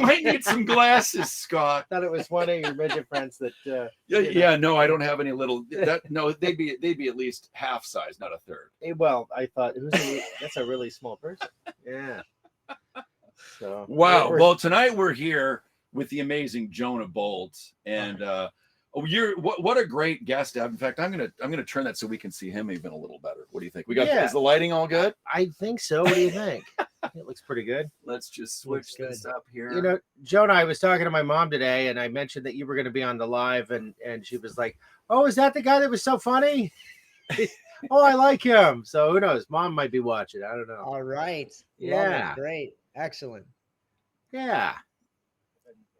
might need some glasses, Scott. Thought it was one of your midget friends that. Yeah, no, I don't have any little. No, they'd be at least half size, not a third. Well, I thought that's a really small person. Yeah. So wow. Well, tonight we're here with the amazing Jonah Bolt, and what a great guest to have. In fact, I'm gonna turn that so we can see him even a little better. What do you think? Is the lighting all good? I think so. What do you think? It looks pretty good. Let's just switch this up here. You know, Jonah, I was talking to my mom today, and I mentioned that you were going to be on the live, and she was like, "Oh, is that the guy that was so funny?" Oh, I like him. So who knows? Mom might be watching. I don't know. All right. Yeah. Great. Excellent. Yeah.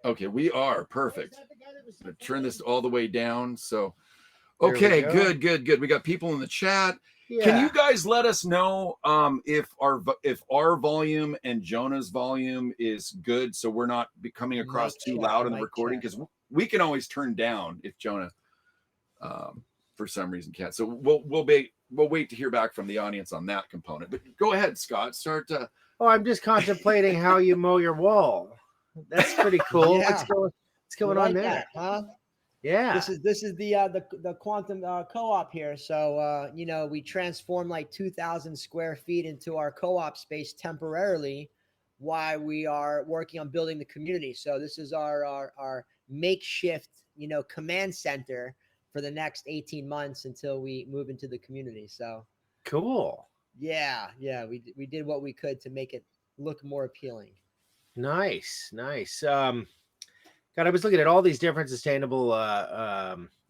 Okay, we are perfect. I'm gonna turn this all the way down. So, okay, good. We got people in the chat. Yeah. Can you guys let us know if our volume and Jonah's volume is good, so we're not coming across too loud in the recording? Because we can always turn down if Jonah, for some reason, can't. So we'll wait to hear back from the audience on that component. But go ahead, Scott. Start. Oh, I'm just contemplating how you mow your wall. That's pretty cool. Yeah. What's going on there? That, huh? Yeah. This is the quantum co-op here. So we transformed like 2,000 square feet into our co-op space temporarily while we are working on building the community. So this is our makeshift command center for the next 18 months until we move into the community. So cool. Yeah, we did what we could to make it look more appealing. Nice. God, I was looking at all these different sustainable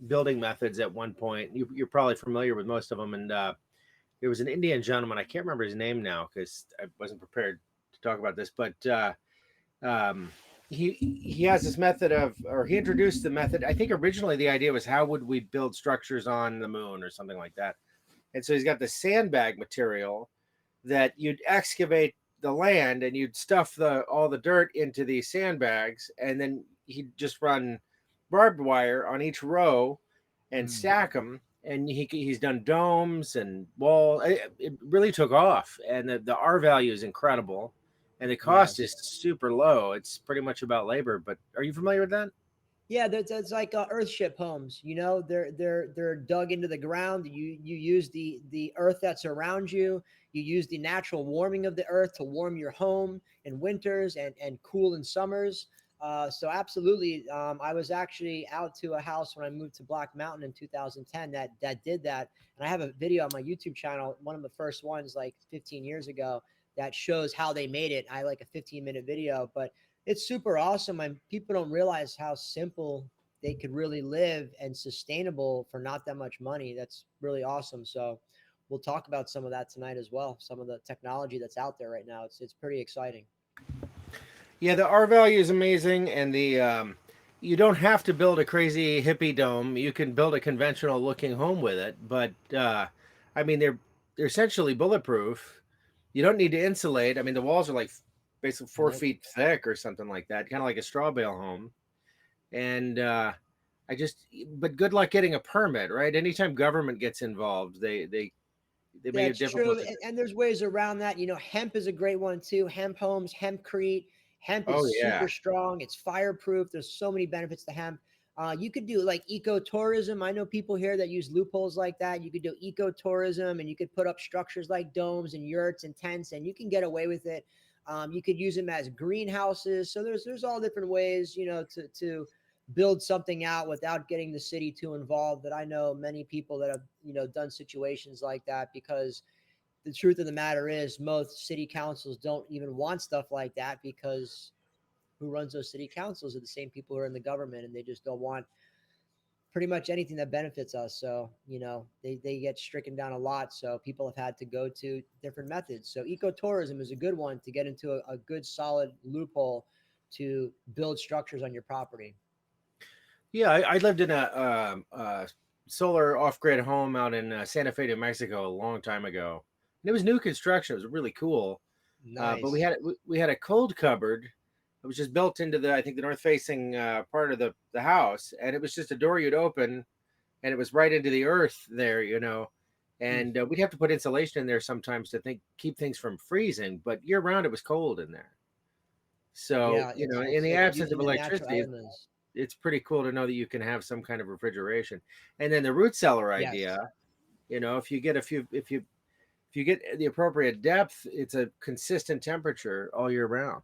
building methods at one point. You're probably familiar with most of them. And there was an Indian gentleman. I can't remember his name now because I wasn't prepared to talk about this. But he has this method he introduced the method. I think originally the idea was how would we build structures on the moon or something like that. And so he's got the sandbag material that you'd excavate the land and you'd stuff all the dirt into these sandbags, and then he'd just run barbed wire on each row and stack them. And he's done domes and wall. It really took off, and the R value is incredible, and the cost is super low. It's pretty much about labor. But are you familiar with that? Yeah, that's like earthship homes. They're dug into the ground. You use the earth that's around you. You use the natural warming of the earth to warm your home in winters and cool in summers. So absolutely, I was actually out to a house when I moved to Black Mountain in 2010 that did that, and I have a video on my YouTube channel, one of the first ones like 15 years ago, that shows how they made it. I like a 15-minute video, but it's super awesome, and people don't realize how simple they could really live and sustainable for not that much money. That's really awesome. So we'll talk about some of that tonight as well. Some of the technology that's out there right now. It's pretty exciting. Yeah, the R value is amazing, and you don't have to build a crazy hippie dome. You can build a conventional looking home with it, but I mean they're essentially bulletproof. You don't need to insulate. I mean the walls are like basically 4 feet thick or something like that, kind of like a straw bale home. And but good luck getting a permit, right? Anytime government gets involved, they make it difficult. And there's ways around that. Hemp is a great one too. Hemp homes, hempcrete. Hemp is super strong. It's fireproof. There's so many benefits to hemp. You could do like ecotourism. I know people here that use loopholes like that. You could do ecotourism, and you could put up structures like domes and yurts and tents, and you can get away with it. You could use them as greenhouses. So there's all different ways, to build something out without getting the city too involved. That I know many people that have, done situations like that, because the truth of the matter is most city councils don't even want stuff like that, because who runs those city councils are the same people who are in the government, and they just don't want pretty much anything that benefits us. So, they get stricken down a lot. So people have had to go to different methods. So ecotourism is a good one to get into a good solid loophole to build structures on your property. Yeah, I lived in a solar off-grid home out in Santa Fe, New Mexico a long time ago. And it was new construction. It was really cool. Nice. But we had a cold cupboard. It was just built into the north-facing part of the house, and it was just a door you'd open, and it was right into the earth there, And we'd have to put insulation in there sometimes to keep things from freezing. But year-round, it was cold in there. So, in the like absence of using the natural electricity, elements. it's pretty cool to know that you can have some kind of refrigeration. And then the root cellar Yes. idea, if you get if you get the appropriate depth, it's a consistent temperature all year round.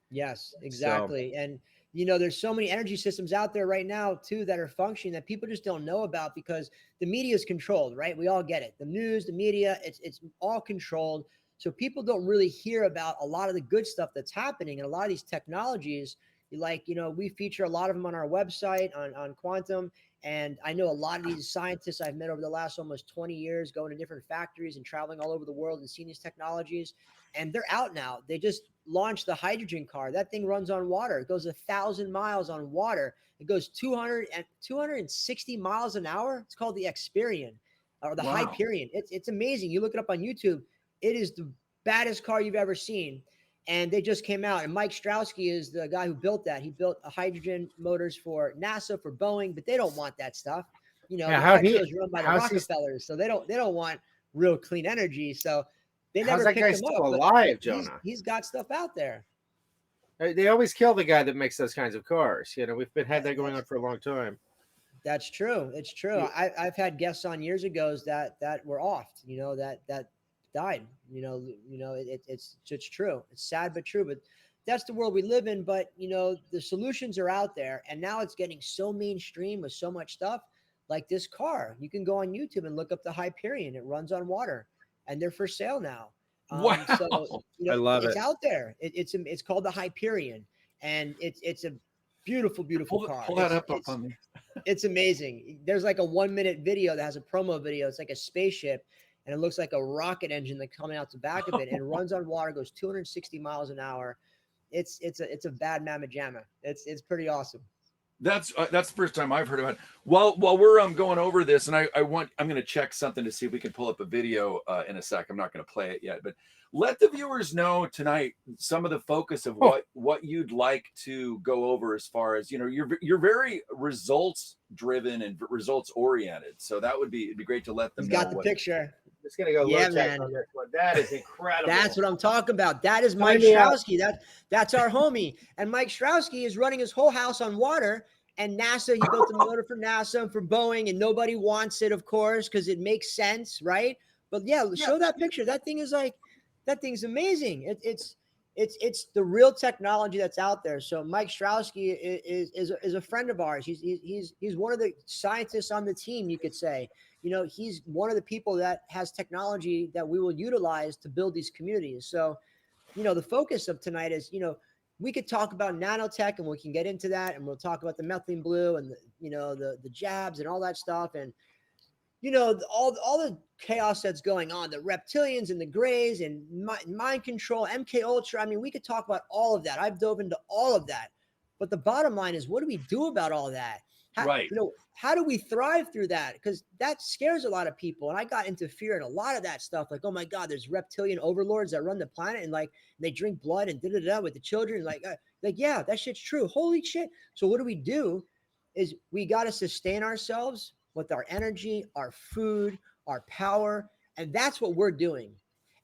Yes, So, exactly. And there's so many energy systems out there right now too that are functioning that people just don't know about because the media is controlled, right? We all get it. The news, the media, it's all controlled. So people don't really hear about a lot of the good stuff that's happening and a lot of these technologies. We feature a lot of them on our website on Quantum. And I know a lot of these scientists I've met over the last almost 20 years going to different factories and traveling all over the world and seeing these technologies. And they're out now. They just launched the hydrogen car. That thing runs on water. It goes 1,000 miles on water. It goes 260 miles an hour. It's called the Experian or the Hyperion. It's amazing. You look it up on YouTube. It is the baddest car you've ever seen. And they just came out. And Mike Strowski is the guy who built that. He built hydrogen motors for NASA, for Boeing, but they don't want that stuff. The petro's run by the Rockefellers, so they don't want real clean energy. So they never picked him up. Still alive, Jonah? He's got stuff out there. They always kill the guy that makes those kinds of cars. We've had that going on for a long time. That's true. It's true. I've had guests on years ago that were offed. That died. It's true. It's sad but true. But that's the world we live in. But the solutions are out there, and now it's getting so mainstream with so much stuff. Like this car, you can go on YouTube and look up the Hyperion. It runs on water. And they're for sale now. Wow. So I love it's out there. It's called the Hyperion, and it's a beautiful car. Pull that up on me. It's amazing. There's like a 1-minute video that has a promo video. It's like a spaceship, and it looks like a rocket engine that's coming out the back of it, and it runs on water, goes 260 miles an hour. It's a bad mamma jamma. It's pretty awesome. That's the first time I've heard about it. While we're going over this, and I'm going to check something to see if we can pull up a video in a sec. I'm not going to play it yet, but let the viewers know tonight some of the focus of what you'd like to go over as far as you're very results driven and results oriented. So it'd be great to let them know. Got the picture. I'm just gonna go low tech on this one. That is incredible. That's what I'm talking about. That is Mike Strowski. That's our homie. And Mike Strowski is running his whole house on water. And NASA, he built a motor for NASA and for Boeing, and nobody wants it, of course, because it makes sense, right? But show that picture. That thing's amazing. It's the real technology that's out there. So Mike Strowski is a friend of ours. He's one of the scientists on the team, you could say. He's one of the people that has technology that we will utilize to build these communities. So, the focus of tonight is, we could talk about nanotech, and we can get into that, and we'll talk about the methylene blue and the jabs and all that stuff, and all the chaos that's going on, the reptilians and the grays and mind control, MK Ultra. I mean, we could talk about all of that. I've dove into all of that, but the bottom line is, what do we do about all that? How do we thrive through that? Because that scares a lot of people. And I got into fear and a lot of that stuff. Like, oh my God, there's reptilian overlords that run the planet, and they drink blood and with the children. Yeah, that shit's true. Holy shit. So what do we do is we got to sustain ourselves with our energy, our food, our power. And that's what we're doing.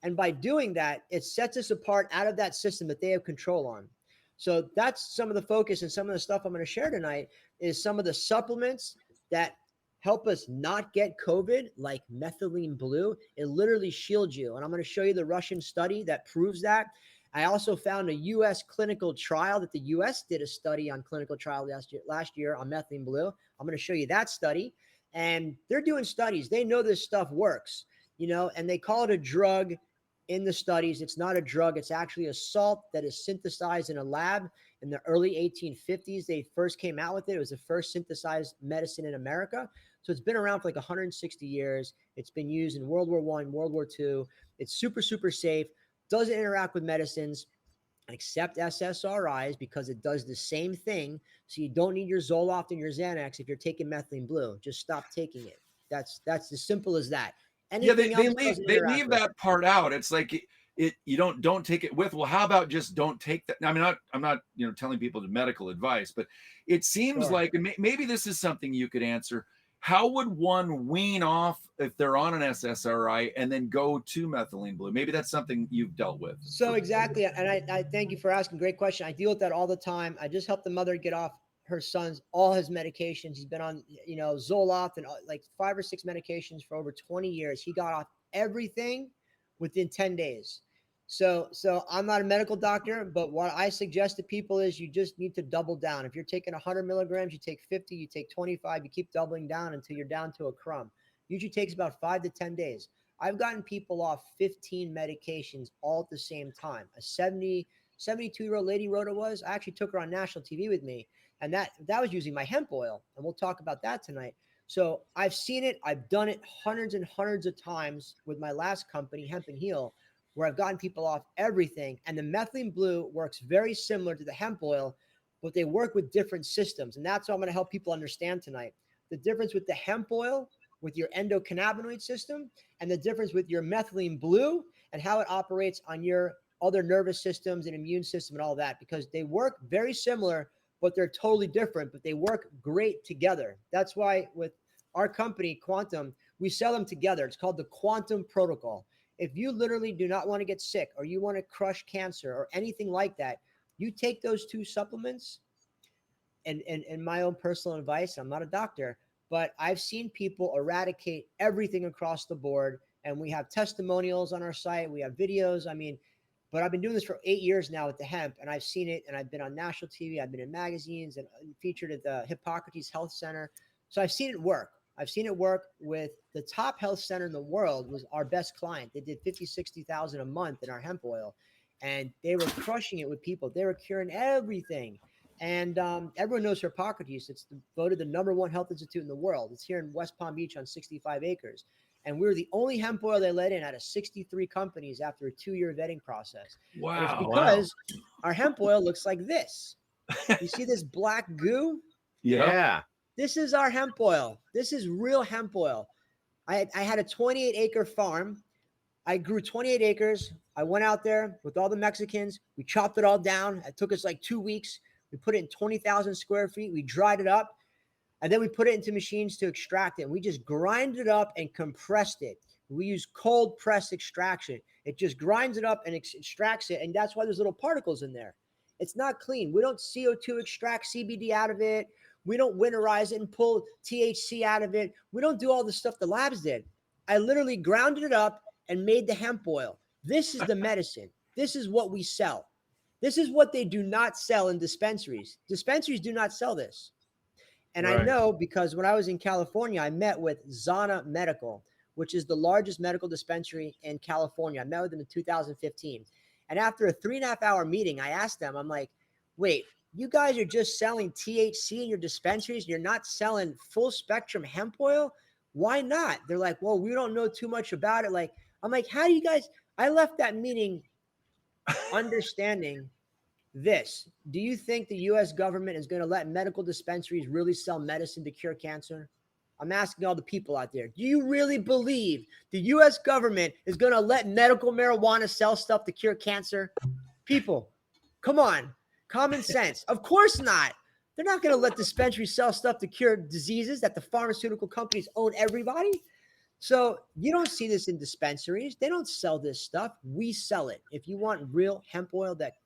And by doing that, it sets us apart out of that system that they have control on. So that's some of the focus, and some of the stuff I'm going to share tonight is some of the supplements that help us not get COVID, like Methylene Blue. It literally shields you. And I'm going to show you the Russian study that proves that. I also found a U.S. clinical trial that the U.S. did a study on clinical trial last year on Methylene Blue. I'm going to show you that study. And they're doing studies. They know this stuff works, and they call it a drug. In the studies, it's not a drug. It's actually a salt that is synthesized in a lab. In the early 1850s, they first came out with it. It was the first synthesized medicine in America. So it's been around for like 160 years. It's been used in World War I, World War II. It's super, super safe. Doesn't interact with medicines except SSRIs because it does the same thing. So you don't need your Zoloft and your Xanax if you're taking Methylene Blue. Just stop taking it. That's as simple as that. Anything they leave that part out. It's like you don't take it with. Well, how about just don't take that? I mean, I'm not telling people the medical advice, but it seems like, and maybe this is something you could answer. how would one wean off if they're on an SSRI and then go to methylene blue? Maybe that's something you've dealt with. So exactly. And I thank you for asking. Great question. I deal with that all the time. I just helped the mother get off her son's, all his medications. He's been on, Zoloft and like 5 or 6 medications for over 20 years. He got off everything within 10 days. So I'm not a medical doctor, but what I suggest to people is you just need to double down. If you're taking 100 milligrams, you take 50, you take 25, you keep doubling down until you're down to a crumb. Usually takes about 5 to 10 days. I've gotten people off 15 medications all at the same time. A 72-year-old lady wrote it was. I actually took her on national TV with me, and that was using my hemp oil, and we'll talk about that tonight. So I've seen it. I've done it hundreds and hundreds of times with my last company, Hemp and Heal, where I've gotten people off everything. And the methylene blue works very similar to the hemp oil, but they work with different systems. And that's what I'm going to help people understand tonight. The difference with the hemp oil, with your endocannabinoid system, and the difference with your methylene blue and how it operates on your other nervous systems and immune system and all that, because they work very similar, but they're totally different, but they work great together. That's why with our company, Quantum, we sell them together. It's called the Quantum Protocol. If you literally do not want to get sick or you want to crush cancer or anything like that, you take those 2 supplements. And my own personal advice, I'm not a doctor, but I've seen people eradicate everything across the board. And we have testimonials on our site. We have videos. But I've been doing this for 8 years now with the hemp, and I've seen it. And I've been on national TV. I've been in magazines and featured at the Hippocrates Health Center. So I've seen it work. I've seen it work with the top health center in the world. Was our best client. They did 50, 60,000 a month in our hemp oil, and they were crushing it with people. They were curing everything. And everyone knows Hippocrates. It's voted the #1 health institute in the world. It's here in West Palm Beach on 65 acres. And we're the only hemp oil they let in out of 63 companies after a 2-year vetting process. Wow. And it's because our hemp oil looks like this. You see this black goo? Yeah. This is our hemp oil. This is real hemp oil. I had a 28-acre farm. I grew 28 acres. I went out there with all the Mexicans. We chopped it all down. It took us like 2 weeks. We put it in 20,000 square feet. We dried it up. And then we put it into machines to extract it. And we just grinded it up and compressed it. We use cold press extraction. It just grinds it up and extracts it. And that's why there's little particles in there. It's not clean. We don't CO2 extract CBD out of it. We don't winterize it and pull THC out of it. We don't do all the stuff the labs did. I literally grounded it up and made the hemp oil. This is the medicine. This is what we sell. This is what they do not sell in dispensaries. Dispensaries do not sell this. And right. I know because when I was in California, I met with Zana Medical, which is the largest medical dispensary in California. I met with them in 2015. And after a 3.5-hour meeting, I asked them, I'm like, wait, you guys are just selling THC in your dispensaries. You're not selling full spectrum hemp oil. Why not? They're like, well, we don't know too much about it. Like, I'm like, how do you guys, I left that meeting understanding this. Do you think the US government is going to let medical dispensaries really sell medicine to cure cancer? I'm asking all the people out there. Do you really believe the US government is going to let medical marijuana sell stuff to cure cancer? People, come on. Common sense. Of course not. They're not going to let dispensaries sell stuff to cure diseases that the pharmaceutical companies own everybody. So you don't see this in dispensaries. They don't sell this stuff. We sell it. If you want real hemp oil that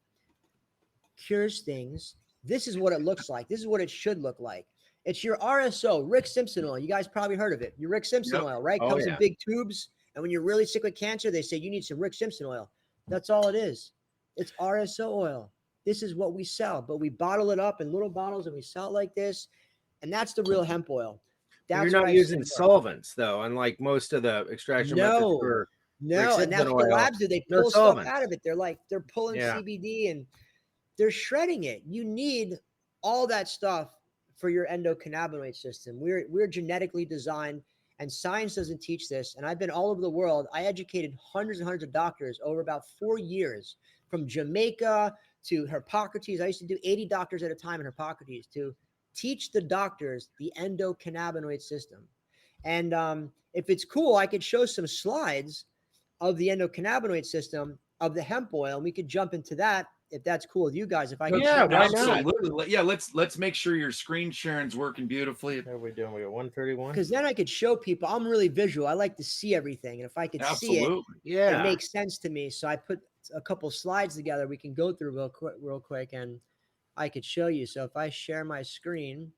cures things, this is what it looks like. This is what it should look like. It's your RSO, Rick Simpson oil. You guys probably heard of it. Your Rick Simpson oil, right? Comes in big tubes. And when you're really sick with cancer, they say you need some Rick Simpson oil. That's all it is. It's RSO oil. This is what we sell, but we bottle it up in little bottles and we sell it like this. And that's the real hemp oil. That's you're not using solvents, though, unlike most of the extraction methods for and that's what the labs do. They pull stuff out of it. They're pulling CBD and they're shredding it. You need all that stuff for your endocannabinoid system. We're genetically designed, and science doesn't teach this. And I've been all over the world. I educated hundreds and hundreds of doctors over about 4 years, from Jamaica to Hippocrates. I used to do 80 doctors at a time in Hippocrates to teach the doctors the endocannabinoid system. And if it's cool, I could show some slides of the endocannabinoid system of the hemp oil, and we could jump into that if that's cool with you guys, if I can Yeah, share my why not? Absolutely. Yeah, let's make sure your screen sharing's working beautifully. How are we doing? We got 131. because then I could show people. I'm really visual. I like to see everything, and if I could see it, Absolutely. Yeah. it makes sense to me. So I put a couple slides together we can go through real quick, and I could show you. So if I share my screen,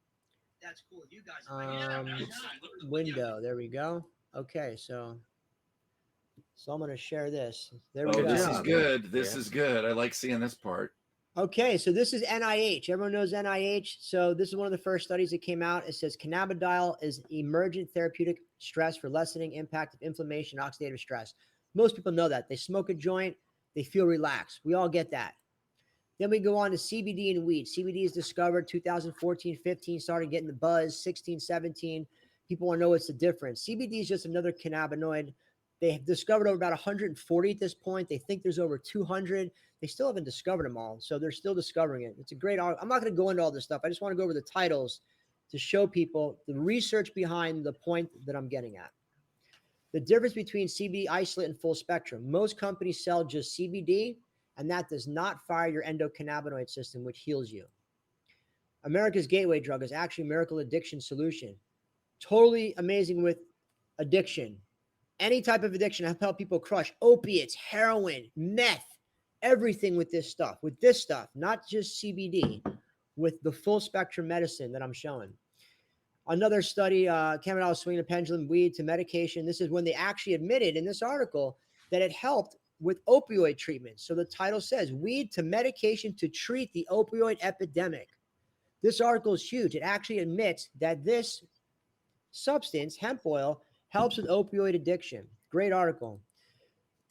that's cool with you guys. Window, there we go. Okay, so I'm going to share this. There we Oh, go. this is good. This is good. I like seeing this part. Okay, so this is NIH. Everyone knows NIH. So this is one of the first studies that came out. It says cannabidiol is emergent therapeutic stress for lessening impact of inflammation, oxidative stress. Most people know that. They smoke a joint, they feel relaxed. We all get that. Then we go on to CBD and weed. CBD is discovered 2014, 15, started getting the buzz, 16, 17. People want to know what's the difference. CBD is just another cannabinoid. They have discovered over about 140 at this point. They think there's over 200. They still haven't discovered them all. So they're still discovering it. It's a great article. I'm not going to go into all this stuff. I just want to go over the titles to show people the research behind the point that I'm getting at. The difference between CBD isolate and full spectrum. Most companies sell just CBD, and that does not fire your endocannabinoid system, which heals you. America's gateway drug is actually Miracle Addiction Solution. Totally amazing with addiction. Any type of addiction. I've helped people crush opiates, heroin, meth, everything with this stuff. With this stuff, not just CBD, with the full spectrum medicine that I'm showing. Another study, cannabidiol swinging a pendulum, weed to medication. This is when they actually admitted in this article that it helped with opioid treatment. So the title says weed to medication to treat the opioid epidemic. This article is huge. It actually admits that this substance, hemp oil, helps with opioid addiction. Great article.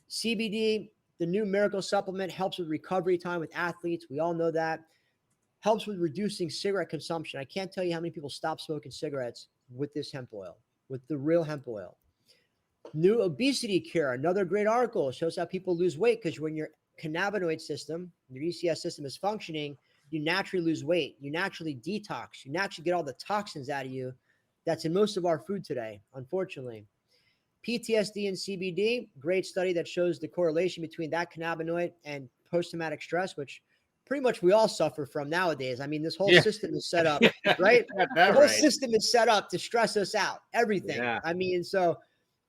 CBD, the new miracle supplement, helps with recovery time with athletes. We all know that. Helps with reducing cigarette consumption. I can't tell you how many people stop smoking cigarettes with this hemp oil, with the real hemp oil. New obesity cure, another great article. It shows how people lose weight because when your cannabinoid system, your ECS system is functioning, you naturally lose weight. You naturally detox. You naturally get all the toxins out of you that's in most of our food today, unfortunately. PTSD and CBD, great study that shows the correlation between that cannabinoid and post-traumatic stress, which pretty much we all suffer from nowadays. I mean, this whole system is set up, right? The whole system is set up to stress us out, everything. Yeah. I mean, so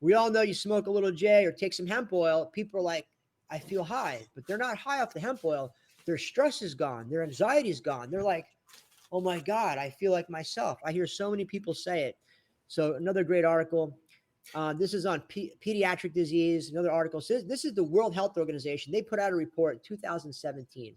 we all know you smoke a little J or take some hemp oil. People are like, I feel high, but they're not high off the hemp oil. Their stress is gone. Their anxiety is gone. They're like, oh my God, I feel like myself. I hear so many people say it. So another great article. This is on pediatric disease. Another article says this is the World Health Organization. They put out a report in 2017.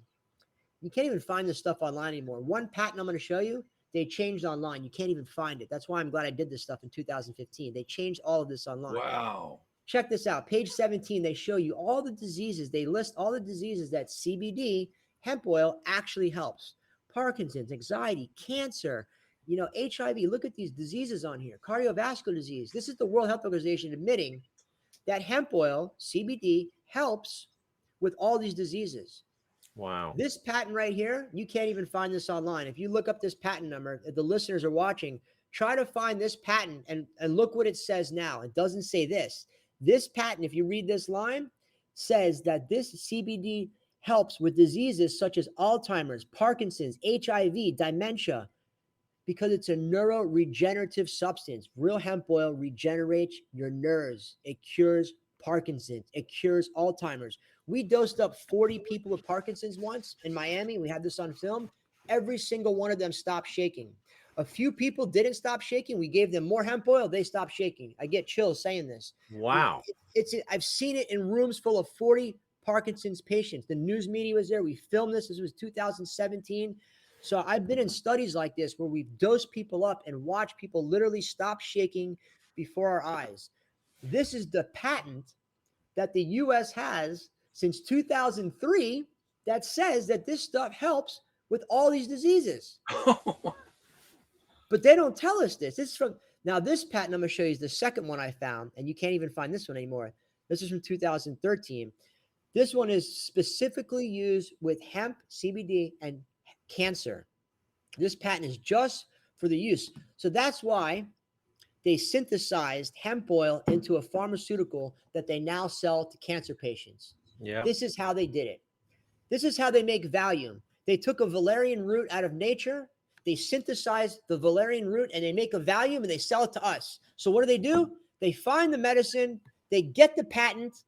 You can't even find this stuff online anymore. One patent I'm going to show you, they changed online. You can't even find it. That's why I'm glad I did this stuff in 2015. They changed all of this online. Wow. Check this out. Page 17, they show you all the diseases. They list all the diseases that CBD, hemp oil, actually helps. Parkinson's, anxiety, cancer, HIV. Look at these diseases on here. Cardiovascular disease. This is the World Health Organization admitting that hemp oil, CBD, helps with all these diseases. Wow. This patent right here, you can't even find this online. If you look up this patent number, if the listeners are watching, try to find this patent and look what it says now. It doesn't say this. This patent, if you read this line, says that this CBD helps with diseases such as Alzheimer's, Parkinson's, HIV, dementia, because it's a neuroregenerative substance. Real hemp oil regenerates your nerves. It cures Parkinson's. It cures Alzheimer's. We dosed up 40 people with Parkinson's once in Miami. We have this on film. Every single one of them stopped shaking. A few people didn't stop shaking. We gave them more hemp oil. They stopped shaking. I get chills saying this. Wow. I've seen it in rooms full of 40 Parkinson's patients. The news media was there. We filmed this. This was 2017. So I've been in studies like this where we've dosed people up and watched people literally stop shaking before our eyes. This is the patent that the U.S. has since 2003 that says that this stuff helps with all these diseases. But they don't tell us this. This is from, now this patent I'm going to show you is the second one I found, and you can't even find this one anymore. This is from 2013. This one is specifically used with hemp, CBD, and cancer. This patent is just for the use. So that's why they synthesized hemp oil into a pharmaceutical that they now sell to cancer patients. Yeah. This is how they did it. This is how they make Valium. They took a valerian root out of nature. They synthesize the valerian root and they make a Valium and they sell it to us. So what do? They find the medicine, they get the patent,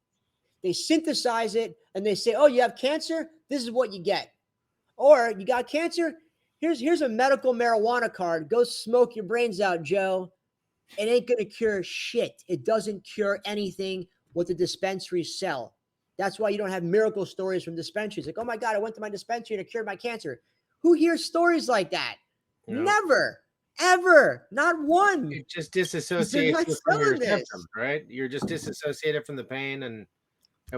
they synthesize it, and they say, oh, you have cancer? This is what you get. Or you got cancer? Here's a medical marijuana card. Go smoke your brains out, Joe. It ain't going to cure shit. It doesn't cure anything what the dispensaries sell. That's why you don't have miracle stories from dispensaries. Like, oh my God, I went to my dispensary and it cured my cancer. Who hears stories like that? No. Never, ever, not one. It just disassociates you from your symptoms, right? You're just disassociated from the pain and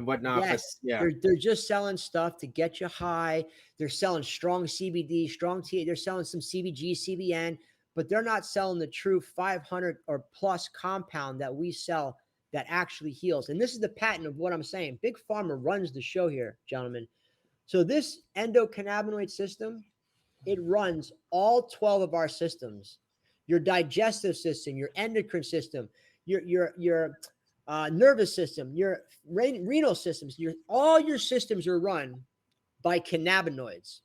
whatnot. Yes, but they're just selling stuff to get you high. They're selling strong CBD, strong THC. They're selling some CBG, CBN, but they're not selling the true 500 or plus compound that we sell that actually heals. And this is the patent of what I'm saying. Big Pharma runs the show here, gentlemen. So this endocannabinoid system, it runs all 12 of our systems, your digestive system, your endocrine system, your nervous system, your renal systems, all your systems are run by cannabinoids.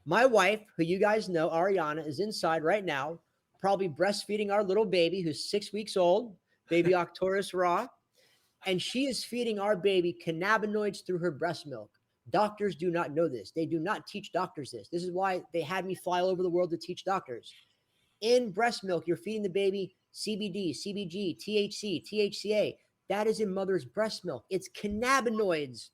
My wife, who you guys know, Ariana, is inside right now, probably breastfeeding our little baby who's 6 weeks old, baby Octorus Raw, and she is feeding our baby cannabinoids through her breast milk. Doctors do not know this. They do not teach doctors this. This is why they had me fly all over the world to teach doctors. In breast milk, you're feeding the baby CBD, CBG, THC, THCA. That is in mother's breast milk. It's cannabinoids.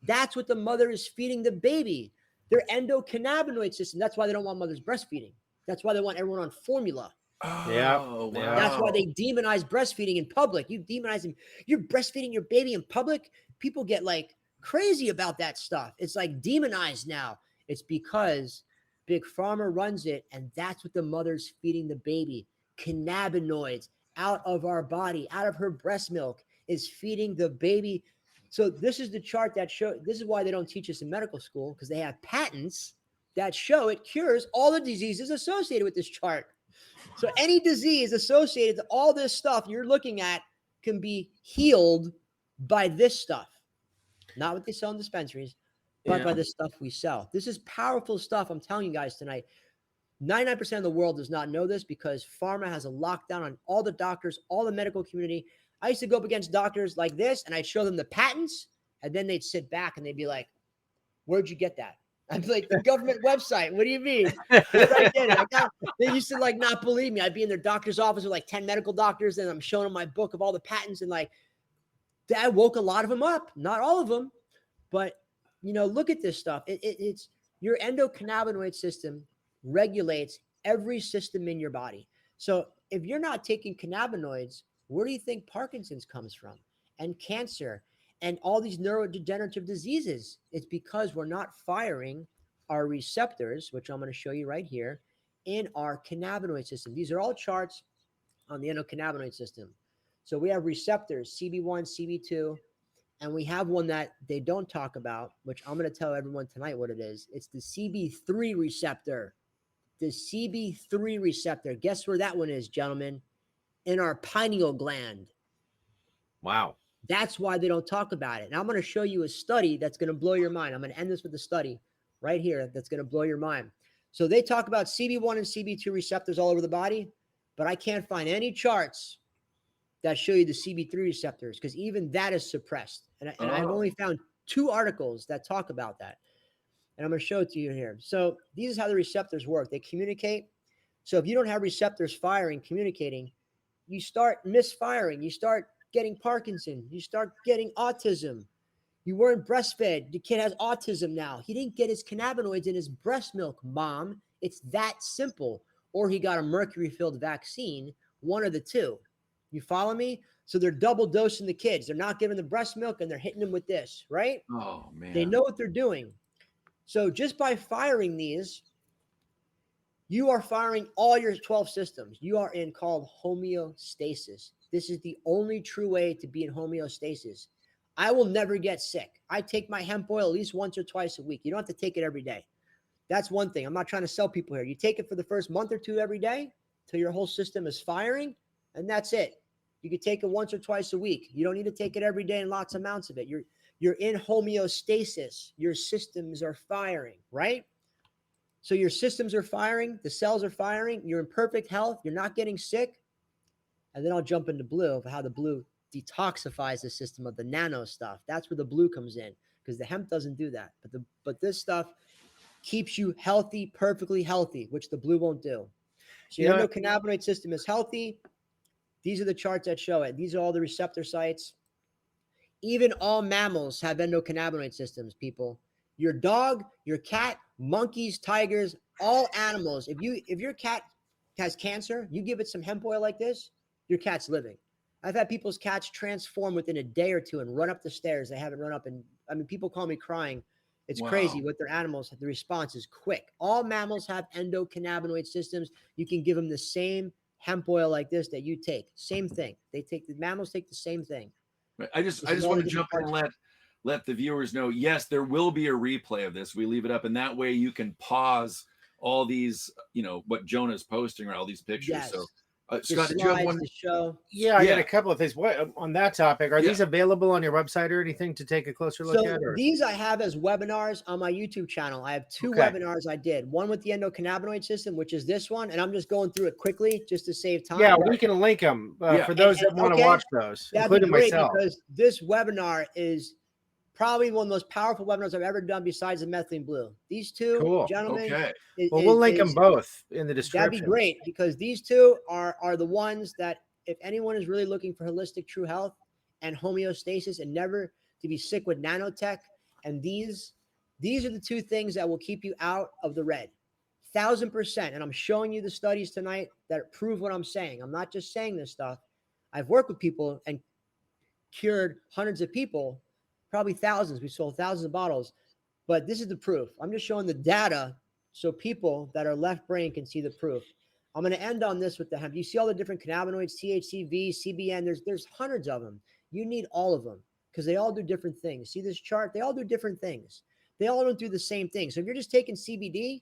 That's what the mother is feeding the baby. Their endocannabinoid system. That's why they don't want mothers breastfeeding. That's why they want everyone on formula. Oh, wow. That's why they demonize breastfeeding in public. You demonize them. You're breastfeeding your baby in public. People get like crazy about that stuff. It's like demonized now. It's because Big Pharma runs it, and that's what the mother's feeding the baby. Cannabinoids out of our body, out of her breast milk, is feeding the baby. So this is the chart that shows. This is why they don't teach us in medical school, because they have patents that show it cures all the diseases associated with this chart. So any disease associated to all this stuff you're looking at can be healed by this stuff. Not what they sell in dispensaries, but by the stuff we sell. This is powerful stuff. I'm telling you guys tonight. 99% of the world does not know this because pharma has a lockdown on all the doctors, all the medical community. I used to go up against doctors like this, and I'd show them the patents, and then they'd sit back and they'd be like, where'd you get that? I'd be like, the government website. What do you mean? Where'd I get it? They used to like not believe me. I'd be in their doctor's office with like 10 medical doctors, and I'm showing them my book of all the patents, and like that woke a lot of them up. Not all of them, but you know, look at this stuff. It's your endocannabinoid system regulates every system in your body. So if you're not taking cannabinoids, where do you think Parkinson's comes from, and cancer, and all these neurodegenerative diseases? It's because we're not firing our receptors, which I'm going to show you right here, in our cannabinoid system. These are all charts on the endocannabinoid system. So we have receptors, CB1, CB2, and we have one that they don't talk about, which I'm going to tell everyone tonight what it is. It's the CB3 receptor. The CB3 receptor. Guess where that one is, gentlemen? In our pineal gland. Wow. That's why they don't talk about it. And I'm going to show you a study that's going to blow your mind. I'm going to end this with a study right here that's going to blow your mind. So they talk about CB1 and CB2 receptors all over the body, but I can't find any charts that show you the CB3 receptors, because even that is suppressed. And I've only found 2 articles that talk about that. And I'm going to show it to you here. So these is how the receptors work. They communicate. So if you don't have receptors firing, communicating, you start misfiring. You start getting Parkinson. You start getting autism. You weren't breastfed. The kid has autism now. He didn't get his cannabinoids in his breast milk, mom. It's that simple. Or he got a mercury-filled vaccine, one of the two. You follow me? So they're double dosing the kids. They're not giving the breast milk, and they're hitting them with this, right? Oh, man. They know what they're doing. So just by firing these, you are firing all your 12 systems. You are in called homeostasis. This is the only true way to be in homeostasis. I will never get sick. I take my hemp oil at least once or twice a week. You don't have to take it every day. That's one thing. I'm not trying to sell people here. You take it for the first month or two every day till your whole system is firing, and that's it. You could take it once or twice a week. You don't need to take it every day in lots of amounts of it. You're in homeostasis. Your systems are firing, right? So your systems are firing, the cells are firing, you're in perfect health, you're not getting sick. And then I'll jump into blue of how the blue detoxifies the system of the nano stuff. That's where the blue comes in, because the hemp doesn't do that. But this stuff keeps you healthy, perfectly healthy, which the blue won't do. So your endocannabinoid system is healthy. These are the charts that show it. These are all the receptor sites. Even all mammals have endocannabinoid systems, people. Your dog, your cat, monkeys, tigers, all animals. If your cat has cancer, you give it some hemp oil like this, your cat's living. I've had people's cats transform within a day or two and run up the stairs. They haven't run up, and I mean, people call me crying. It's crazy what their animals, the response is quick. All mammals have endocannabinoid systems. You can give them the same hemp oil like this that you take. Same thing. The mammals take the same thing. I just want to jump in and let the viewers know, yes, there will be a replay of this. We leave it up, and that way you can pause all these, what Jonah's posting or all these pictures. Yes. So Scott, did you have one? The show. Yeah, I got a couple of things. What on that topic? Are these available on your website or anything to take a closer look at? Or? These I have as webinars on my YouTube channel. I have two webinars I did. One with the endocannabinoid system, which is this one, and I'm just going through it quickly just to save time. Yeah, we can link them for those that want to watch those, including myself. Because this webinar is probably one of the most powerful webinars I've ever done besides the Methylene Blue. These two gentlemen. Okay. We'll link them both in the description. That'd be great, because these two are the ones that if anyone is really looking for holistic true health and homeostasis and never to be sick with nanotech, and these are the two things that will keep you out of the red. 1,000%. And I'm showing you the studies tonight that prove what I'm saying. I'm not just saying this stuff. I've worked with people and cured hundreds of people, probably thousands. We sold thousands of bottles, but this is the proof. I'm just showing the data so people that are left brain can see the proof. I'm going to end on this with the hemp. You see all the different cannabinoids, THCV, CBN. There's hundreds of them. You need all of them because they all do different things. See this chart? They all do different things. They all don't do the same thing. So if you're just taking CBD,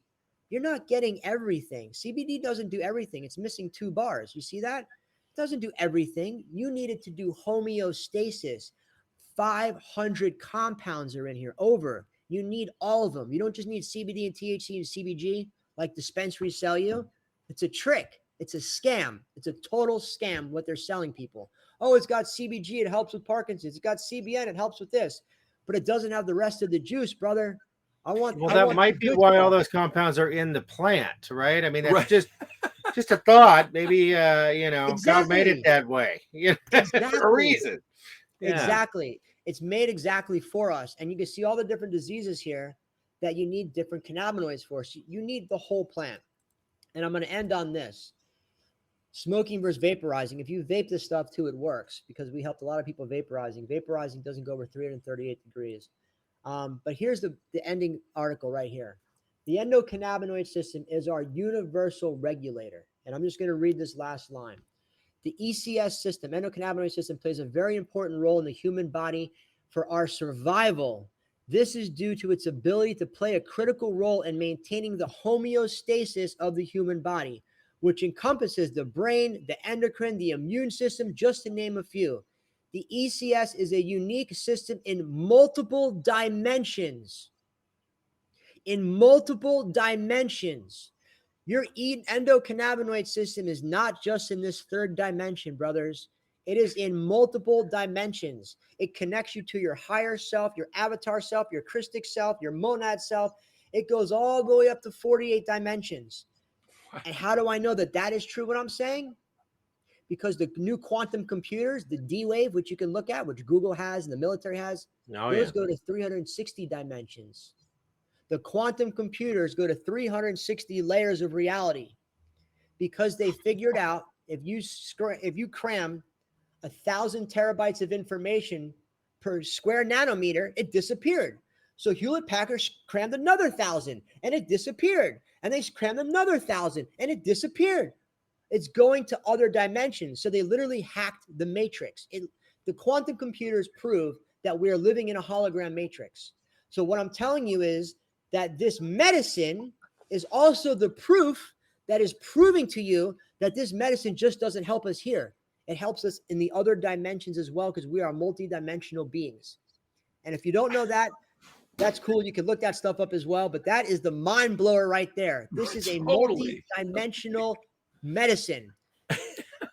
you're not getting everything. CBD doesn't do everything. It's missing 2 bars. You see that? It doesn't do everything. You need it to do homeostasis. 500 compounds are in here. You need all of them. You don't just need CBD and THC and CBG like dispensaries sell you. It's a trick. It's a scam. It's a total scam what they're selling people. Oh, it's got CBG. It helps with Parkinson's. It's got CBN. It helps with this. But it doesn't have the rest of the juice, brother. That might be why all those compounds are in the plant, right? I mean, it's just a thought. Maybe, God made it that way. For a reason. Yeah. Exactly. It's made exactly for us. And you can see all the different diseases here that you need different cannabinoids for. So you need the whole plant. And I'm going to end on this. Smoking versus vaporizing. If you vape this stuff too, it works because we helped a lot of people vaporizing. Vaporizing doesn't go over 338 degrees. But here's the ending article right here. The endocannabinoid system is our universal regulator. And I'm just going to read this last line. The ECS system, endocannabinoid system, plays a very important role in the human body for our survival. This is due to its ability to play a critical role in maintaining the homeostasis of the human body, which encompasses the brain, the endocrine, the immune system, just to name a few. The ECS is a unique system in multiple dimensions. Your endocannabinoid system is not just in this 3rd dimension, brothers. It is in multiple dimensions. It connects you to your higher self, your avatar self, your Christic self, your monad self. It goes all the way up to 48 dimensions. And how do I know that is true what I'm saying? Because the new quantum computers, the D-Wave, which you can look at, which Google has and the military has, those go to 360 dimensions. The quantum computers go to 360 layers of reality because they figured out if you cram 1,000 terabytes of information per square nanometer, it disappeared. So Hewlett-Packard crammed another 1,000 and it disappeared. And they crammed another 1,000 and it disappeared. It's going to other dimensions. So they literally hacked the matrix. The quantum computers prove that we are living in a hologram matrix. So what I'm telling you is that this medicine is also the proof that is proving to you that this medicine just doesn't help us here. It helps us in the other dimensions as well because we are multidimensional beings. And if you don't know that, that's cool. You can look that stuff up as well. But that is the mind blower right there. This is a multi-dimensional medicine.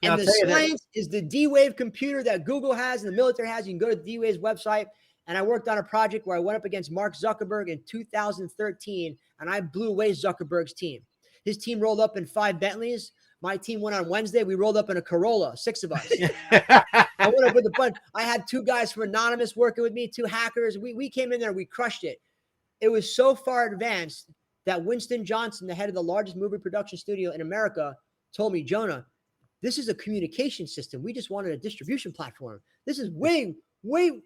And the science is the D-Wave computer that Google has and the military has. You can go to the D-Wave's website. And I worked on a project where I went up against Mark Zuckerberg in 2013, and I blew away Zuckerberg's team. His team rolled up in 5 Bentleys. My team went on Wednesday. We rolled up in a Corolla, 6 of us. I went up with a bunch. I had 2 guys from Anonymous working with me, 2 hackers. We came in there. We crushed it. It was so far advanced that Winston Johnson, the head of the largest movie production studio in America, told me, Jonah, this is a communication system. We just wanted a distribution platform. This is way,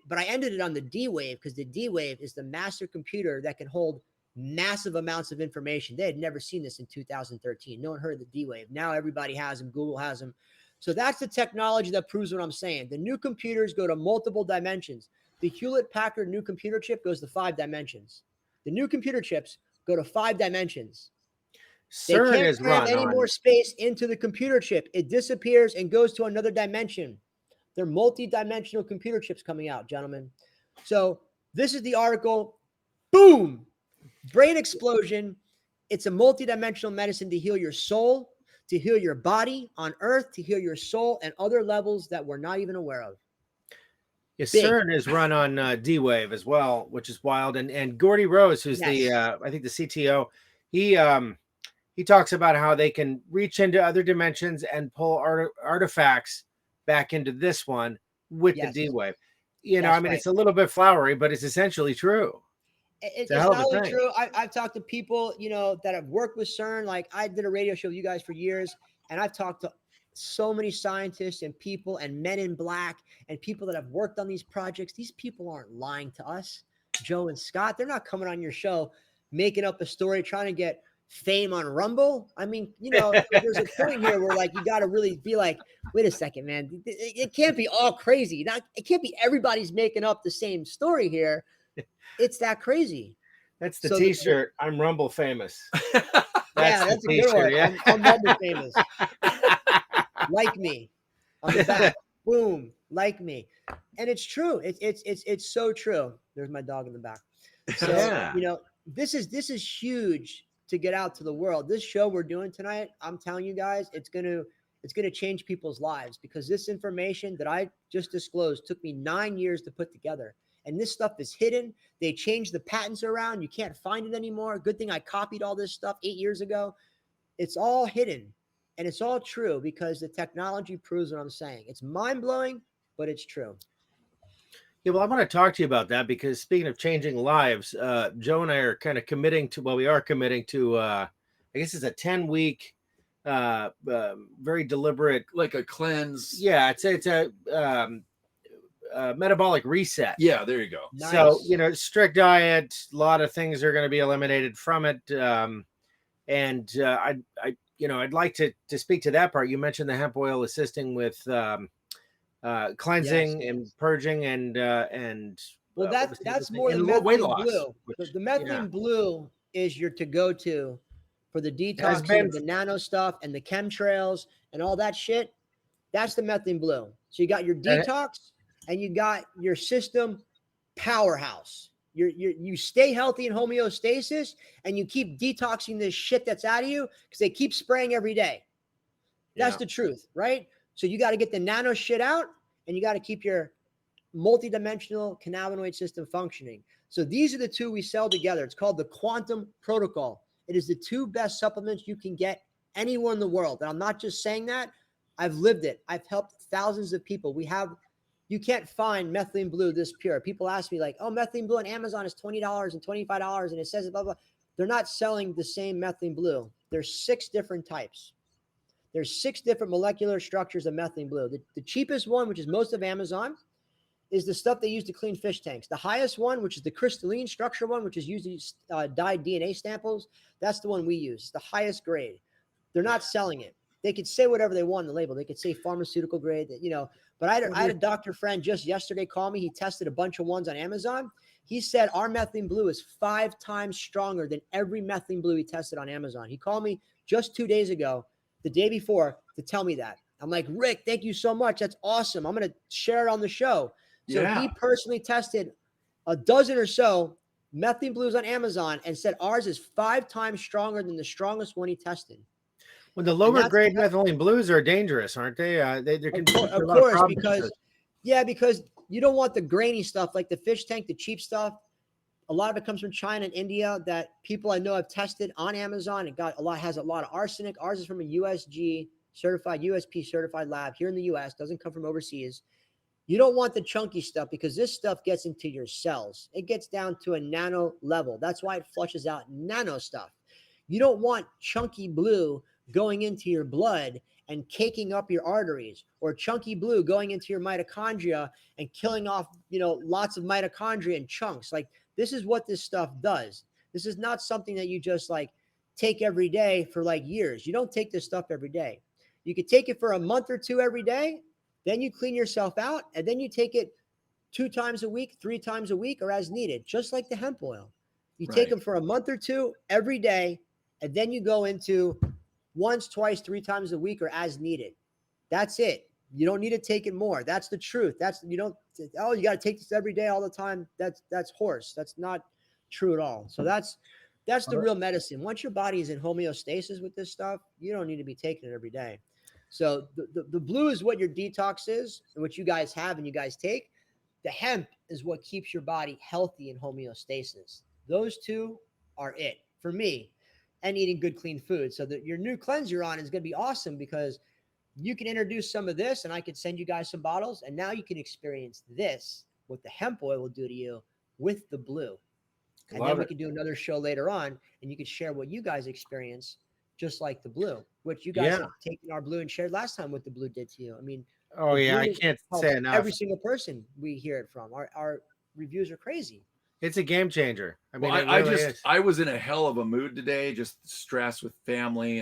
but I ended it on the D-Wave because the D-Wave is the master computer that can hold massive amounts of information. They had never seen this in 2013. No one heard of the D-Wave. Now everybody has them. Google has them. So that's the technology that proves what I'm saying. The new computers go to multiple dimensions. The Hewlett-Packard new computer chip goes to 5 dimensions. The new computer chips go to 5 dimensions. They can't cram any more space into the computer chip. It disappears and goes to another dimension. They're multi-dimensional computer chips coming out, gentlemen. So this is the article. Boom! Brain explosion. It's a multi-dimensional medicine to heal your soul, to heal your body on earth, to heal your soul and other levels that we're not even aware of. Yes, CERN is run on D-Wave as well, which is wild. And Gordy Rose, who's the I think the CTO, he talks about how they can reach into other dimensions and pull artifacts back into this one with the D-Wave. You know, I mean, it's a little bit flowery, but it's essentially true. It's not only true. I've talked to people, you know, that have worked with CERN. Like I did a radio show with you guys for years, and I've talked to so many scientists and people and men in black and people that have worked on these projects. These people aren't lying to us, Joe and Scott. They're not coming on your show making up a story, trying to get fame on Rumble. I mean, you know, there's a point here where like you got to really be like, wait a second, man. It can't be all crazy. It can't be everybody's making up the same story here. It's that crazy. That's the T-shirt. I'm Rumble famous. That's a good one. Yeah. I'm Rumble famous. Like me on the back. Boom. Like me. And it's true. It's so true. There's my dog in the back. So you know, this is huge to get out to the world. This show we're doing tonight, I'm telling you guys, it's gonna change people's lives because this information that I just disclosed took me 9 years to put together. And this stuff is hidden. They changed the patents around. You can't find it anymore. Good thing I copied all this stuff 8 years ago. It's all hidden. And it's all true because the technology proves what I'm saying. It's mind-blowing, but it's true. Yeah, well, I want to talk to you about that because speaking of changing lives, Joe and I are kind of committing to, we are committing to, I guess it's a 10-week, very deliberate. Like a cleanse. Yeah, it's a metabolic reset. Yeah, there you go. Nice. So, you know, strict diet, a lot of things are going to be eliminated from it. I'd like to speak to that part. You mentioned the hemp oil assisting with cleansing and purging and well, that's more than methylene blue. The methylene blue is your to-go-to for the detoxing of the nano stuff and the chemtrails and all that shit. That's the methylene blue. So you got your detox and you got your system powerhouse. You stay healthy in homeostasis and you keep detoxing this shit that's out of you because they keep spraying every day. That's the truth, right? So you got to get the nano shit out and you got to keep your multidimensional cannabinoid system functioning. So these are the two we sell together. It's called the Quantum Protocol. It is the 2 best supplements you can get anywhere in the world. And I'm not just saying that. I've lived it. I've helped thousands of people. You can't find methylene blue this pure. People ask me like, oh, methylene blue on Amazon is $20 and $25 and it says blah, blah. They're not selling the same methylene blue. There's 6 different types. There's 6 different molecular structures of methylene blue. The cheapest one, which is most of Amazon, is the stuff they use to clean fish tanks. The highest one, which is the crystalline structure one, which is used to dye DNA samples, that's the one we use. It's the highest grade. They're not selling it. They could say whatever they want in the label. They could say pharmaceutical grade, you know. But I had a doctor friend just yesterday call me. He tested a bunch of ones on Amazon. He said our methylene blue is 5 times stronger than every methylene blue he tested on Amazon. He called me just 2 days ago, the day before, to tell me that. I'm like, Rick, thank you so much. That's awesome. I'm going to share it on the show. So he personally tested a dozen or so methylene blues on Amazon and said ours is 5 times stronger than the strongest one he tested. Well, the lower grade methylene blues are dangerous, aren't they? They can of course, because you don't want the grainy stuff like the fish tank, the cheap stuff. A lot of it comes from China and India that people I know have tested on Amazon. It has a lot of arsenic. Ours is from a USP certified lab here in the US, doesn't come from overseas. You don't want the chunky stuff because this stuff gets into your cells. It gets down to a nano level. That's why it flushes out nano stuff. You don't want chunky blue going into your blood and caking up your arteries, or chunky blue going into your mitochondria and killing off, lots of mitochondria in chunks. Like, this is what this stuff does. This is not something that you just like take every day for like years. You don't take this stuff every day. You could take it for a month or two every day. Then you clean yourself out, and then you take it 2 times a week, 3 times a week, or as needed, just like the hemp oil. You take them for a month or two every day, and then you go into once, twice, 3 times a week, or as needed. That's it. You don't need to take it more. That's the truth. You got to take this every day all the time. That's horse. That's not true at all. So that's the real medicine. Once your body is in homeostasis with this stuff, you don't need to be taking it every day. So the blue is what your detox is, and what you guys have and you guys take. The hemp is what keeps your body healthy in homeostasis. Those two are it for me, and eating good, clean food. So that your new cleanse you're on is going to be awesome, because you can introduce some of this and I could send you guys some bottles, and now you can experience this, what the hemp oil will do to you with the blue. And then we can do another show later on, and you can share what you guys experience just like the blue, which you guys have taken our blue and shared last time what the blue did to you. I mean, I can't say enough. Every single person we hear it from, our reviews are crazy. It's a game changer. I mean, I was in a hell of a mood today, just stressed with family,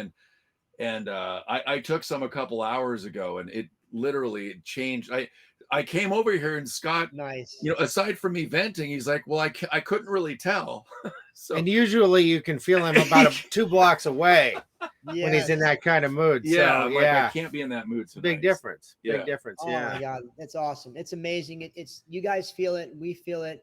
and I took some a couple hours ago, and it literally changed. I came over here, and Scott, nice. Aside from me venting, he's like, well, I couldn't really tell. So, and usually you can feel him about 2 blocks away when he's in that kind of mood. Yeah, so, like, I can't be in that mood tonight. Big difference. Big difference. Oh my God, that's awesome. It's amazing. It's you guys feel it. We feel it.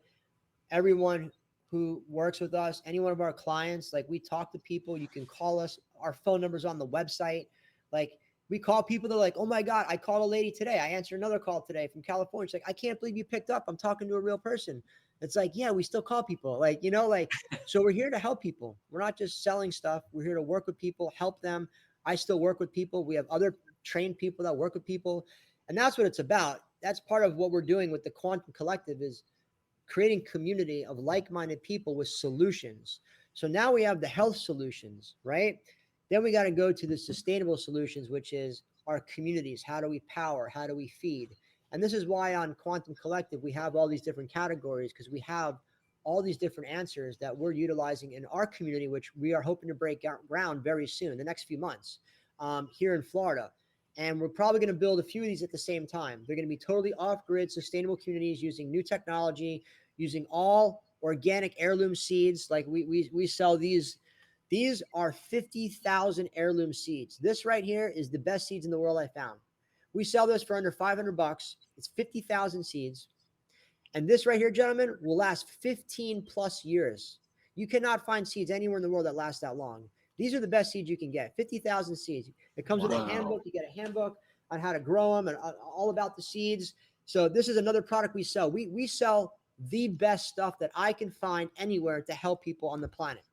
Everyone who works with us, any one of our clients, like, we talk to people. You can call us. Our phone number's on the website. Like, we call people. They're like, oh my God, I called a lady today. I answered another call today from California. She's like, I can't believe you picked up. I'm talking to a real person. It's like, yeah, we still call people. So we're here to help people. We're not just selling stuff. We're here to work with people, help them. I still work with people. We have other trained people that work with people. And that's what it's about. That's part of what we're doing with the Quantum Collective, is creating community of like-minded people with solutions. So now we have the health solutions, right? Then we got to go to the sustainable solutions, which is our communities. How do we power? How do we feed? And this is why on Quantum Collective, we have all these different categories, because we have all these different answers that we're utilizing in our community, which we are hoping to break ground very soon, the next few months, here in Florida. And we're probably going to build a few of these at the same time. They're going to be totally off-grid, sustainable communities using new technology, using all organic heirloom seeds. Like we sell these. These are 50,000 heirloom seeds. This right here is the best seeds in the world I found. We sell this for under $500. It's 50,000 seeds. And this right here, gentlemen, will last 15 plus years. You cannot find seeds anywhere in the world that last that long. These are the best seeds you can get, 50,000 seeds. It comes with a handbook. You get a handbook on how to grow them and all about the seeds. So this is another product we sell. We sell the best stuff that I can find anywhere to help people on the planet.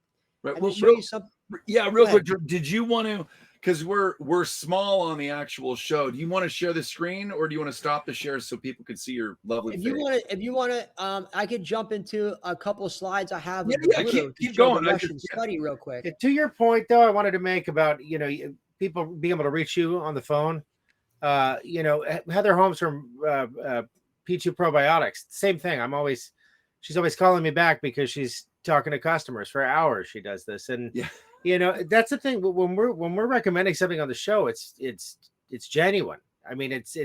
Right. Well, real quick. Did you want to, because we're small on the actual show, do you want to share the screen, or do you want to stop the share so people can see your lovely face? If you want to, I could jump into a couple of slides I have. Keep going. Study real quick. To your point, though, I wanted to make about, people being able to reach you on the phone. Heather Holmes from P2 Probiotics, same thing. She's always calling me back because she's talking to customers for hours. She does this, and that's the thing. When we're recommending something on the show, it's genuine. I mean, it's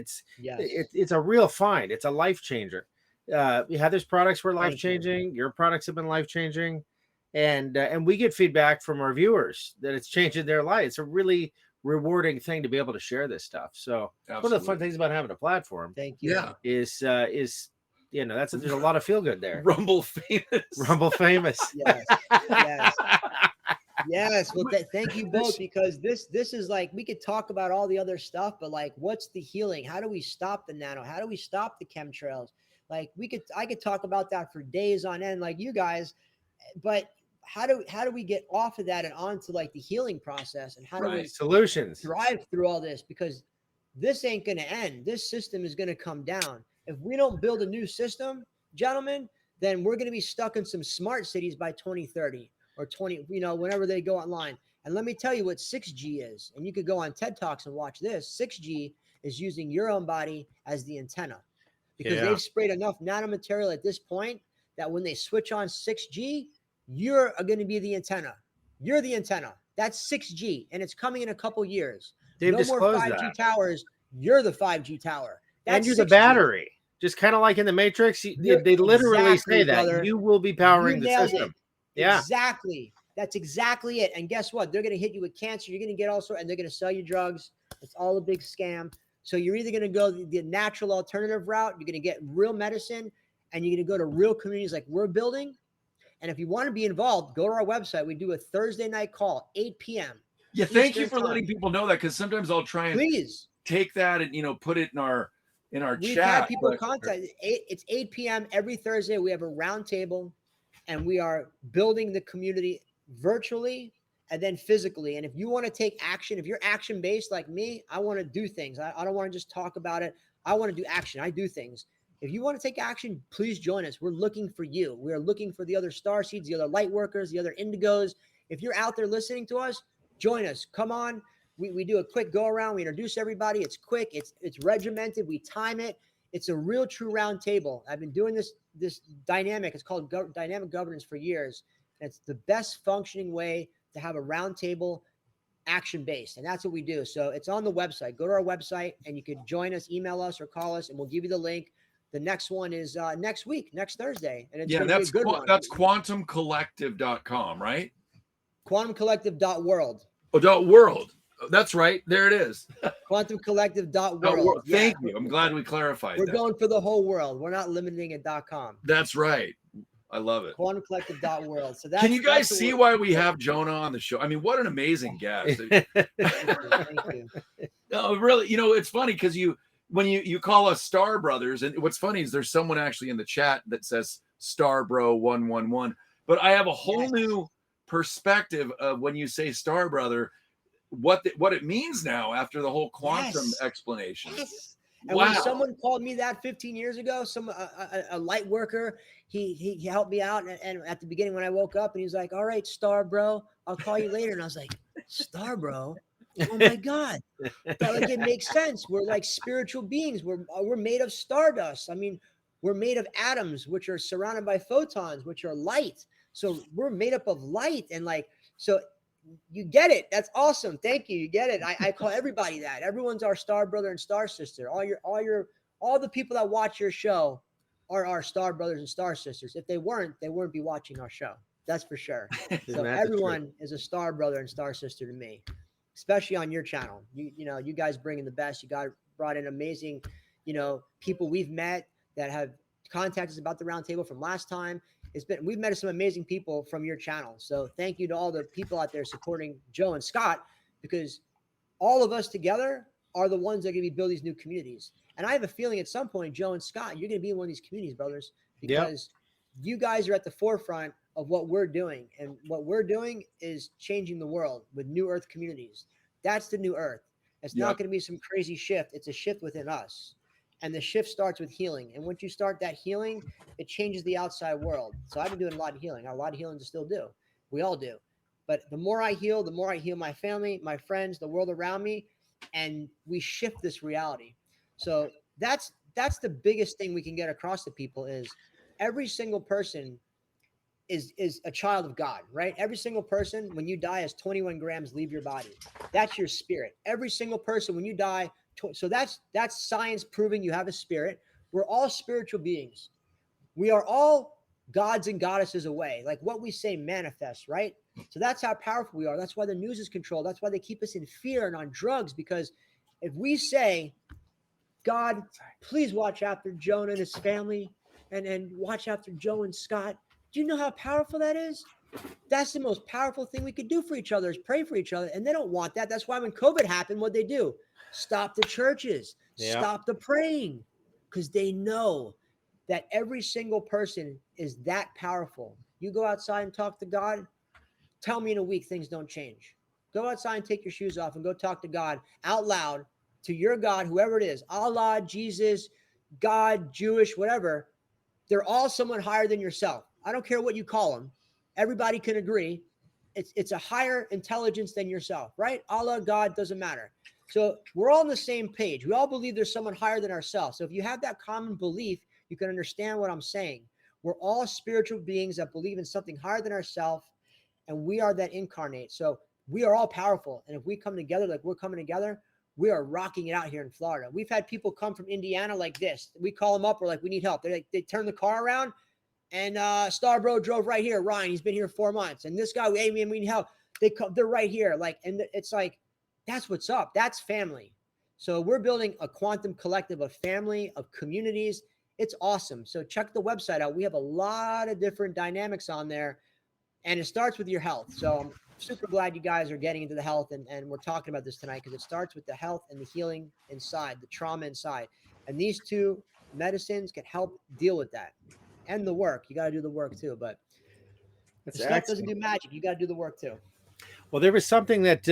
a real find. It's a life changer. Heather's products were life changing. Your products have been life changing, and we get feedback from our viewers that it's changing their life. It's a really rewarding thing to be able to share this stuff. So one of the fun things about having a platform, thank you, is there's a lot of feel good there. Rumble famous. Rumble famous. Yes. Yes. Well, thank you both, because this is like, we could talk about all the other stuff, but like, what's the healing? How do we stop the nano? How do we stop the chemtrails? Like I could talk about that for days on end, like you guys, but how do we get off of that and onto like the healing process, and how do we solutions drive through all this? Because this ain't going to end. This system is going to come down. If we don't build a new system, gentlemen, then we're going to be stuck in some smart cities by 2030 or 20, whenever they go online. And let me tell you what 6G is. And you could go on TED Talks and watch this. 6G is using your own body as the antenna, because they've sprayed enough nanomaterial at this point that when they switch on 6G, you're going to be the antenna. You're the antenna. That's 6G, and it's coming in a couple years. They've no more 5G towers. You're the 5G tower. That's and you're 6G. The battery. Just kind of like in the Matrix, they literally say that brother. You will be powering the system. Yeah, exactly. That's exactly it. And guess what? They're going to hit you with cancer. You're going to get all sorts, and they're going to sell you drugs. It's all a big scam. So you're either going to go the natural alternative route. You're going to get real medicine, and you're going to go to real communities like we're building. And if you want to be involved, go to our website. We do a Thursday night call, 8 p.m. Yeah, thank you for letting people know that, because sometimes I'll try and take that and put it in our We've chat. Had people contact. It's 8 p.m. every Thursday. We have a round table, and we are building the community virtually and then physically. And if you want to take action, if you're action based like me, I want to do things. I don't want to just talk about it. I want to do action. I do things. If you want to take action, please join us. We're looking for you. We are looking for the other star seeds, the other light workers, the other indigos. If you're out there listening to us, join us. Come on. We do a quick go around. We introduce everybody. It's quick. It's regimented. We time it. It's a real true round table. I've been doing this dynamic. It's called dynamic governance for years. And it's the best functioning way to have a round table action based. And that's what we do. So it's on the website. Go to our website and you can join us, email us, or call us, and we'll give you the link. The next one is next week, next Thursday. And it's going to be a good one. That's quantumcollective.com, right? Quantumcollective.world. Oh, .world. That's right. There it is. Quantumcollective.world. Thank you. I'm glad we clarified We're going for the whole world. We're not limiting it .com. That's right. I love it. Quantumcollective.world. So can you guys see why we have Jonah on the show? I mean, what an amazing guest. Thank you. No, really, it's funny because when you call us Star Brothers, and what's funny is there's someone actually in the chat that says Star Bro 111. But I have a whole new perspective of when you say Star Brother, what it means now after the whole quantum explanation. Yes. And when someone called me that 15 years ago, a light worker, he helped me out. And at the beginning when I woke up, and he was like, "All right, Star Bro, I'll call you later." And I was like, "Star Bro? Oh my God." Like, it makes sense. We're like spiritual beings. We're made of stardust. I mean, we're made of atoms, which are surrounded by photons, which are light. So we're made up of light. And so you get it. That's awesome. Thank you. You get it. I call everybody that. Everyone's our star brother and star sister. All the people that watch your show are our star brothers and star sisters. If they weren't be watching our show. That's for sure. So everyone is a star brother and star sister to me, especially on your channel. You guys bring in the best. You brought in amazing, people we've met that have contacted us about the roundtable from last time. We've met some amazing people from your channel. So thank you to all the people out there supporting Joe and Scott, because all of us together are the ones that are going to be building these new communities. And I have a feeling at some point, Joe and Scott, you're going to be in one of these communities, brothers, because you guys are at the forefront of what we're doing. And what we're doing is changing the world with New Earth communities. That's the New Earth. It's not going to be some crazy shift. It's a shift within us. And the shift starts with healing. And once you start that healing, it changes the outside world. So I've been doing a lot of healing. A lot of healing to still do. We all do. But the more I heal my family, my friends, the world around me, and we shift this reality. So that's the biggest thing we can get across to people is every single person is a child of God, right? Every single person, when you die, has 21 grams leave your body. That's your spirit. Every single person, when you die, so that's science proving you have a spirit. We're all spiritual beings. We are all gods and goddesses away. Like what we say manifests, right? So that's how powerful we are. That's why the news is controlled. That's why they keep us in fear and on drugs, because if we say, God, please watch after Jonah and his family, and watch after Joe and Scott. Do you know how powerful that is? That's the most powerful thing we could do for each other is pray for each other. And they don't want that. That's why when COVID happened, what they do? Stop the churches, stop the praying, because they know that every single person is that powerful. You go outside and talk to God, tell me in a week things don't change. Go outside and take your shoes off and go talk to God out loud, to your God, whoever it is, Allah, Jesus, God, Jewish, whatever. They're all someone higher than yourself. I don't care what you call them. Everybody can agree. It's a higher intelligence than yourself, right? Allah, God, doesn't matter. So we're all on the same page. We all believe there's someone higher than ourselves. So if you have that common belief, you can understand what I'm saying. We're all spiritual beings that believe in something higher than ourselves, and we are that incarnate. So we are all powerful. And if we come together like we're coming together, we are rocking it out here in Florida. We've had people come from Indiana like this. We call them up. We're like, we need help. They're like, they turn the car around, and Starbro drove right here. Ryan, he's been here 4 months. And this guy, hey, man, we need help. They're right here. Like, and it's like, that's what's up. That's family. So we're building a quantum collective of family, of communities. It's awesome. So check the website out. We have a lot of different dynamics on there, and it starts with your health. So I'm super glad you guys are getting into the health, and we're talking about this tonight because it starts with the health and the healing inside, the trauma inside. And these two medicines can help deal with that. And the work. You got to do the work too. But the stuff doesn't do magic. You got to do the work too. Well, there was something that,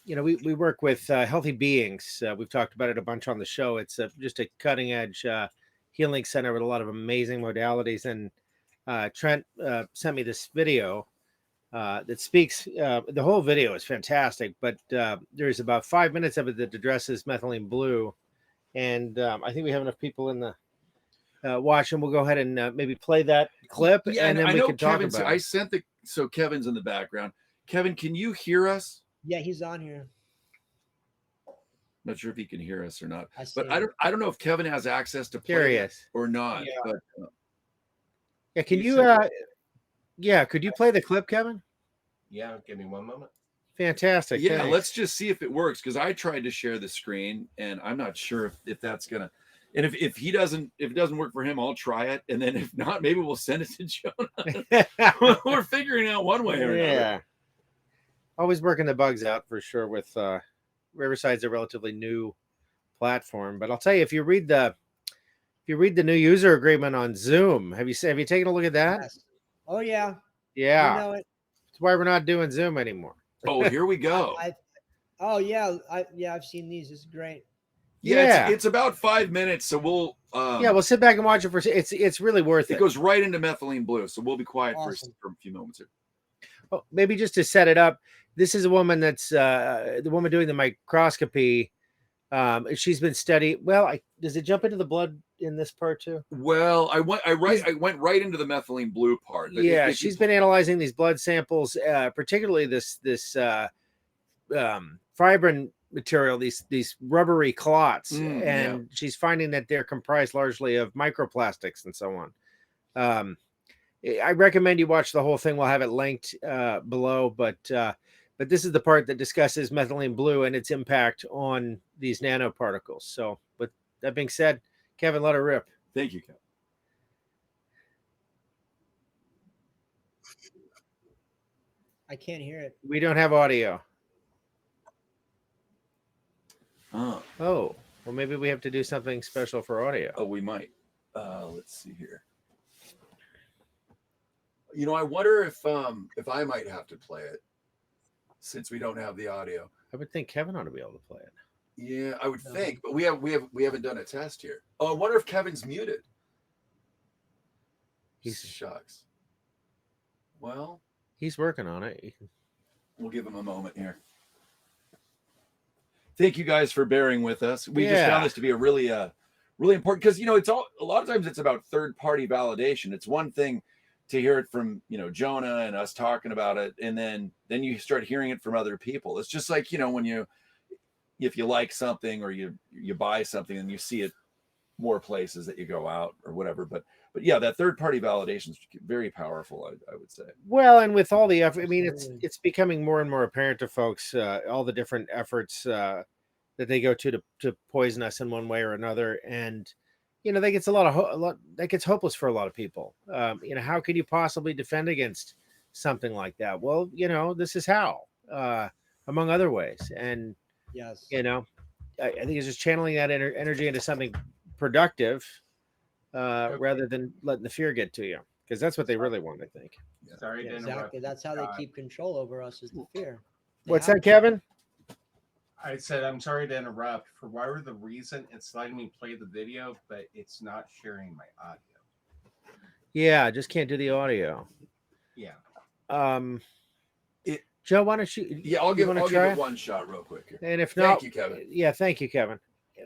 we work with Healthy Beings. We've talked about it a bunch on the show. It's just a cutting edge healing center with a lot of amazing modalities. And Trent sent me this video that speaks. The whole video is fantastic, but there's about 5 minutes of it that addresses Methylene Blue. And I think we have enough people in the watch, and we'll go ahead and maybe play that clip. Yeah, and then we can talk about it. I sent so Kevin's in the background. Kevin, can you hear us? Yeah, he's on here. Not sure if he can hear us or not. But I don't know if Kevin has access to play it or not. Yeah. But, yeah, can you could you play the clip, Kevin? Yeah, give me 1 moment. Fantastic. Yeah, thanks. let's just see if it works, because I tried to share the screen and I'm not sure if that's gonna. And if it doesn't work for him, I'll try it. And then if not, maybe we'll send it to Jonah. We're figuring out one way or another. Yeah. Always working the bugs out for sure with Riverside's a relatively new platform. But I'll tell you, if you read the new user agreement on Zoom, have you taken a look at that? Yes. Oh yeah. Yeah. You know it. That's why we're not doing Zoom anymore. Oh, here we go. I've seen these. It's great. Yeah. It's about 5 minutes, so we'll we'll sit back and watch it for. It's really worth it. It goes right into Methylene Blue, so we'll be quiet for a few moments here. Oh, maybe just to set it up, this is a woman that's the woman doing the microscopy. She's been studying. Well, does it jump into the blood in this part too? Well, I went right into the Methylene Blue part. Yeah, she's been analyzing these blood samples, particularly this fibrin material, these rubbery clots, and she's finding that they're comprised largely of microplastics and so on. I recommend you watch the whole thing. We'll have it linked below, but this is the part that discusses Methylene Blue and its impact on these nanoparticles. So, with that being said, Kevin, let her rip. Thank you, Kevin. I can't hear it. We don't have audio. Oh, well, maybe we have to do something special for audio. Oh, we might. Let's see here. I wonder if I might have to play it, since we don't have the audio. I would think Kevin ought to be able to play it. Yeah, I would think, but we haven't done a test here. Oh, I wonder if Kevin's muted. Shucks. Well, he's working on it. We'll give him a moment here. Thank you guys for bearing with us. We just found this to be a really important, because it's a lot of times it's about third-party validation. It's one thing to hear it from Jonah and us talking about it, and then you start hearing it from other people. It's just like when if you like something or you buy something and you see it more places that you go out or whatever. But yeah, that third-party validation is very powerful, I would say. Well, and with all the effort, I mean, it's becoming more and more apparent to folks, all the different efforts that they go to poison us in one way or another. And that gets that gets hopeless for a lot of people. How can you possibly defend against something like that? Well, this is how, among other ways. And, Yes. I think it's just channeling that energy into something productive, rather than letting the fear get to you, because that's what they really want, I think. Sorry to interrupt. Exactly. That's how they keep control over us, is the fear. What's that, Kevin? I said, I'm sorry to interrupt. For whatever the reason, it's letting me play the video, but it's not sharing my audio. Yeah, just can't do the audio. Yeah. Joe, why don't you? Yeah, I'll give it one shot real quick here. And if not, thank you, Kevin. Yeah, thank you, Kevin.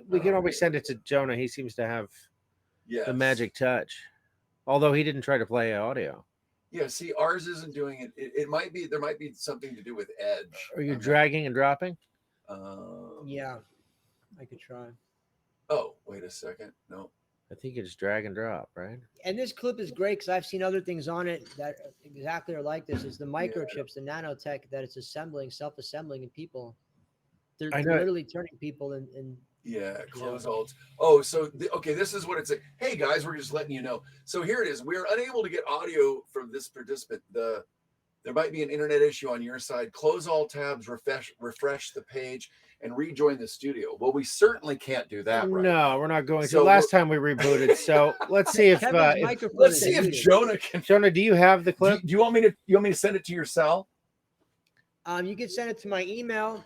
We can always send it to Jonah. He seems to have the magic touch, although he didn't try to play audio. Yeah, see, ours isn't doing it. It might be, there might be something to do with Edge. Are you dragging and dropping? Yeah, I could try. Oh, wait a second. No. I think you just drag and drop, right? And this clip is great because I've seen other things on it that exactly are like this. It's the microchips, the nanotech that it's self-assembling in people. They're literally turning people in close alt. Oh, so okay, this is what it's like. Hey guys, we're just letting you know. So here it is. We're unable to get audio from this participant. There might be an internet issue on your side. Close all tabs, refresh the page, and rejoin the studio. Well, we certainly can't do that. Right? No, we're not going to. Last time we rebooted, so let's see if Jonah can. Jonah, do you have the clip? Do you want me to send it to your cell? You can send it to my email.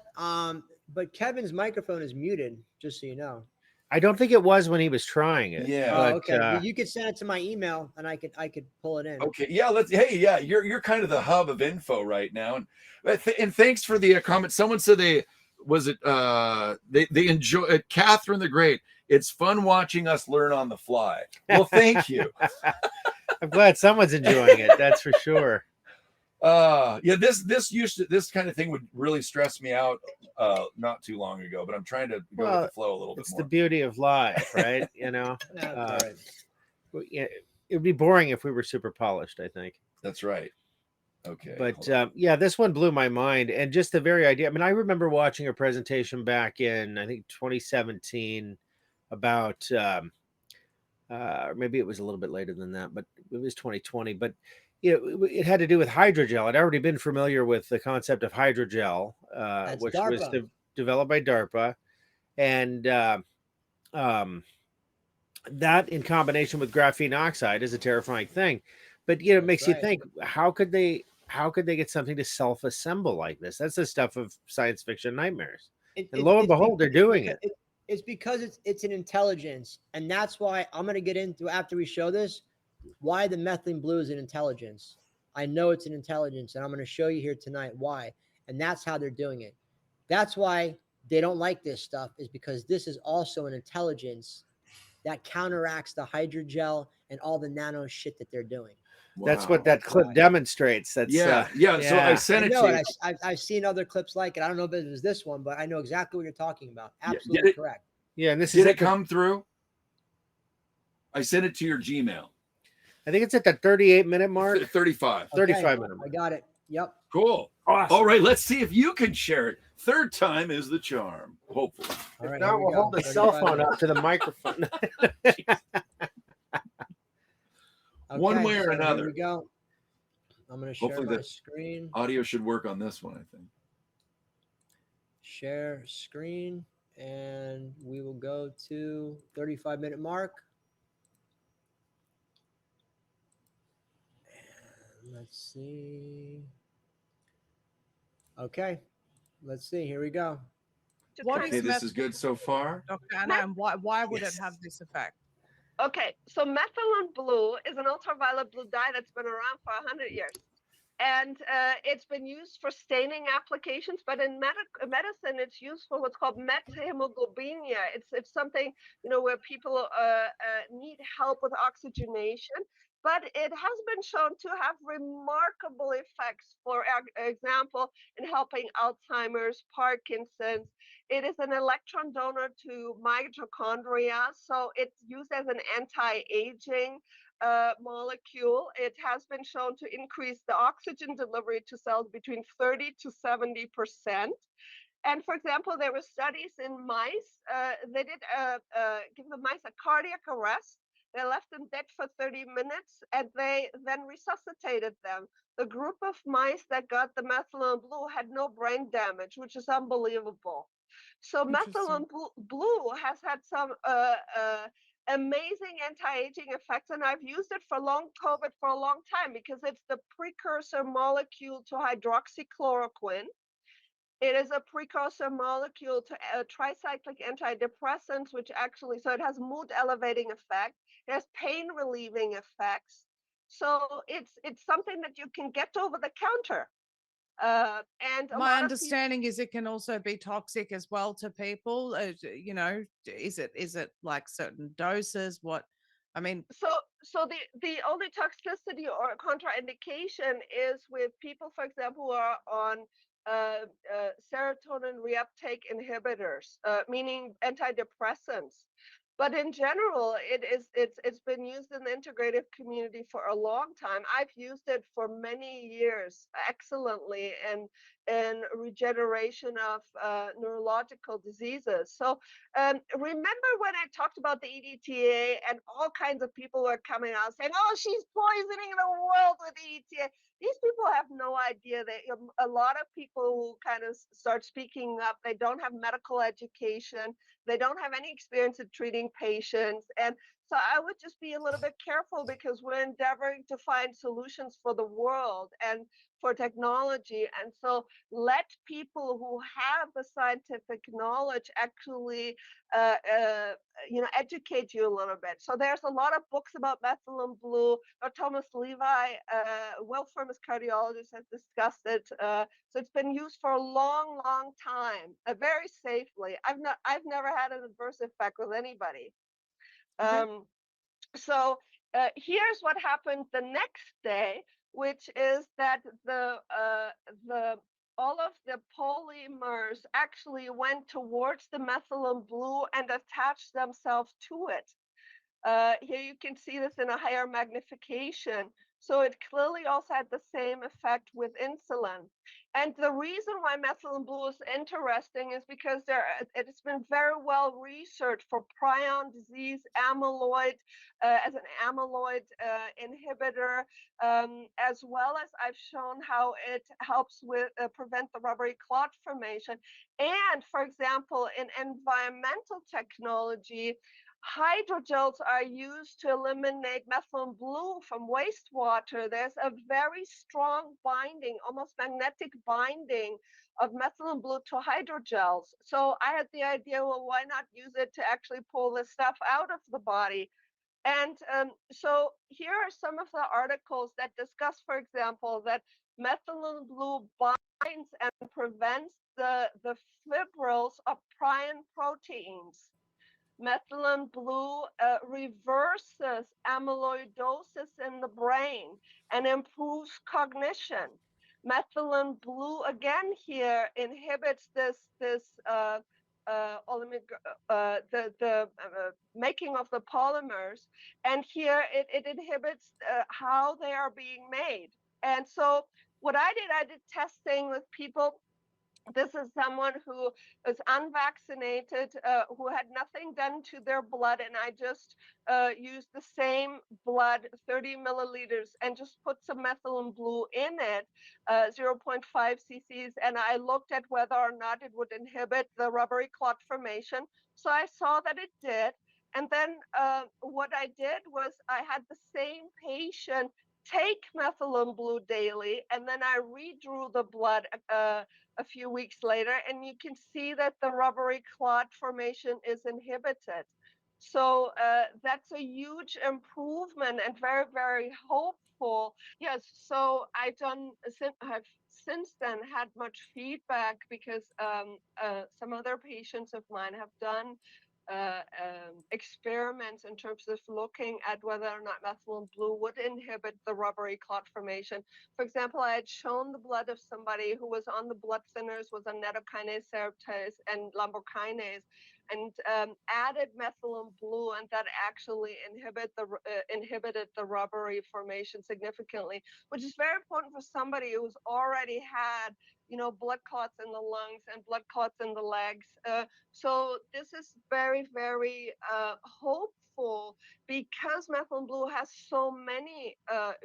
But Kevin's microphone is muted, just so you know. I don't think it was when he was trying it. Yeah. But, okay. Well, you could send it to my email, and I could pull it in. Okay. Yeah. You're kind of the hub of info right now, and thanks for the comment. Someone said they enjoy Catherine the Great. It's fun watching us learn on the fly. Well, thank you. I'm glad someone's enjoying it. That's for sure. This kind of thing would really stress me out not too long ago, but I'm trying to go with the flow a little bit more. It's the beauty of life, right? It would be boring if we were super polished, I think. That's right. Okay. But this one blew my mind, and just the very idea. I mean, I remember watching a presentation back in, I think, 2017 about maybe it was a little bit later than that, but it was 2020. But it had to do with hydrogel. I'd already been familiar with the concept of hydrogel, which was developed by DARPA, and that in combination with graphene oxide is a terrifying thing. But it makes you think: how could they get something to self-assemble like this? That's the stuff of science fiction nightmares. And lo and behold, they're doing it. It's because it's an intelligence, and that's why I'm going to get into, after we show this, why the methylene blue is an intelligence. I know it's an intelligence, and I'm going to show you here tonight why. And that's how they're doing it. That's why they don't like this stuff, is because this is also an intelligence that counteracts the hydrogel and all the nano shit that they're doing. Wow. That's what that clip demonstrates. That's So I sent it to you. I've seen other clips like it. I don't know if it was this one, but I know exactly what you're talking about. Absolutely correct. Yeah, and did it come through? I sent it to your Gmail. I think it's at the 38-minute mark. 35. 35-minute mark. I got it. Yep. Cool. Awesome. All right, let's see if you can share it. Third time is the charm, hopefully. All right, now we'll hold the cell phone up to the microphone. One way or another. Here we go. I'm going to share my screen. Audio should work on this one, I think. Share screen, and we will go to 35-minute mark. And let's see. Okay, let's see. Here we go. Okay, this is good so far. Okay, and why would it have this effect? Okay, so Methylene Blue is an ultraviolet blue dye that's been around for 100 years. And it's been used for staining applications, but in medicine, it's used for what's called methemoglobinemia. It's something, where people need help with oxygenation. But it has been shown to have remarkable effects, for example, in helping Alzheimer's, Parkinson's. It is an electron donor to mitochondria, so it's used as an anti-aging molecule. It has been shown to increase the oxygen delivery to cells between 30 to 70%. And for example, there were studies in mice. They did give the mice a cardiac arrest. They left them dead for 30 minutes, and they then resuscitated them. The group of mice that got the methylene blue had no brain damage, which is unbelievable. So methylene blue has had some amazing anti-aging effects, and I've used it for long COVID for a long time because it's the precursor molecule to hydroxychloroquine. It is a precursor molecule to tricyclic antidepressants, which actually, so it has mood elevating effect. It has pain relieving effects. So it's something that you can get over the counter. And my understanding is it can also be toxic as well to people. You know, is it like certain doses? What I mean. So the only toxicity or contraindication is with people, for example, who are on serotonin reuptake inhibitors, meaning antidepressants. But in general, it's been used in the integrative community for a long time. I've used it for many years excellently in regeneration of neurological diseases. So remember when I talked about the EDTA and all kinds of people were coming out saying, "Oh, she's poisoning the world with EDTA." These people have no idea that a lot of people who kind of start speaking up, they don't have medical education. They don't have any experience in treating patients. And so I would just be a little bit careful because we're endeavoring to find solutions for the world and for technology. And so let people who have the scientific knowledge actually, educate you a little bit. So there's a lot of books about methylene blue. Thomas Levi, well-famous cardiologist, has discussed it. So it's been used for a long, long time, very safely. I've never had an adverse effect with anybody. So here's what happened the next day, which is that the all of the polymers actually went towards the methylene blue and attached themselves to it. Here you can see this in a higher magnification. So it clearly also had the same effect with insulin. And the reason why methylene blue is interesting is because it's been very well researched for prion disease, amyloid, as an amyloid inhibitor, as well as I've shown how it helps with prevent the rubbery clot formation. And for example, in environmental technology, hydrogels are used to eliminate methylene blue from wastewater. There's a very strong binding, almost magnetic binding of methylene blue to hydrogels. So I had the idea, well, why not use it to actually pull this stuff out of the body? And so here are some of the articles that discuss, for example, that methylene blue binds and prevents the fibrils of prion proteins. Methylene blue reverses amyloidosis in the brain and improves cognition. Methylene blue again here inhibits the making of the polymers, and here it inhibits how they are being made. And so what I did testing with people. This is someone who is unvaccinated, who had nothing done to their blood, and I just used the same blood, 30 milliliters, and just put some methylene blue in it, 0.5 cc's, and I looked at whether or not it would inhibit the rubbery clot formation. So I saw that it did. And then what I did was I had the same patient take methylene blue daily, and then I redrew the blood a few weeks later, and you can see that the rubbery clot formation is inhibited. So that's a huge improvement and very, very hopeful. Yes, so I've since then had much feedback because some other patients of mine have done experiments in terms of looking at whether or not methylene blue would inhibit the rubbery clot formation. For example, I had shown the blood of somebody who was on the blood thinners, was on nattokinase seraptase and lumbokinase, and added methylene blue, and that actually inhibited the rubbery formation significantly, which is very important for somebody who's already had blood clots in the lungs and blood clots in the legs. So this is very, very hopeful because methylene blue has so many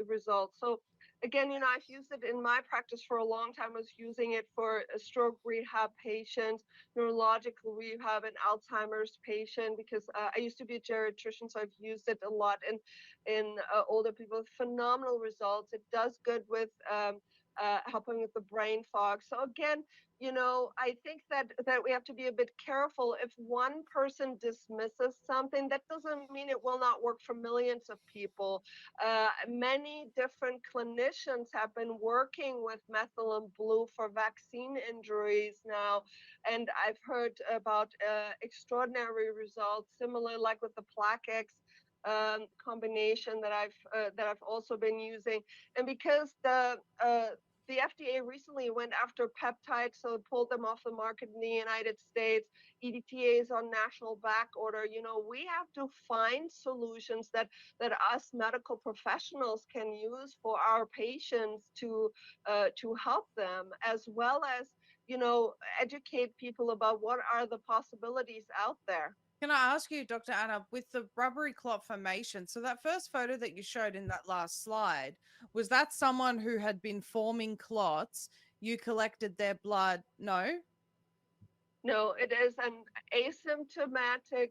results. So again, I've used it in my practice for a long time. I was using it for a stroke rehab patients, neurological rehab, and Alzheimer's patient because I used to be a geriatrician, so I've used it a lot in older people. Phenomenal results. It does good with helping with the brain fog. So again, I think that we have to be a bit careful. If one person dismisses something, that doesn't mean it will not work for millions of people. Many different clinicians have been working with methylene blue for vaccine injuries now, and I've heard about extraordinary results, similar like with the Plaquex combination that I've also been using. And because the FDA recently went after peptides, so it pulled them off the market in the United States. EDTA is on national back order. We have to find solutions that us medical professionals can use for our patients to help them, as well as educate people about what are the possibilities out there. Can I ask you, Dr. Anna, with the rubbery clot formation? So that first photo that you showed in that last slide, was that someone who had been forming clots? You collected their blood? No? No, it is an asymptomatic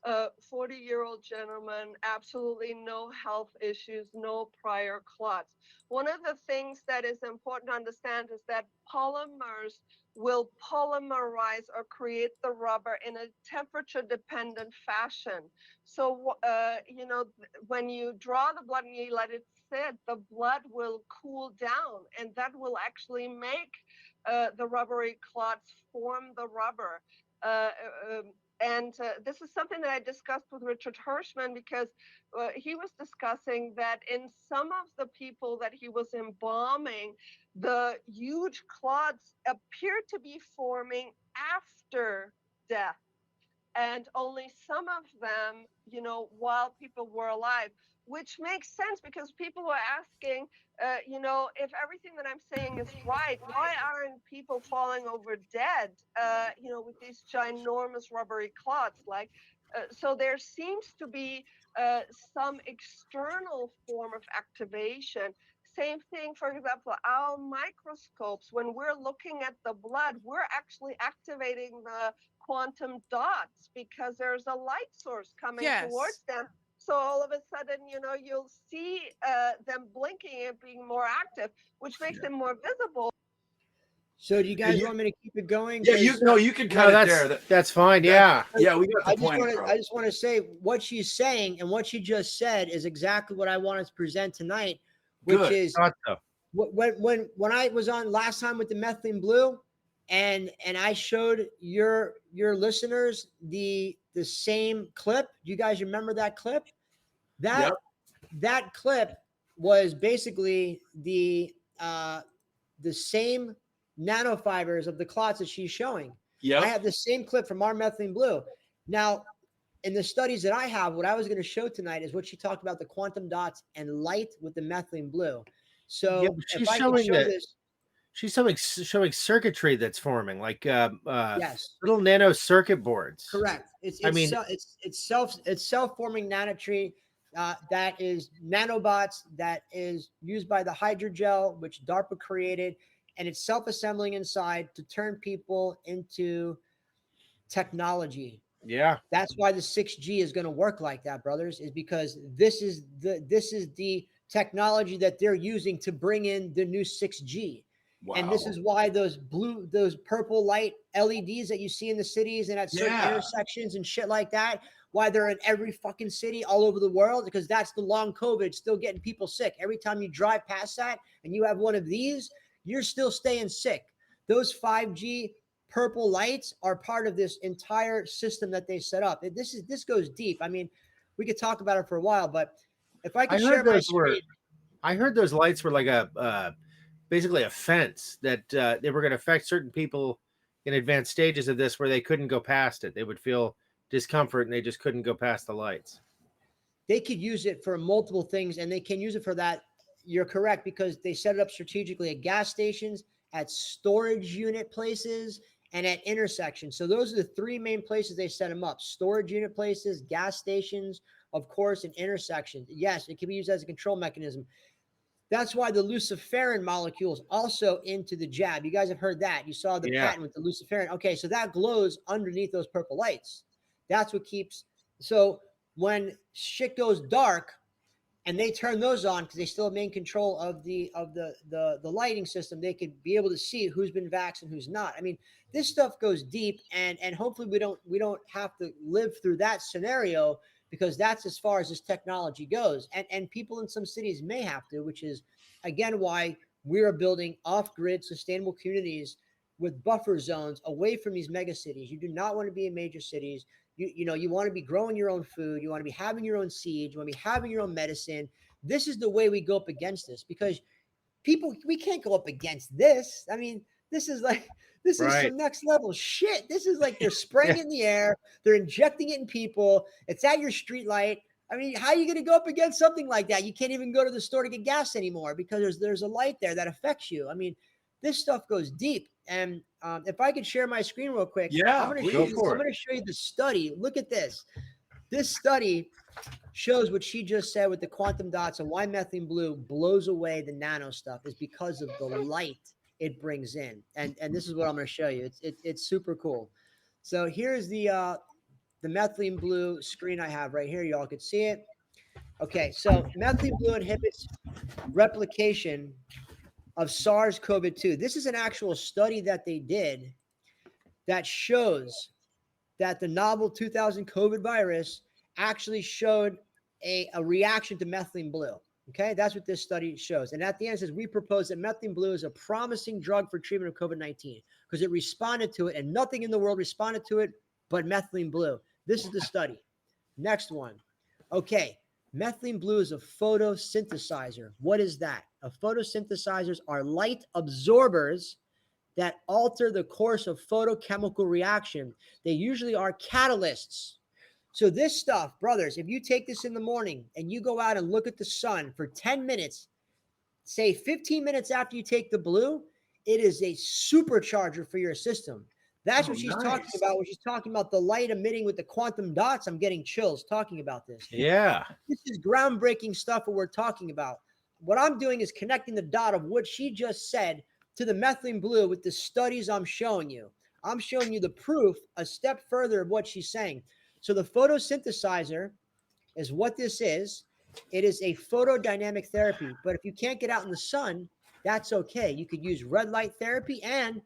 40-year-old gentleman, absolutely no health issues, no prior clots. One of the things that is important to understand is that polymers will polymerize or create the rubber in a temperature-dependent fashion. So, when you draw the blood and you let it sit, the blood will cool down, and that will actually make the rubbery clots form the rubber. And this is something that I discussed with Richard Hirschman because he was discussing that in some of the people that he was embalming, the huge clots appear to be forming after death, and only some of them, while people were alive, which makes sense because people were asking, if everything that I'm saying is right, why aren't people falling over dead, with these ginormous rubbery clots? So there seems to be some external form of activation. Same thing, for example, our microscopes, when we're looking at the blood, we're actually activating the quantum dots because there's a light source coming towards them. So all of a sudden, you'll see them blinking and being more active, which makes them more visible. So do you guys want me to keep it going? Yeah, you can cut it there. That's fine. Yeah. Yeah, we got the point. I just want to say what she's saying and what she just said is exactly what I wanted to present tonight, which is when I was on last time with the methylene blue, and I showed your listeners the same clip. Do you guys remember that clip? That clip was basically the same nanofibers of the clots that she's showing. I have the same clip from our methylene blue. Now, in the studies that I have, what I was going to show tonight is what she talked about, the quantum dots and light with the methylene blue. So she's showing this. She's showing circuitry that's forming, like yes, little nano circuit boards. Correct. It's self-forming nanotree that is nanobots that is used by the Hydrogel, which DARPA created, and it's self-assembling inside to turn people into technology. Yeah, that's why the 6G is going to work like that, brothers, is because this is the technology that they're using to bring in the new 6G. Wow. And this is why those purple light LEDs that you see in the cities and at certain intersections and shit like that, why they're in every fucking city all over the world, because that's the long COVID still getting people sick. Every time you drive past that and you have one of these, you're still staying sick. Those 5G purple lights are part of this entire system that they set up. This goes deep. I mean, we could talk about it for a while, but if I could share my screen. I heard those lights were like basically a fence that they were going to affect certain people in advanced stages of this where they couldn't go past it. They would feel discomfort and they just couldn't go past the lights. They could use it for multiple things, and they can use it for that. You're correct, because they set it up strategically at gas stations at storage unit places, and at intersections. So those are the three main places they set them up: storage unit places, gas stations, of course, and intersections. Yes, it can be used as a control mechanism. That's why the luciferin molecule is also into the jab. You guys have heard that. You saw the patent with the luciferin. Okay, so that glows underneath those purple lights. That's what keeps. So when shit goes dark, and they turn those on because they still have main control of the lighting system, they could be able to see who's been vaxxed and who's not. I mean, this stuff goes deep, and hopefully we don't have to live through that scenario, because that's as far as this technology goes. And people in some cities may have to, which is again why we are building off-grid sustainable communities with buffer zones away from these mega cities. You do not want to be in major cities. You want to be growing your own food. You want to be having your own seeds. You want to be having your own medicine. This is the way we go up against this, because we can't go up against this. I mean, this is some next level shit. This is like they're spraying it in the air. They're injecting it in people. It's at your street light. I mean, how are you going to go up against something like that? You can't even go to the store to get gas anymore because there's a light there that affects you. I mean, this stuff goes deep. And if I could share my screen real quick, I'm going to show you the study. Look at this. This study shows what she just said with the quantum dots, and why methylene blue blows away the nano stuff is because of the light it brings in. And this is what I'm going to show you. It's super cool. So here's the methylene blue screen I have right here. Y'all could see it. Okay, so methylene blue inhibits replication of SARS-CoV-2. This is an actual study that they did that shows that the novel 2000 COVID virus actually showed a reaction to methylene blue. Okay, that's what this study shows. And at the end it says, we propose that methylene blue is a promising drug for treatment of COVID-19 because it responded to it, and nothing in the world responded to it but methylene blue. This is the study. Next one. Okay, methylene blue is a photosynthesizer. What is that? A photosynthesizers are light absorbers that alter the course of photochemical reaction. They usually are catalysts. So this stuff, brothers, if you take this in the morning and you go out and look at the sun for 10 minutes, say 15 minutes after you take the blue, it is a supercharger for your system. That's what she's talking about when she's talking about the light emitting with the quantum dots. I'm getting chills talking about this. Yeah. This is groundbreaking stuff what we're talking about. What I'm doing is connecting the dot of what she just said to the methylene blue with the studies I'm showing you. I'm showing you the proof a step further of what she's saying. So the photosynthesizer is what this is. It is a photodynamic therapy. But if you can't get out in the sun, that's okay. You could use red light therapy, and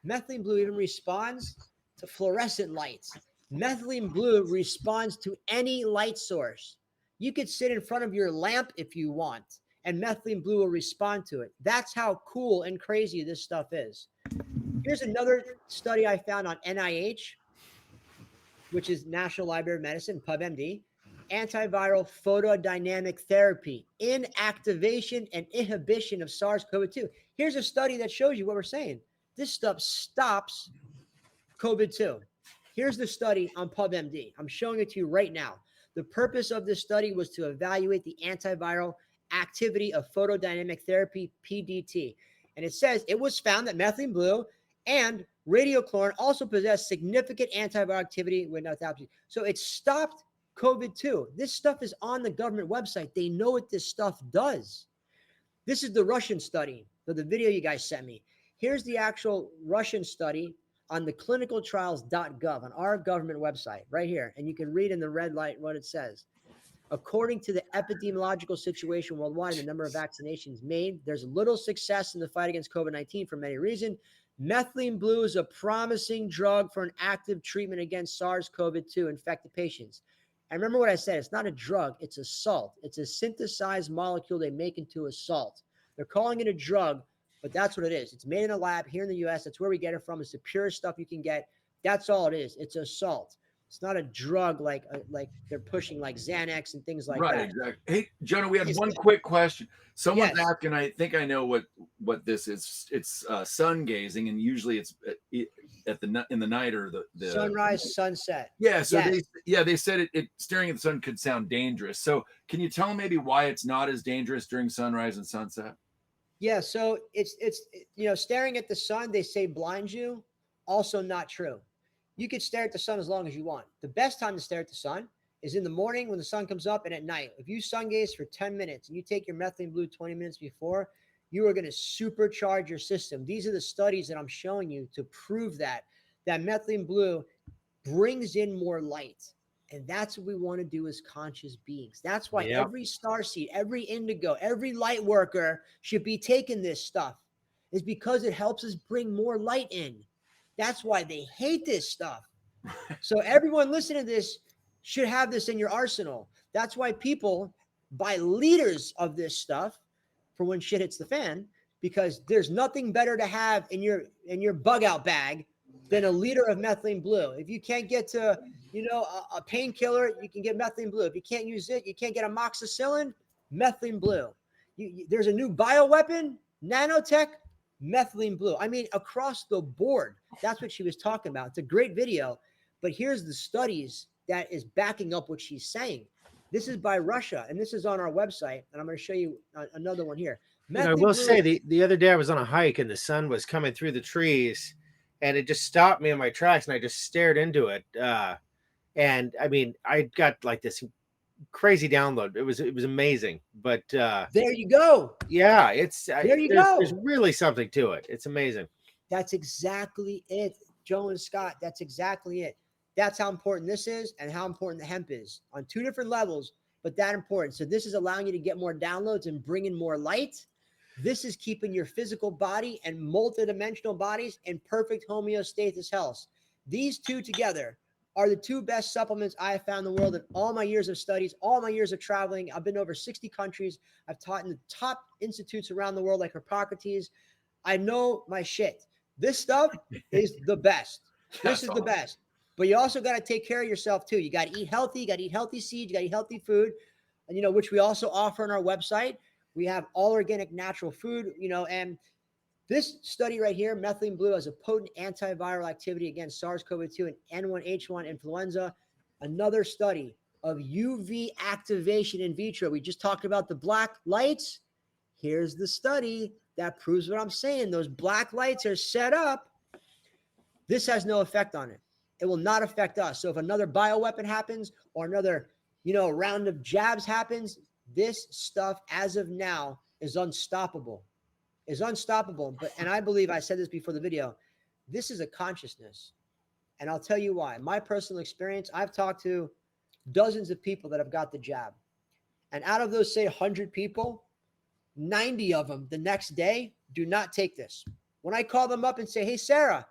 methylene blue even responds to fluorescent lights. Methylene blue responds to any light source. You could sit in front of your lamp if you want, and methylene blue will respond to it. That's how cool and crazy this stuff is. Here's another study I found on NIH, which is National Library of Medicine, PubMD. Antiviral photodynamic therapy, inactivation and inhibition of SARS-CoV-2. Here's a study that shows you what we're saying. This stuff stops COVID-2. Here's the study on PubMD. I'm showing it to you right now. The purpose of this study was to evaluate the antiviral activity of photodynamic therapy, PDT. And it says it was found that methylene blue and radiochlorine also possess significant antiviral activity with nothoapathy. So it stopped COVID-2. This stuff is on the government website. They know what this stuff does. This is the Russian study, so the video you guys sent me. Here's the actual Russian study on the clinicaltrials.gov on our government website right here. And you can read in the red light what it says. According to the epidemiological situation worldwide and the number of vaccinations made, there's little success in the fight against COVID-19 for many reasons. Methylene blue is a promising drug for an active treatment against SARS-CoV-2 infected patients. And remember what I said, it's not a drug, it's a salt. It's a synthesized molecule they make into a salt. They're calling it a drug, but that's what it is. It's made in a lab here in the US. That's where we get it from. It's the purest stuff you can get. That's all it is. It's a salt. It's not a drug like they're pushing like Xanax and things like that. Right, exactly. Hey, Jonah, we had one quick question. Someone's asking, I think I know what this is. It's sun gazing, and usually it's in the night or the sunrise, sunset. Yeah, so they said it staring at the sun could sound dangerous. So can you tell me maybe why it's not as dangerous during sunrise and sunset? Yeah. So staring at the sun, they say blinds you. Also not true. You could stare at the sun as long as you want. The best time to stare at the sun is in the morning when the sun comes up and at night. If you sun gaze for 10 minutes and you take your methylene blue 20 minutes before, you are going to supercharge your system. These are the studies that I'm showing you to prove that methylene blue brings in more light. And that's what we want to do as conscious beings. That's why every starseed, every indigo, every light worker should be taking this stuff, is because it helps us bring more light in. That's why they hate this stuff. So everyone listening to this should have this in your arsenal. That's why people buy liters of this stuff for when shit hits the fan, because there's nothing better to have in your bug out bag than a liter of methylene blue. If you can't get to, a painkiller, you can get methylene blue. If you can't use it, you can't get amoxicillin, methylene blue. There's a new bioweapon, nanotech, methylene blue. I mean, across the board. That's what she was talking about. It's a great video, but here's the studies that is backing up what she's saying. This is by Russia, and this is on our website, and I'm going to show you another one here. I will say the other day I was on a hike and the sun was coming through the trees, and it just stopped me in my tracks, and I just stared into it. And I mean, I got like this crazy download. It was amazing. But there you go. Yeah, there's really something to it. It's amazing. That's exactly it, Joe and Scott. That's exactly it. That's how important this is and how important the hemp is on two different levels, but that important. So this is allowing you to get more downloads and bring in more light. This is keeping your physical body and multidimensional bodies in perfect homeostasis health. These two together are the two best supplements I have found in the world in all my years of studies, all my years of traveling. I've been to over 60 countries. I've taught in the top institutes around the world like Hippocrates. I know my shit. This stuff is the best. This is the best. But you also got to take care of yourself too. You got to eat healthy. You got to eat healthy seeds. You got to eat healthy food, and, which we also offer on our website. We have all organic natural food, and this study right here, methylene blue, has a potent antiviral activity against SARS-CoV-2 and N1H1 influenza. Another study of UV activation in vitro. We just talked about the black lights. Here's the study that proves what I'm saying. Those black lights are set up. This has no effect on it. It will not affect us. So if another bioweapon happens or another, round of jabs happens, this stuff as of now is unstoppable. And I believe I said this before the video. This is a consciousness. And I'll tell you why. My personal experience, I've talked to dozens of people that have got the jab. And out of those, say 100 people, 90 of them the next day do not take this. When I call them up and say, hey, Sarah,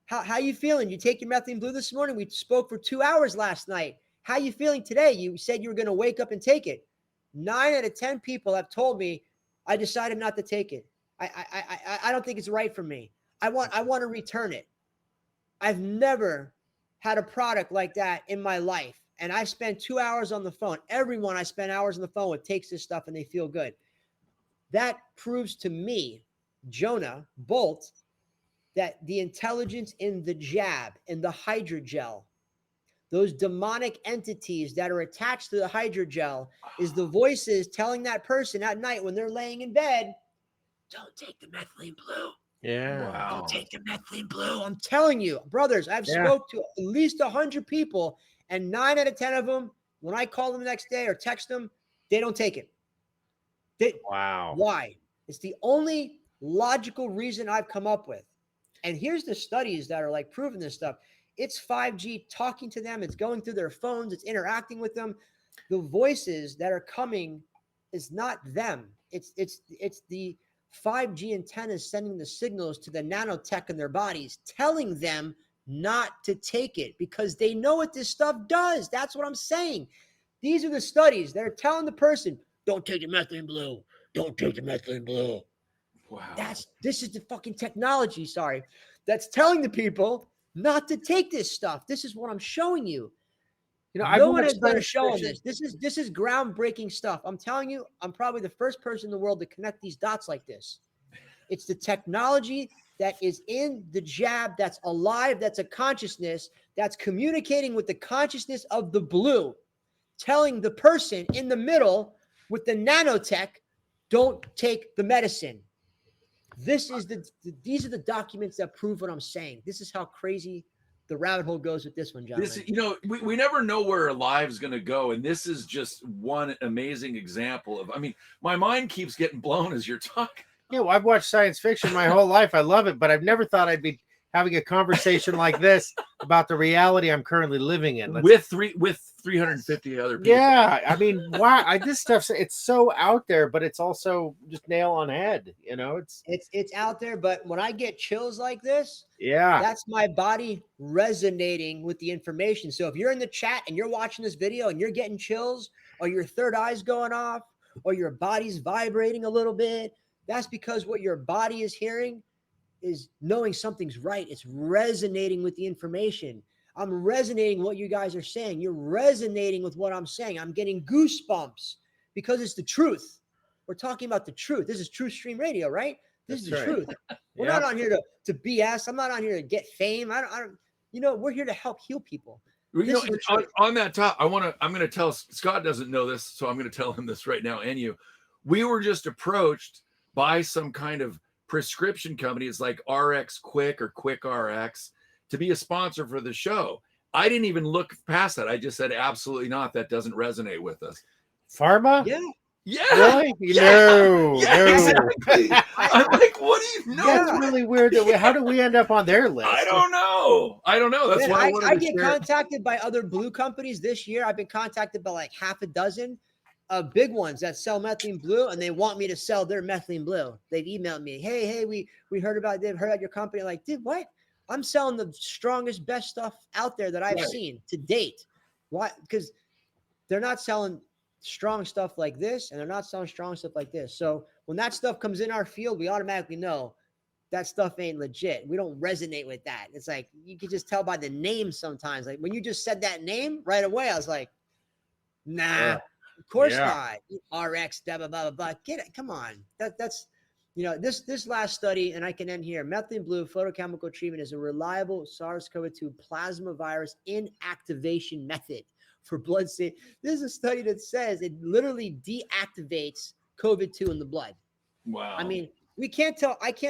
how you feeling? You take your methylene blue this morning? We spoke for 2 hours last night. How you feeling today? You said you were going to wake up and take it. 9 out of 10 people have told me, I decided not to take it. I don't think it's right for me. I want to return it. I've never had a product like that in my life. And I've spent 2 hours on the phone. Everyone I spend hours on the phone with takes this stuff and they feel good. That proves to me, Jonah Bolt, that the intelligence in the jab, in the hydrogel, those demonic entities that are attached to the hydrogel, is the voices telling that person at night when they're laying in bed, don't take the methylene blue. Yeah. Wow. Don't take the methylene blue. I'm telling you, brothers, I've spoke to at least 100 people, and 9 out of 10 of them, when I call them the next day or text them, they don't take it. Wow. Why? It's the only logical reason I've come up with. And here's the studies that are like proving this stuff. It's 5G talking to them. It's going through their phones. It's interacting with them. The voices that are coming is not them. It's the 5G antennas sending the signals to the nanotech in their bodies, telling them not to take it because they know what this stuff does. That's what I'm saying. These are the studies that are telling the person, don't take the methylene blue. Don't take the methylene blue. Wow. This is the fucking technology, that's telling the people not to take this stuff. This is what I'm showing you. No one has done a show on this. This is groundbreaking stuff. I'm telling you, I'm probably the first person in the world to connect these dots like this. It's the technology that is in the jab, that's alive, that's a consciousness, that's communicating with the consciousness of the blue, telling the person in the middle with the nanotech, don't take the medicine. This is these are the documents that prove what I'm saying. This is how crazy the rabbit hole goes with this one, gentlemen. This, you know, we never know where our live's going to go. And this is just one amazing example of, I mean, my mind keeps getting blown as you're talking. Yeah, well, I've watched science fiction my whole life. I love it, but I've never thought I'd be having a conversation like this about the reality I'm currently living in. With 350 other people. Yeah, I mean, wow, this stuff, it's so out there, but it's also just nail on head. You know, it's out there. But when I get chills like this, yeah, that's my body resonating with the information. So if you're in the chat and you're watching this video and you're getting chills, or your third eye's going off, or your body's vibrating a little bit, that's because what your body is hearing is knowing something's right. It's resonating with the information. I'm resonating what you guys are saying. You're resonating with what I'm saying. I'm getting goosebumps because it's the truth. We're talking about the truth. This is TruthStream Radio, right? This is the truth. We're not on here to BS. I'm not on here to get fame. I don't, you know, we're here to help heal people. You know, on that top, I'm going to tell, Scott doesn't know this, so I'm going to tell him this right now. And you, we were just approached by some kind of prescription company. It's like RX Quick or Quick RX to be a sponsor for the show. I didn't even look past that. I just said, absolutely not. That doesn't resonate with us. Pharma? Yeah. Yeah. Really? Yeah. No. Yeah, No. exactly. I'm like, what do you know? That's really weird. How do we end up on their list? I don't know. That's Man, why I get contacted by other blue companies this year. I've been contacted by like half a dozen big ones that sell methylene blue, and they want me to sell their methylene blue. They've emailed me, hey, we heard about your company. Like, dude, what? I'm selling the strongest, best stuff out there that I've seen to date. Why? Because they're not selling strong stuff like this, and they're not selling strong stuff like this. So when that stuff comes in our field, we automatically know that stuff ain't legit. We don't resonate with that. It's like, you can just tell by the name sometimes. Like when you just said that name right away, I was like, nah, of course not. RX, blah, blah, blah, blah. Get it. Come on. That's, you know, this last study, and I can end here. Methylene blue photochemical treatment is a reliable SARS-CoV-2 plasma virus inactivation method for blood state. This is a study that says it literally deactivates COVID-2 in the blood. Wow. I mean, I can't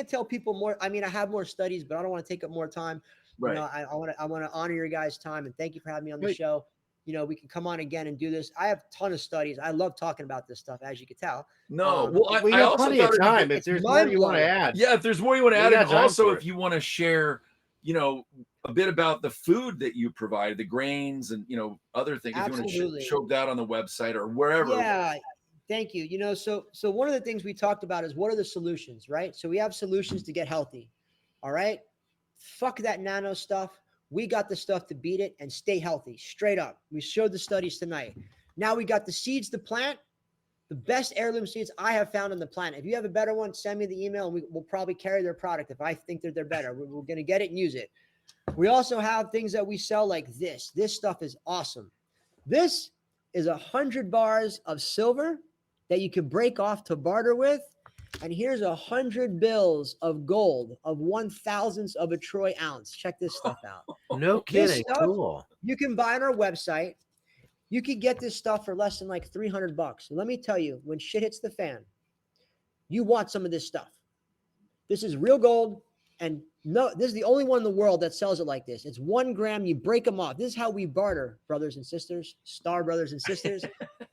tell people more. I mean, I have more studies, but I don't want to take up more time. Right. You know, I want to honor your guys' time, and thank you for having me on the show. You know, we can come on again and do this. I have a ton of studies. I love talking about this stuff, as you can tell. No, well, we have plenty of time. If there's more you want to add. Yeah, if there's more you want to add, and also if you want to share, you know, a bit about the food that you provide, the grains and, you know, other things. Absolutely. If you want to show that on the website or wherever. Yeah. Thank you. You know, so one of the things we talked about is what are the solutions, right? So we have solutions to get healthy. All right. Fuck that nano stuff. We got the stuff to beat it and stay healthy, straight up. We showed the studies tonight. Now we got the seeds to plant, the best heirloom seeds I have found on the planet. If you have a better one, send me the email and we'll probably carry their product if I think that they're better. We're going to get it and use it. We also have things that we sell like this. This stuff is awesome. This is 100 bars of silver that you can break off to barter with. And here's 100 bills of gold of 1/1000th of a troy ounce. Check this stuff out. No kidding. Stuff, cool. You can buy on our website. You could get this stuff for less than like $300. And let me tell you, when shit hits the fan, you want some of this stuff. This is real gold. And no, this is the only one in the world that sells it like this. It's 1 gram. You break them off. This is how we barter, brothers and sisters, star brothers and sisters.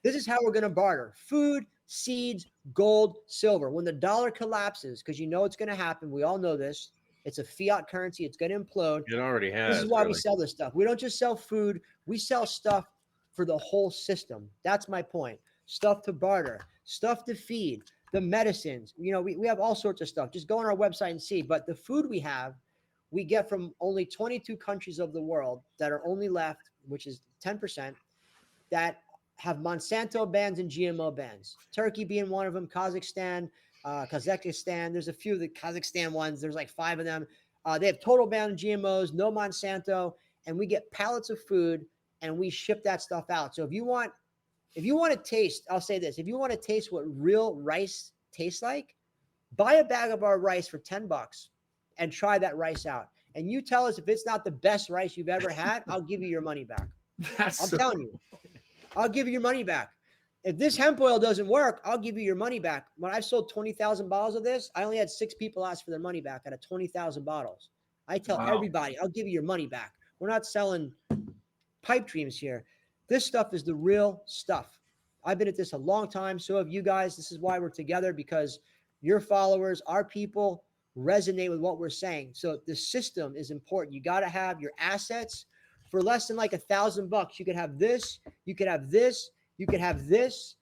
This is how we're going to barter: food, seeds, gold, silver. When the dollar collapses, because you know it's going to happen, we all know this. It's a fiat currency. It's going to implode. It already has. This is why we sell this stuff. We don't just sell food. We sell stuff for the whole system. That's my point. Stuff to barter, stuff to feed, the medicines. You know, we have all sorts of stuff. Just go on our website and see. But the food we have, we get from only 22 countries of the world that are only left, which is 10%, that have Monsanto bans and GMO bans. Turkey being one of them, Kazakhstan, There's a few of the Kazakhstan ones. There's like 5 of them. They have total ban on GMOs, no Monsanto, and we get pallets of food and we ship that stuff out. So if you want to taste, I'll say this, if you want to taste what real rice tastes like, buy a bag of our rice for $10 and try that rice out. And you tell us if it's not the best rice you've ever had, I'll give you your money back. I'm telling you. I'll give you your money back. if this hemp oil doesn't work, I'll give you your money back. When I've sold 20,000 bottles of this, I only had 6 people ask for their money back out of 20,000 bottles. I tell everybody, I'll give you your money back. We're not selling pipe dreams here. This stuff is the real stuff. I've been at this a long time. So have you guys. This is why we're together, because your followers, our people resonate with what we're saying. So the system is important. You got to have your assets for less than like $1,000. You could have this, you could have this, you could have this,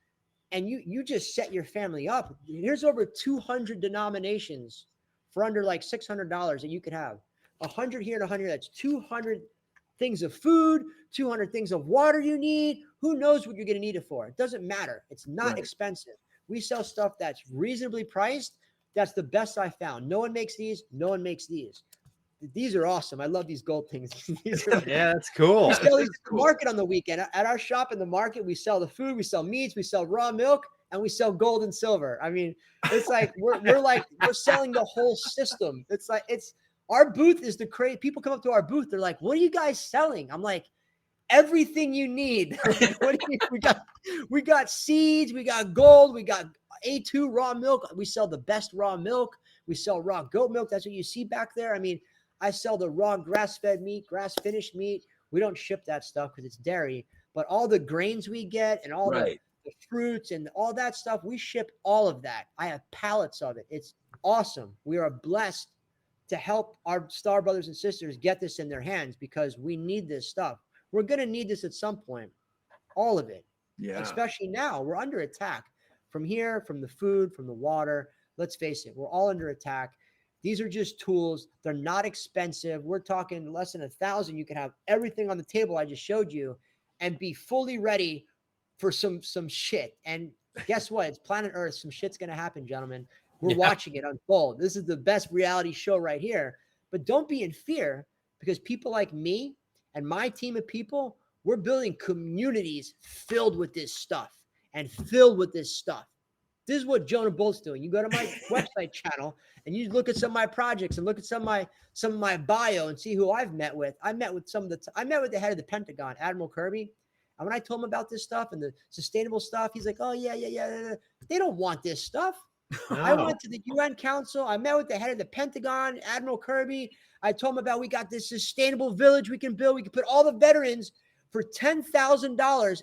and you just set your family up. Here's over 200 denominations for under like $600 that you could have. 100 here and 100. That's 200 things of food, 200 things of water you need. Who knows what you're going to need it for? It doesn't matter. It's not expensive. We sell stuff that's reasonably priced. That's the best I found. No one makes these. No one makes these. These are awesome. I love these gold things. Yeah, that's cool. We sell these at the market on the weekend. At our shop in the market, we sell the food, we sell meats, we sell raw milk, and we sell gold and silver. I mean, it's like we're selling the whole system. It's like our booth is the crazy. People come up to our booth, they're like, "What are you guys selling?" I'm like, everything you need. We got seeds, we got gold, we got A2 raw milk. We sell the best raw milk. We sell raw goat milk. That's what you see back there. I mean, I sell the raw grass-fed meat, grass-finished meat. We don't ship that stuff because it's dairy, but all the grains we get and all the fruits and all that stuff, we ship all of that. I have pallets of it. It's awesome. We are blessed to help our star brothers and sisters get this in their hands because we need this stuff. We're going to need this at some point, all of it. Yeah. Especially now, we're under attack from here, from the food, from the water. Let's face it, we're all under attack. These are just tools. They're not expensive. We're talking less than $1,000. You can have everything on the table I just showed you and be fully ready for some shit. And guess what? It's planet Earth. Some shit's going to happen, gentlemen. We're watching it unfold. This is the best reality show right here. But don't be in fear because people like me and my team of people, we're building communities filled with this stuff and filled with this stuff. This is what Jonah Bolt's doing. You go to my website channel and you look at some of my projects and look at some of my bio and see who I've met with. I met with the head of the Pentagon, Admiral Kirby. And when I told him about this stuff and the sustainable stuff, he's like, "Oh yeah. They don't want this stuff." No. I went to the UN Council. I met with the head of the Pentagon, Admiral Kirby. I told him about we got this sustainable village we can build. We can put all the veterans for $10,000.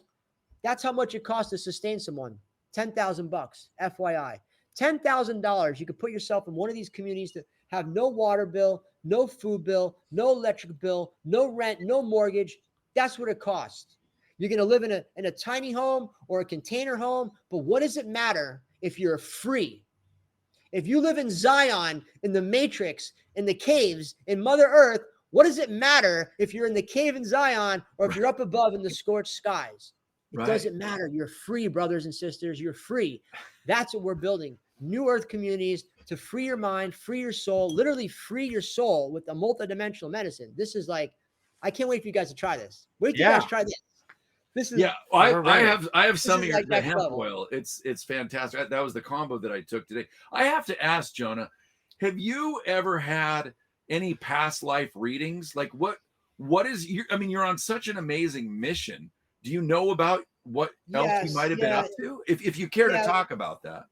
That's how much it costs to sustain someone. $10,000, FYI. $10,000. You could put yourself in one of these communities that have no water bill, no food bill, no electric bill, no rent, no mortgage. That's what it costs. You're going to live in a tiny home or a container home, but what does it matter if you're free? If you live in Zion, in the Matrix, in the caves, in Mother Earth, what does it matter if you're in the cave in Zion or if you're up above in the scorched skies? It doesn't matter. You're free, brothers and sisters. You're free. That's what we're building. New Earth communities to free your mind, free your soul, literally free your soul with a multidimensional medicine. This is like, I can't wait for you guys to try this. Wait till you guys try this. This is I have some of your the hemp oil. It's fantastic. That was the combo that I took today. I have to ask, Jonah, have you ever had any past life readings? Like what is your, I mean, you're on such an amazing mission. Do you know about what else you might have been up to? If you care to talk about that.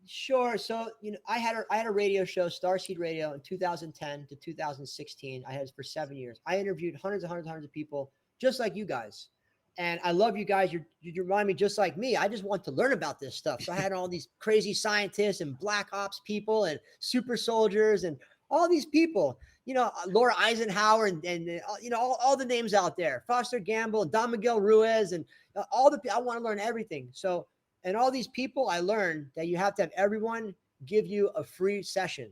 Sure. So, I had a radio show, Starseed Radio, in 2010 to 2016. I had it for 7 years. I interviewed hundreds of people just like you guys. And I love you guys. You remind me just like me. I just want to learn about this stuff. So I had all these crazy scientists and black ops people and super soldiers and all these people, Laura Eisenhower and all the names out there, Foster Gamble, Don Miguel Ruiz, and I want to learn everything. So, and all these people, I learned that you have to have everyone give you a free session.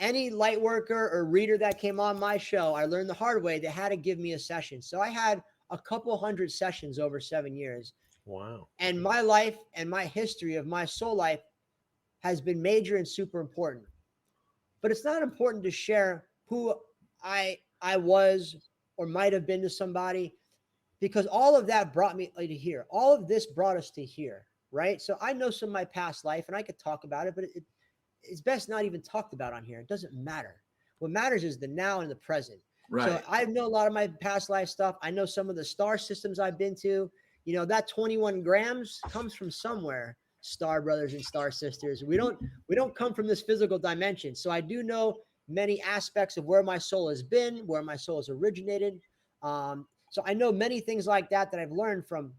Any light worker or reader that came on my show, I learned the hard way. They had to give me a session. So I had a couple hundred sessions over 7 years. Wow. And my life and my history of my soul life has been major and super important. But it's not important to share who I was or might have been to somebody, because all of that brought me to here. All of this brought us to here, right? So I know some of my past life and I could talk about it, but it's best not even talked about on here. It doesn't matter. What matters is the now and the present. Right. So I know a lot of my past life stuff. I know some of the star systems I've been to. You know, that 21 grams comes from somewhere, star brothers and star sisters. We don't come from this physical dimension. So I do know many aspects of where my soul has been, where my soul has originated. So I know many things like that I've learned from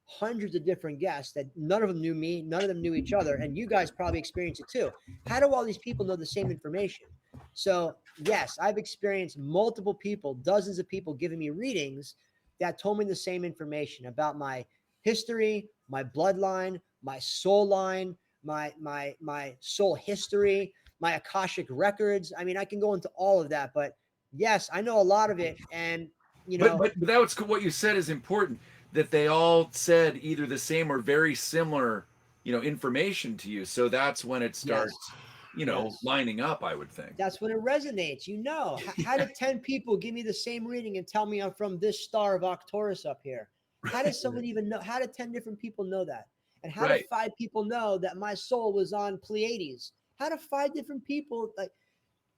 hundreds of different guests that none of them knew me, none of them knew each other, and you guys probably experienced it too. How do all these people know the same information? So yes, I've experienced multiple people, dozens of people giving me readings that told me the same information about my history, my bloodline, my soul line, my soul history, my Akashic records. I mean, I can go into all of that, but yes, I know a lot of it. And you know, but that's what you said is important, that they all said either the same or very similar, information to you. So that's when it starts, lining up, I would think. That's when it resonates. How did 10 people give me the same reading and tell me I'm from this star of Arcturus up here? How does someone even know? How did 10 different people know that? And how did 5 people know that my soul was on Pleiades? How do 5 different people, like,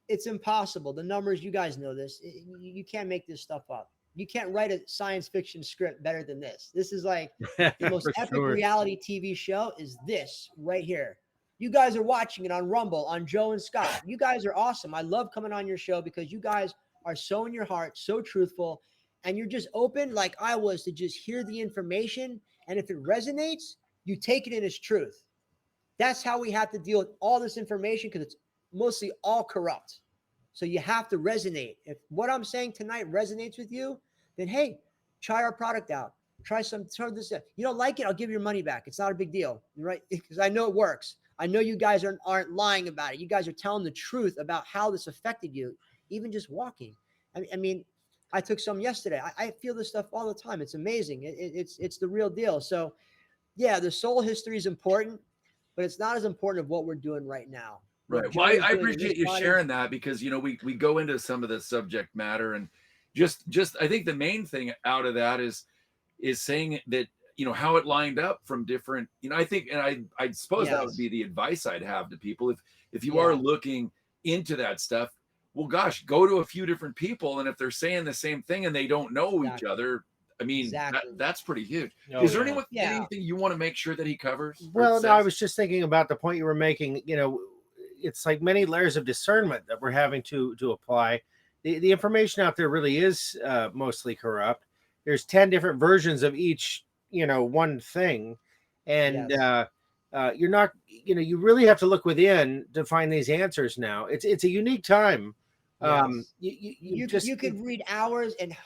it's impossible. The numbers, you guys know this. You can't make this stuff up. You can't write a science fiction script better than this. This is like the most epic reality TV show is this right here. You guys are watching it on Rumble, on Joe and Scott. You guys are awesome. I love coming on your show because you guys are so in your heart, so truthful, and you're just open like I was to just hear the information. And if it resonates, you take it in as truth. That's how we have to deal with all this information because it's mostly all corrupt. So you have to resonate. If what I'm saying tonight resonates with you, then hey, try our product out. Try this. You don't like it, I'll give you your money back. It's not a big deal, right? Because I know it works. I know you guys aren't lying about it. You guys are telling the truth about how this affected you, even just walking. I mean, I took some yesterday. I feel this stuff all the time. It's amazing. It's the real deal. So yeah, the soul history is important, but it's not as important of what we're doing right now. Right. Well, I appreciate you sharing that because, we go into some of the subject matter and just I think the main thing out of that is saying that, how it lined up from different, I think, and I suppose that would be the advice I'd have to people. If you are looking into that stuff, well, gosh, go to a few different people. And if they're saying the same thing and they don't know each other, I mean, that's pretty huge. Is there anything you want to make sure that he covers? Well, no, I was just thinking about the point you were making, it's like many layers of discernment that we're having to apply. The information out there really is mostly corrupt. There's 10 different versions of each, one thing. And you're not, you really have to look within to find these answers now. It's a unique time. You could read hours and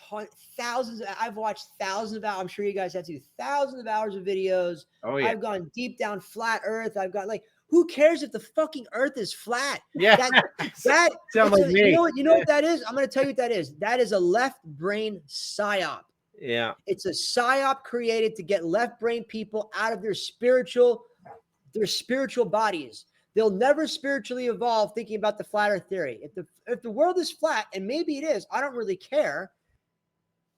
thousands. I've watched thousands of hours. I'm sure you guys have too. Thousands of hours of videos. Oh, yeah. I've gone deep down flat Earth. I've got who cares if the fucking Earth is flat? Yeah, that sounds like me. You know what that is? I'm going to tell you what that is. That is a left brain psyop. Yeah, it's a psyop created to get left brain people out of their spiritual bodies. They'll never spiritually evolve thinking about the flat Earth theory. If the world is flat, and maybe it is, I don't really care.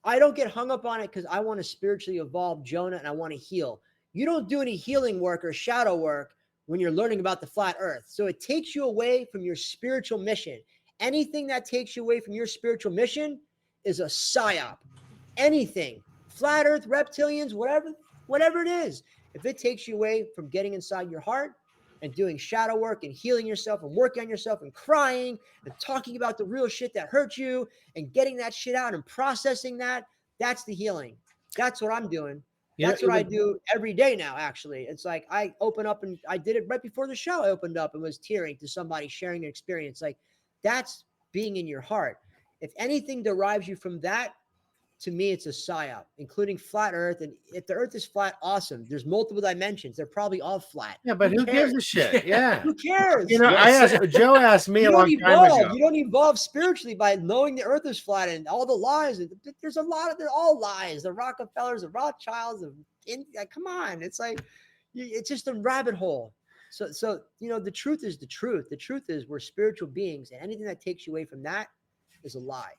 I don't get hung up on it because I want to spiritually evolve, Jonah, and I want to heal. You don't do any healing work or shadow work when you're learning about the flat Earth. So it takes you away from your spiritual mission. Anything that takes you away from your spiritual mission is a psyop. Anything, flat Earth, reptilians, whatever it is. If it takes you away from getting inside your heart and doing shadow work and healing yourself and working on yourself and crying and talking about the real shit that hurt you and getting that shit out and processing that, that's the healing. That's what I'm doing. That's what I do every day now, actually. It's like I open up, and I did it right before the show. I opened up and was tearing to somebody sharing an experience. Like, that's being in your heart. If anything derives you from that, to me, it's a psyop, including flat Earth. And if the Earth is flat, awesome. There's multiple dimensions. They're probably all flat. Yeah, but who gives a shit? Yeah. Who cares? Joe asked me a long time ago. You don't evolve spiritually by knowing the Earth is flat and all the lies. There's a lot of, they're all lies. The Rockefellers, the Rothschilds, come on. It's like, it's just a rabbit hole. So the truth is the truth. The truth is we're spiritual beings, and anything that takes you away from that is a lie.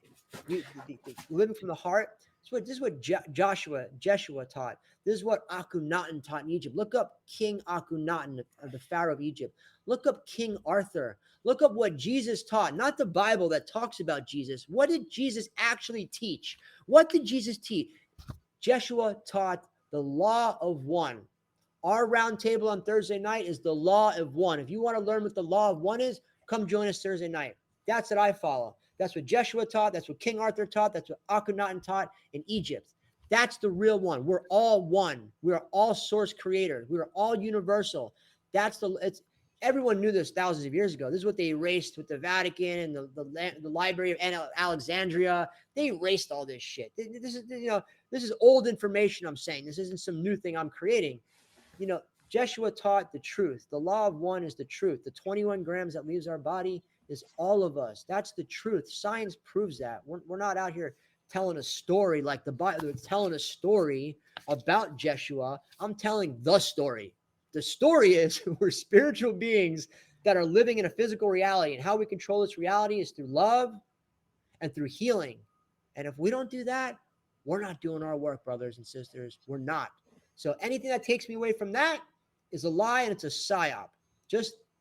Living from the heart. This is what Jeshua taught. This is what Akhenaten taught in Egypt. Look up King Akhenaten, the Pharaoh of Egypt. Look up King Arthur. Look up what Jesus taught, not the Bible that talks about Jesus. What did Jesus actually teach? What did Jesus teach? Jeshua taught The law of one. Our roundtable on Thursday night is the law of one. If you want to learn what the law of one is, come join us Thursday night. That's what I follow. That's what Jeshua taught. That's what King Arthur taught. That's what Akhenaten taught in Egypt. That's the real one. We're all one. We're all source creators. We're all universal. Everyone knew this thousands of years ago. This is what they erased with the Vatican and the Library of Alexandria. They erased all this shit. This is old information I'm saying. This isn't some new thing I'm creating. Jeshua taught the truth. The law of one is the truth. The 21 grams that leaves our body is all of us. That's the truth. Science proves that. We're not out here telling a story like the Bible. It's telling a story about Jeshua. I'm telling the story. The story is we're spiritual beings that are living in a physical reality, and how we control this reality is through love and through healing. And if we don't do that, we're not doing our work, brothers and sisters. We're not. So anything that takes me away from that is a lie, and it's a psyop.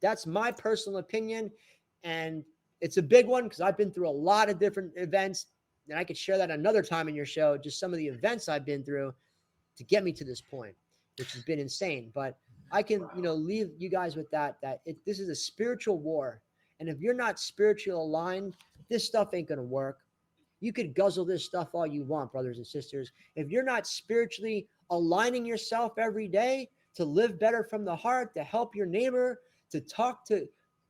That's my personal opinion. And it's a big one because I've been through a lot of different events, and I could share that another time in your show, just some of the events I've been through to get me to this point, which has been insane. But I can, leave you guys with that this is a spiritual war. And if you're not spiritually aligned, this stuff ain't going to work. You could guzzle this stuff all you want, brothers and sisters. If you're not spiritually aligning yourself every day to live better from the heart, to help your neighbor, to talk to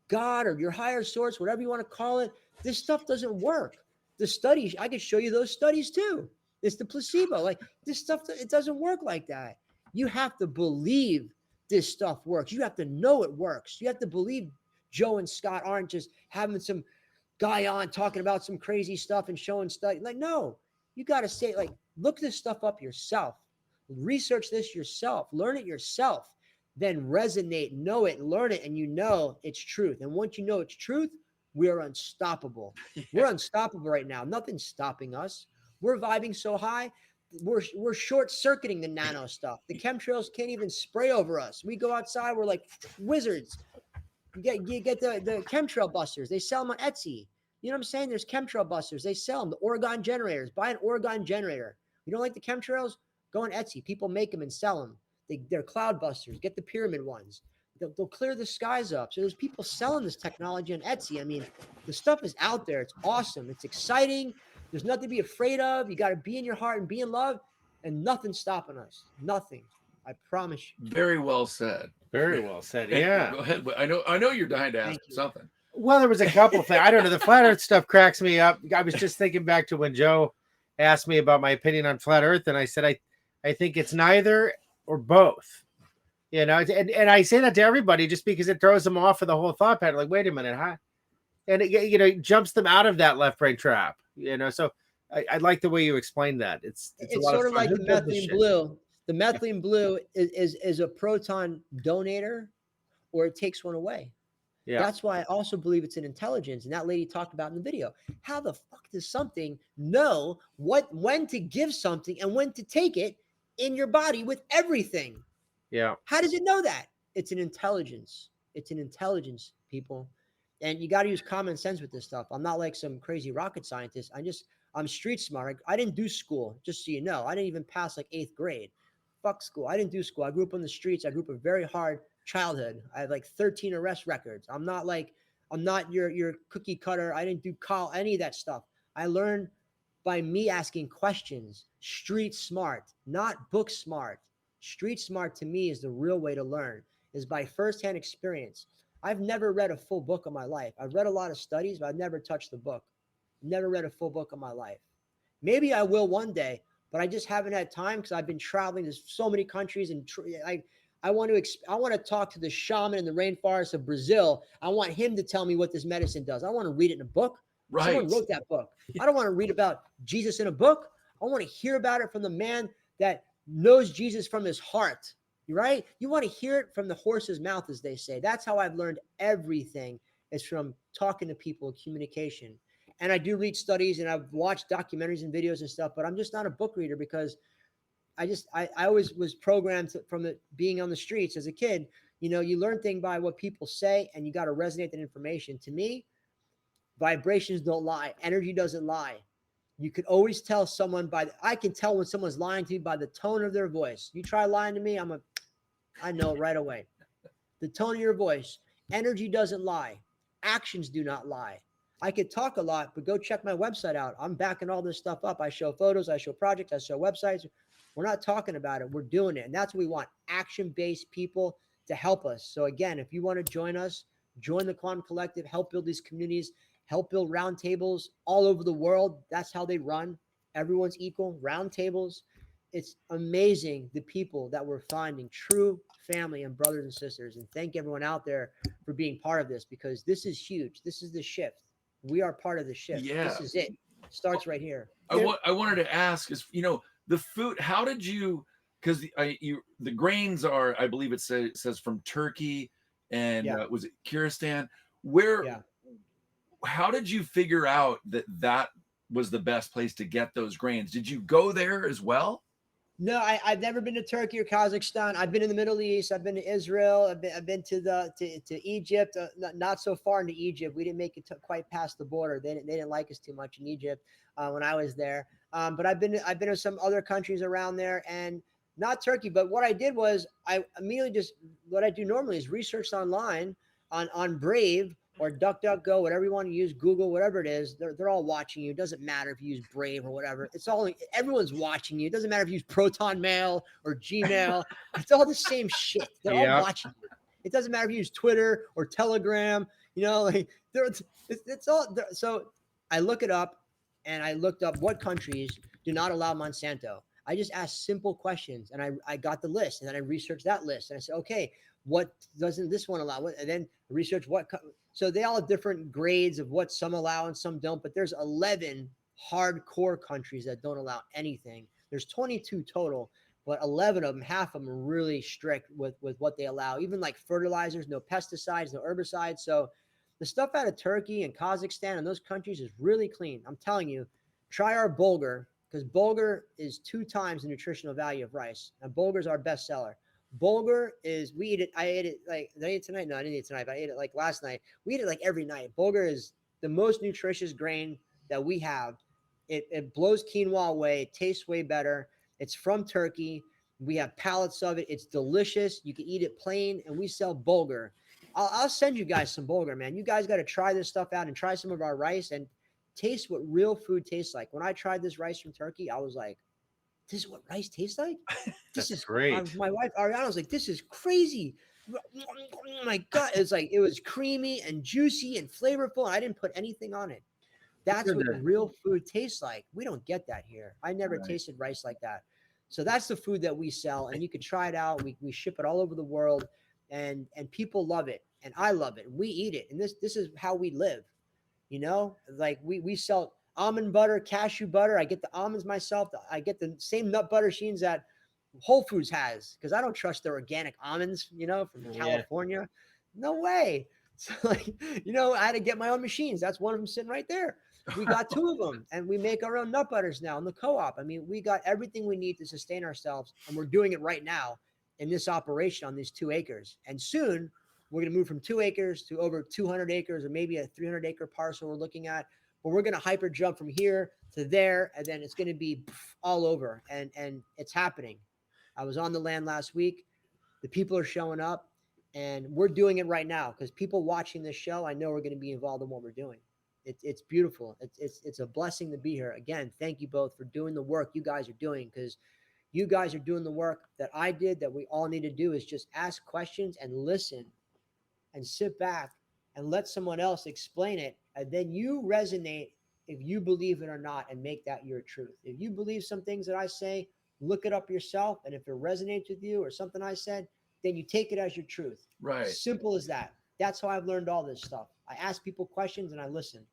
God or your higher source, whatever you want to call it, this stuff doesn't work. The studies, I could show you those studies too. It's the placebo. Like this stuff, it doesn't work like that. You have to believe this stuff works. You have to know it works. You have to believe Joe and Scott aren't just having some guy on talking about some crazy stuff and showing stuff. Like, no, you got to say, like, look this stuff up yourself. Research this yourself. Learn it yourself. Then resonate, know it, learn it, and it's truth. And once you know it's truth, we are unstoppable. We're unstoppable right now. Nothing's stopping us. We're vibing so high. We're short-circuiting the nano stuff. The chemtrails can't even spray over us. We go outside, we're like wizards. You get the chemtrail busters. They sell them on Etsy. You know what I'm saying? There's chemtrail busters. They sell them. The Oregon generators. Buy an Oregon generator. You don't like the chemtrails? Go on Etsy. People make them and sell them. They're cloud busters. Get the pyramid ones. They'll clear the skies up. So there's people selling this technology on Etsy. I mean, the stuff is out there. It's awesome. It's exciting. There's nothing to be afraid of. You got to be in your heart and be in love, and nothing's stopping us. Nothing. I promise you. Very well said. Very well said. Yeah. Go ahead. I know you're dying to ask something. Well, there was a couple things. I don't know. The flat Earth stuff cracks me up. I was just thinking back to when Joe asked me about my opinion on flat Earth, and I said I think it's neither or both. And I say that to everybody just because it throws them off of the whole thought pattern. Like, wait a minute, huh? And it jumps them out of that left brain trap. So I like the way you explained that. It's sort of like the methylene blue. The methylene blue is a proton donator, or it takes one away. Yeah. That's why I also believe it's an intelligence. And that lady talked about in the video. How the fuck does something know when to give something and when to take it in your body with everything? Yeah. How does it know that? It's an intelligence. It's an intelligence, people. And you got to use common sense with this stuff. I'm not like some crazy rocket scientist. I'm street smart. I didn't do school, just so you know. I didn't even pass like 8th grade. Fuck school. I didn't do school. I grew up on the streets. I grew up a very hard childhood. I have like 13 arrest records. I'm not your cookie cutter. I didn't do any of that stuff. I learned by me asking questions. Street smart, not book smart. Street smart to me is the real way to learn, is by firsthand experience. I've never read a full book in my life. I've read a lot of studies, but I've never touched the book. Never read a full book in my life. Maybe I will one day, but I just haven't had time because I've been traveling to so many countries, and I want to talk to the shaman in the rainforest of Brazil. I want him to tell me what this medicine does. I want to read it in a book. Right. Someone wrote that book. I don't want to read about Jesus in a book. I want to hear about it from the man that knows Jesus from his heart. Right? You want to hear it from the horse's mouth, as they say. That's how I've learned everything, is from talking to people, communication. And I do read studies, and I've watched documentaries and videos and stuff, but I'm just not a book reader because I always was programmed from being on the streets as a kid. You learn things by what people say, and you got to resonate that information. To me, vibrations don't lie. Energy doesn't lie. You can always tell someone I can tell when someone's lying to me by the tone of their voice. You try lying to me, I know it right away. The tone of your voice. Energy doesn't lie. Actions do not lie. I could talk a lot, but go check my website out. I'm backing all this stuff up. I show photos, I show projects, I show websites. We're not talking about it. We're doing it. And that's what we want. Action-based people to help us. So again, if you want to join us, join the Quantum Collective, help build these communities, help build roundtables all over the world. That's how they run. Everyone's equal. Roundtables. It's amazing the people that we're finding, true family and brothers and sisters. And thank everyone out there for being part of this, because this is huge. This is the shift. We are part of the shift. Yeah. This is it. Starts right here. I wanted to ask is, the food, how did you, because the grains are, I believe it says from Turkey and was it Kyrgyzstan? How did you figure out that was the best place to get those grains? Did you go there as well? No, I've never been to Turkey or Kazakhstan. I've been in the Middle East. I've been to Israel. I've been to Egypt. Not so far into Egypt. We didn't make it quite past the border. They didn't like us too much in Egypt when I was there. But I've been to some other countries around there, and not Turkey. But what I did was I immediately what I do normally is research online on Brave or DuckDuckGo, whatever you want to use, Google, whatever it is. They're all watching you. It doesn't matter if you use Brave or whatever. Everyone's watching you. It doesn't matter if you use Proton Mail or Gmail. It's all the same shit. They're all watching you. It doesn't matter if you use Twitter or Telegram. It's all. So I look it up, and I looked up what countries do not allow Monsanto. I just asked simple questions, and I got the list, and then I researched that list, and I said, okay, what doesn't this one allow? And then research what. So they all have different grades of what some allow and some don't, but there's 11 hardcore countries that don't allow anything. There's 22 total, but 11 of them, half of them are really strict with what they allow, even like fertilizers, no pesticides, no herbicides. So the stuff out of Turkey and Kazakhstan and those countries is really clean. I'm telling you, try our bulgur, because bulgur is 2 times the nutritional value of rice. And bulgur is our best seller. Bulgur is, we eat it. I ate it like, did I eat it tonight? No, I didn't eat it tonight, but I ate it like last night. We eat it like every night. Bulgur is the most nutritious grain that we have. It blows quinoa away. It tastes way better. It's from Turkey. We have pallets of it. It's delicious. You can eat it plain, and we sell bulgur. I'll send you guys some bulgur, man. You guys got to try this stuff out and try some of our rice and taste what real food tastes like. When I tried this rice from Turkey, I was like, this is what rice tastes like? This is great. My wife, Ariana, was like, this is crazy. Oh my God. It was creamy and juicy and flavorful. And I didn't put anything on it. That's what real food tastes like. We don't get that here. I never tasted rice like that. So that's the food that we sell, and you can try it out. We ship it all over the world, and people love it, and I love it. We eat it, and this is how we live. Like we sell almond butter, cashew butter. I get the almonds myself. I get the same nut butter machines that Whole Foods has, because I don't trust their organic almonds, from California. No way. So I had to get my own machines. That's one of them sitting right there. We got 2 of them, and we make our own nut butters now in the co-op. I mean, we got everything we need to sustain ourselves, and we're doing it right now in this operation on these 2 acres. And soon we're going to move from 2 acres to over 200 acres, or maybe a 300-acre parcel we're looking at. But we're going to hyper jump from here to there, and then it's going to be all over, and it's happening. I was on the land last week. The people are showing up, and we're doing it right now, because people watching this show, I know, are going to be involved in what we're doing. It's beautiful. It's a blessing to be here. Again, thank you both for doing the work you guys are doing, because you guys are doing the work that I did, that we all need to do, is just ask questions and listen and sit back and let someone else explain it. And then you resonate if you believe it or not, and make that your truth. If you believe some things that I say, look it up yourself. And if it resonates with you or something I said, then you take it as your truth. Right. Simple as that. That's how I've learned all this stuff. I ask people questions and I listen.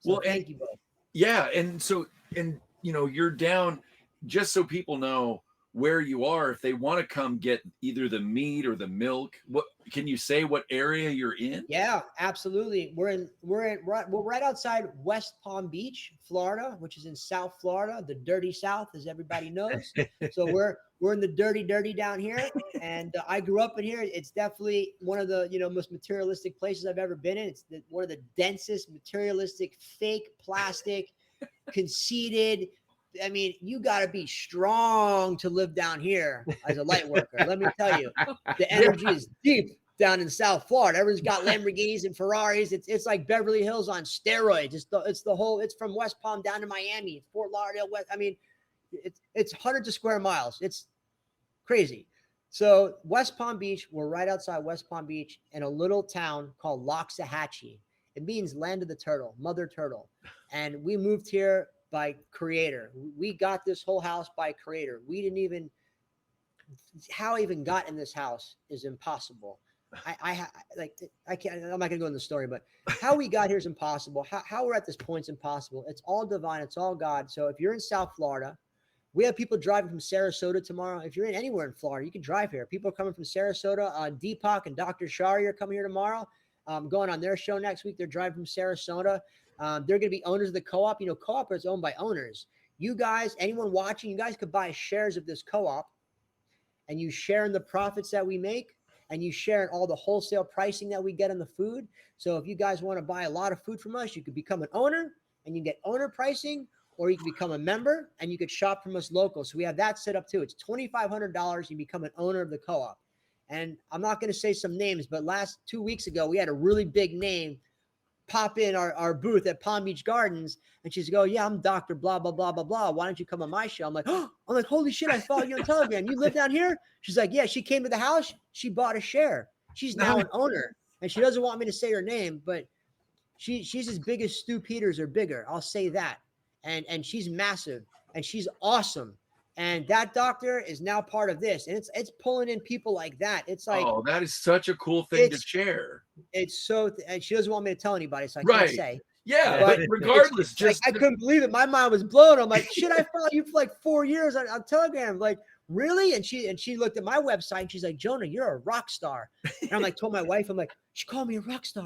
So thank you both. Yeah. And so, you're down, just so people know where you are, if they want to come get either the meat or the milk. What can you say what area you're in? Yeah, absolutely. We're right outside West Palm Beach, Florida, which is in South Florida, the dirty South, as everybody knows. So we're in the dirty down here, and I grew up in here. It's definitely one of the most materialistic places I've ever been in. It's one of the densest materialistic, fake plastic, conceited. I mean, you got to be strong to live down here as a light worker. Let me tell you, the energy is deep down in South Florida. Everyone's got Lamborghinis and Ferraris. It's like Beverly Hills on steroids. It's from West Palm down to Miami, Fort Lauderdale, West. I mean, it's hundreds of square miles. It's crazy. So West Palm Beach, we're right outside West Palm Beach in a little town called Loxahatchee. It means land of the turtle, mother turtle. And we moved here by creator. We got this whole house by creator. We didn't even, how I even got in this house is impossible. I can't, I'm not gonna go in the story, but how we got here is impossible. How we're at this point is impossible. It's all divine. It's all God. So if you're in South Florida, we have people driving from Sarasota tomorrow. If you're in anywhere in Florida, you can drive here. People are coming from Sarasota. Deepak and Dr. Shari are coming here tomorrow. Going on their show next week. They're driving from Sarasota. They're going to be owners of the co-op. You know, co-op is owned by owners. You guys, anyone watching, you guys could buy shares of this co-op, and you share in the profits that we make, and you share in all the wholesale pricing that we get on the food. So if you guys want to buy a lot of food from us, you could become an owner, and you get owner pricing, or you can become a member, and you could shop from us local. So we have that set up too. It's $2,500. You become an owner of the co-op. And I'm not going to say some names, but 2 weeks ago, we had a really big name pop in our booth at Palm Beach Gardens, and she's go, yeah, I'm Dr. Blah, blah, blah, blah, blah. Why don't you come on my show? I'm like, holy shit, I follow you on Telegram. You live down here? She's like, yeah, she came to the house. She bought a share. She's now an owner, and she doesn't want me to say her name, but she's as big as Stu Peters or bigger. I'll say that. And she's massive, and she's awesome. And that doctor is now part of this, and it's pulling in people like that. It's like, oh, that is such a cool thing to share. It's so, and she doesn't want me to tell anybody, so I can't say. Yeah, but regardless, just I couldn't believe it. My mind was blown. I'm like, shit, I followed you for like 4 years on Telegram. Like, really? And she looked at my website, and she's like, Jonah, you're a rock star. And I'm like, told my wife, I'm like, she called me a rock star.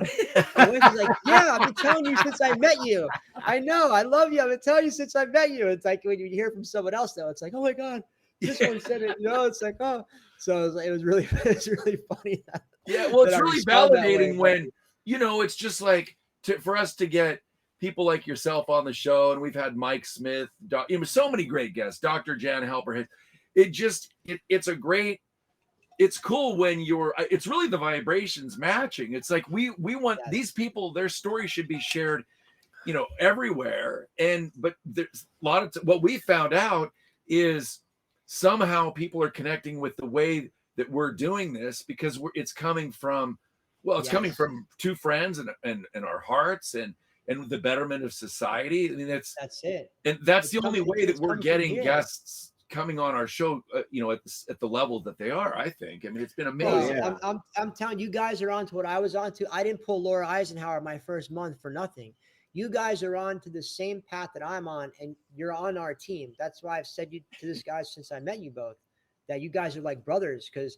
My wife was like, yeah, I've been telling you since I met you. I know, I love you. I've been telling you since I met you. It's like when you hear from someone else, though, it's like, oh my God, this one said it. It's like, oh. So it was really funny. Yeah, well, it's really validating when, it's just like for us to get people like yourself on the show, and we've had Mike Smith, so many great guests, Dr. Jan Halper. It's cool when it's really the vibrations matching. It's like we want these people, their story should be shared, everywhere. But there's a lot of what we found out is somehow people are connecting with the way that we're doing this because it's coming from, coming from two friends and our hearts and the betterment of society. I mean, that's it. And that's the only way that we're getting guests coming on our show, at the level that they are. I think. I mean, it's been amazing. Well, I'm telling you, guys are on to what I was on to. I didn't pull Laura Eisenhower my first month for nothing. You guys are on to the same path that I'm on, and you're on our team. That's why I've said you to this guy since I met you both, that you guys are like brothers, because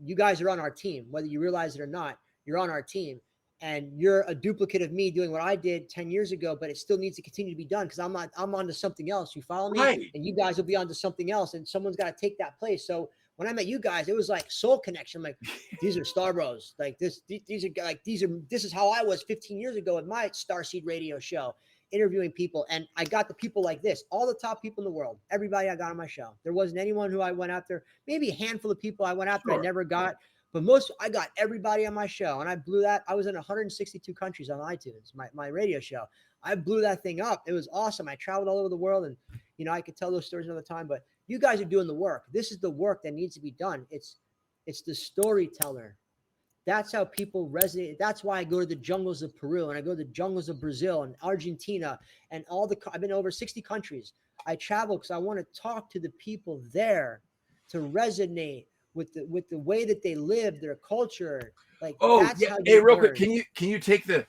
you guys are on our team, whether you realize it or not. You're on our team. And you're a duplicate of me doing what I did 10 years ago, but it still needs to continue to be done because I'm on to something else. You follow me? Right. And you guys will be on to something else, and someone's got to take that place. So when I met you guys, it was like soul connection. I'm like, these are star bros. Like this is how I was 15 years ago at my Starseed radio show, interviewing people. And I got the people like this, all the top people in the world, everybody I got on my show. There wasn't anyone who I went after, maybe a handful of people I went after I never got. But I got everybody on my show, and I blew that. I was in 162 countries on iTunes, my radio show. I blew that thing up. It was awesome. I traveled all over the world, and, I could tell those stories another time, but you guys are doing the work. This is the work that needs to be done. It's the storyteller. That's how people resonate. That's why I go to the jungles of Peru, and I go to the jungles of Brazil and Argentina, and I've been over 60 countries. I travel because I want to talk to the people there to resonate with the way that they live, their culture. Like, that's how hey, real quick, can you take the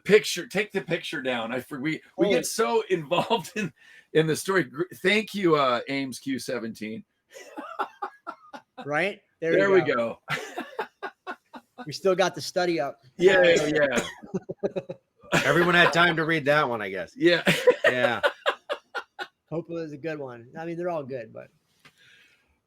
picture? Take the picture down. We get so involved in the story. Thank you, Ames Q17. Right there we go. We still got the study up. Yeah. Everyone had time to read that one, I guess. Yeah. Hopefully it's a good one. I mean, they're all good, but.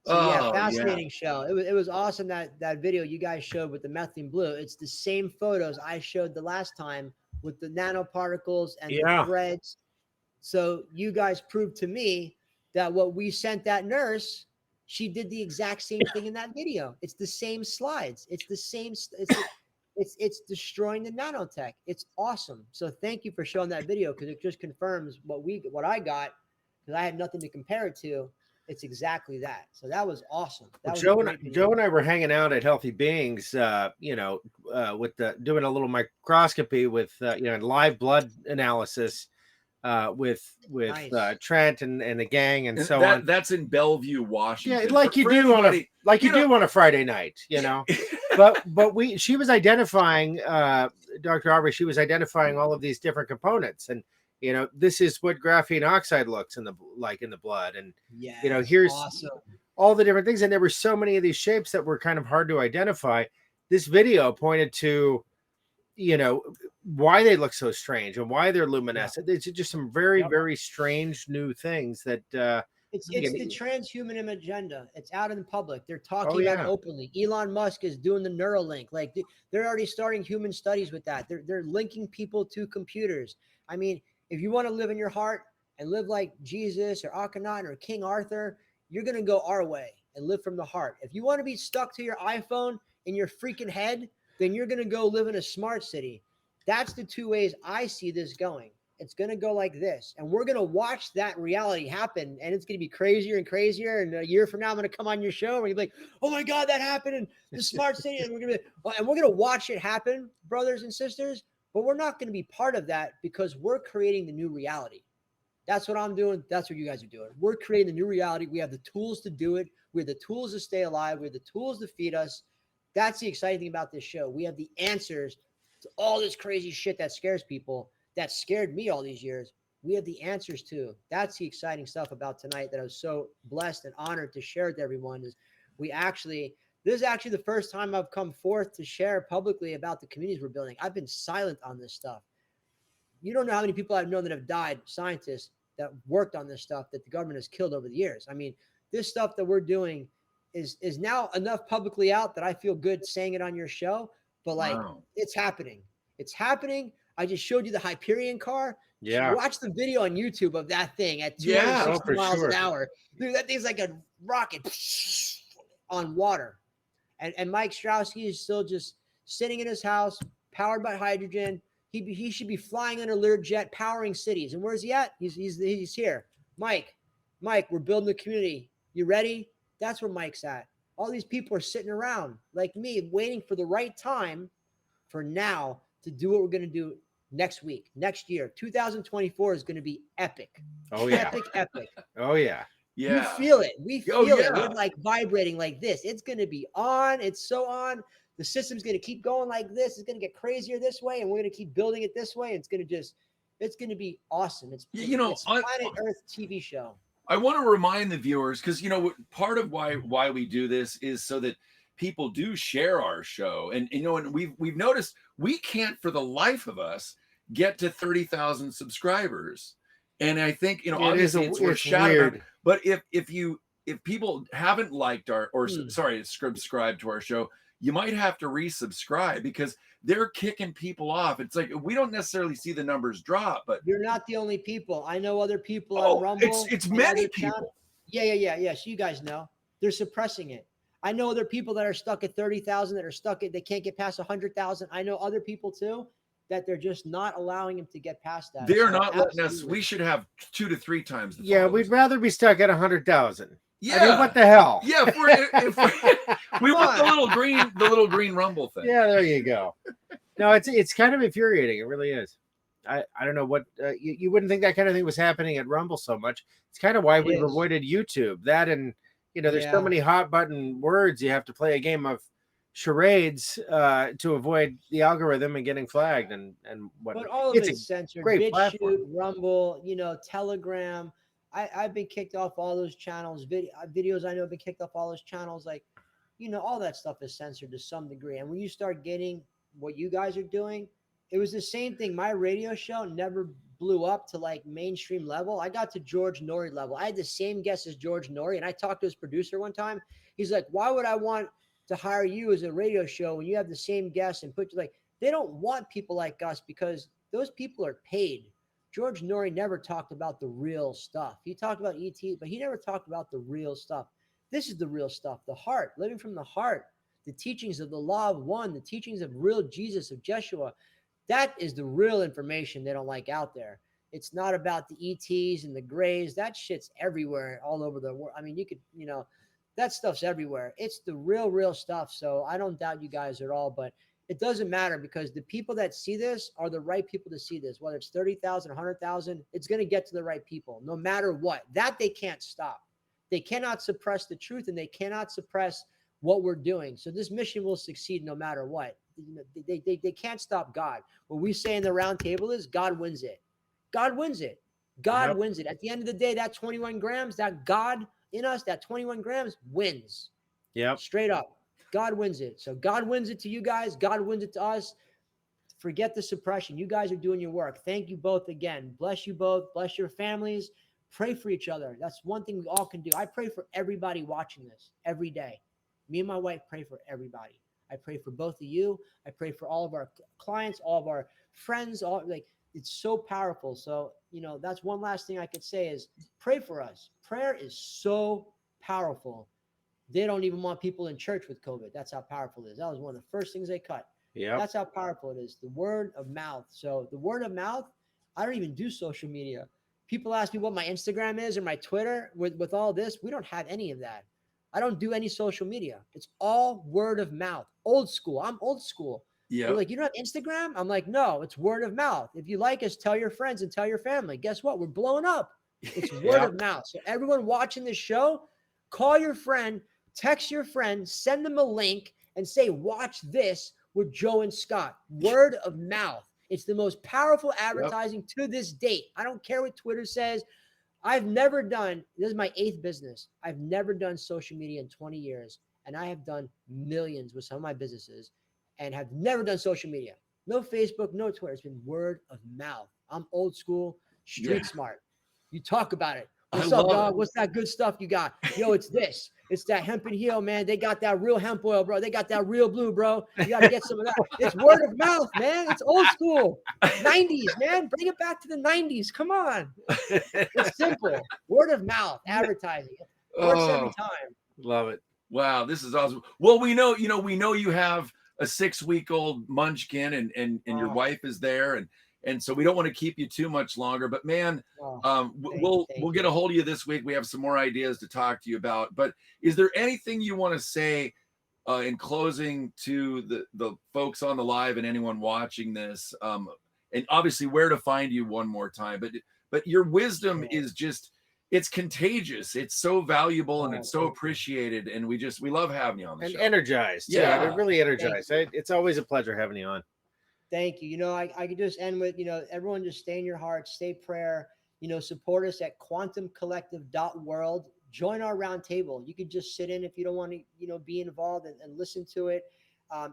So fascinating show. It was awesome that video you guys showed with the methylene blue. It's the same photos I showed the last time with the nanoparticles and the threads. So you guys proved to me that what we sent that nurse, she did the exact same thing in that video. It's the same slides. It's the same. It's destroying the nanotech. It's awesome. So thank you for showing that video, because it just confirms what I got, because I had nothing to compare it to. It's exactly that. So that was awesome. That was Joe and I were hanging out at Healthy Beings, with doing a little microscopy with live blood analysis with Nice. Trent and the gang and so on. That's in Bellevue, Washington. Yeah, like you do on a Friday night, but she was identifying Dr. Aubrey. She was identifying all of these different components, and this is what graphene oxide looks in the blood, and here's awesome. all the different things. And there were so many of these shapes that were kind of hard to identify. This video pointed to why they look so strange and why they're luminescent. It's just some very very strange new things that it's the transhumanism agenda. It's out in the public. They're talking about it openly. Elon Musk is doing the Neuralink. Like, they're already starting human studies with that. They're linking people to computers. I mean, if you want to live in your heart and live like Jesus or Akhenaten or King Arthur, you're going to go our way and live from the heart. If you want to be stuck to your iPhone in your freaking head, then you're going to go live in a smart city. That's the two ways I see this going. It's going to go like this, and we're going to watch that reality happen, and it's going to be crazier and crazier. And a year from now, I'm going to come on your show and you'll be like, oh my God, that happened in the smart city. And we're going to watch it happen, brothers and sisters, but we're not going to be part of that, because we're creating the new reality. That's what I'm doing. That's what you guys are doing. We're creating the new reality. We have the tools to do it. We have the tools to stay alive. We have the tools to feed us. That's the exciting thing about this show. We have the answers to all this crazy shit that scares people, that scared me all these years. We have the answers to. That's the exciting stuff about tonight that I was so blessed and honored to share with everyone. Is this is actually the first time I've come forth to share publicly about the communities we're building. I've been silent on this stuff. You don't know how many people I've known that have died, scientists that worked on this stuff that the government has killed over the years. I mean, this stuff that we're doing is now enough publicly out that I feel good saying it on your show, but It's happening. It's happening. I just showed you the Hyperion car. Yeah. Watch the video on YouTube of that thing at 260 miles an hour. Dude, that thing's like a rocket on water. And Mike Strowski is still just sitting in his house, powered by hydrogen. He should be flying under Learjet, powering cities. And where's he at? He's here. Mike, we're building a community. You ready? That's where Mike's at. All these people are sitting around like me, waiting for the right time for now to do what we're going to do next week, next year. 2024 is going to be epic. Oh, yeah. Epic. Oh, yeah. Yeah. You feel it. We feel it. We're like vibrating like this. It's going to be on. It's so on. The system's going to keep going like this. It's going to get crazier this way, and we're going to keep building it this way. It's going to be awesome. It's Planet Earth TV show. I want to remind the viewers, because part of why we do this is so that people do share our show, and and we've noticed we can't for the life of us get to 30,000 subscribers, and I think obviously it's worth shouting out. But if people haven't liked subscribed to our show, you might have to resubscribe, because they're kicking people off. It's like we don't necessarily see the numbers drop, but you're not the only people. I know other people on Rumble. It's many people. Yeah. So you guys know they're suppressing it. I know other people that are stuck at 30,000 that are stuck at, they can't get past 100,000. I know other people too that they're just not allowing them to get past that. They're not letting us. We should have 2 to 3 times. We'd rather be stuck at 100,000. Yeah. I mean, what the hell? Yeah. If we want the little green rumble thing. Yeah, there you go. No, it's kind of infuriating. It really is. I don't know what you wouldn't think that kind of thing was happening at Rumble so much. It's kind of why we've avoided YouTube. That, and there's so many hot button words. You have to play a game of charades to avoid the algorithm and getting flagged and whatnot. But all of it's censored. BitChute, Rumble, Telegram. I've been kicked off all those channels. Videos I know have been kicked off all those channels. Like, all that stuff is censored to some degree. And when you start getting what you guys are doing, it was the same thing. My radio show never blew up to like mainstream level. I got to George Norrie level. I had the same guest as George Norrie, and I talked to his producer one time. He's like, why would I want to hire you as a radio show when you have the same guests and they don't want people like us, because those people are paid. George Norrie never talked about the real stuff. He talked about ET, but he never talked about the real stuff. This is the real stuff, the heart, living from the heart, the teachings of the law of one, the teachings of real Jesus, of Jeshua. That is the real information they don't like out there. It's not about the ETs and the grays. That shit's everywhere, all over the world. I mean, you could, that stuff's everywhere. It's the real stuff. So I don't doubt you guys at all, but it doesn't matter because the people that see this are the right people to see this. Whether it's 30,000, 100,000, it's going to get to the right people no matter what. That they can't stop. They cannot suppress the truth and they cannot suppress what we're doing. So this mission will succeed no matter what. They can't stop God. What we say in the round table is God wins it. God wins it. God wins it. At the end of the day, that 21 grams, that God in us, that 21 grams wins. Yeah. Straight up. God wins it. So God wins it to you guys. God wins it to us. Forget the suppression. You guys are doing your work. Thank you both again. Bless you both. Bless your families. Pray for each other. That's one thing we all can do. I pray for everybody watching this every day. Me and my wife pray for everybody. I pray for both of you. I pray for all of our clients, all of our friends, it's so powerful. So, that's one last thing I could say is pray for us. Prayer is so powerful. They don't even want people in church with COVID. That's how powerful it is. That was one of the first things they cut. Yeah. That's how powerful it is. The word of mouth. So the word of mouth, I don't even do social media. People ask me what my Instagram is or my Twitter with all this. We don't have any of that. I don't do any social media. It's all word of mouth. Old school. I'm old school. Yeah. They're like, you don't have Instagram? I'm like, no, it's word of mouth. If you like us, tell your friends and tell your family. Guess what? We're blowing up. It's word of mouth. So everyone watching this show, call your friend, text your friend, send them a link and say, watch this with Joe and Scott. Word of mouth. It's the most powerful advertising to this date. I don't care what Twitter says. I've never done, this is my 8th business. I've never done social media in 20 years. And I have done millions with some of my businesses and have never done social media. No Facebook, no Twitter. It's been word of mouth. I'm old school, street smart. You talk about it. What's up, dog? What's that good stuff you got? Yo, it's this. It's that hemp and heel, man. They got that real hemp oil, bro. They got that real blue, bro. You got to get some of that. It's word of mouth, man. It's old school. 90s, man. Bring it back to the 90s. Come on. It's simple. Word of mouth, advertising. It works every time. Love it. Wow, this is awesome. Well, we know you have a 6-week-old munchkin and your wife is there and so we don't want to keep you too much longer, but man, we'll get a hold of you this week. We have some more ideas to talk to you about, but is there anything you want to say in closing to the folks on the live and anyone watching this? And obviously where to find you one more time, but your wisdom is just, it's contagious. It's so valuable and it's so appreciated. And we love having you on the show. And energized. Yeah, we're really energized. It's always a pleasure having you on. Thank you. I could just end with, everyone just stay in your heart, stay prayer, support us at quantumcollective.world. Join our round table. You could just sit in if you don't want to, be involved and listen to it.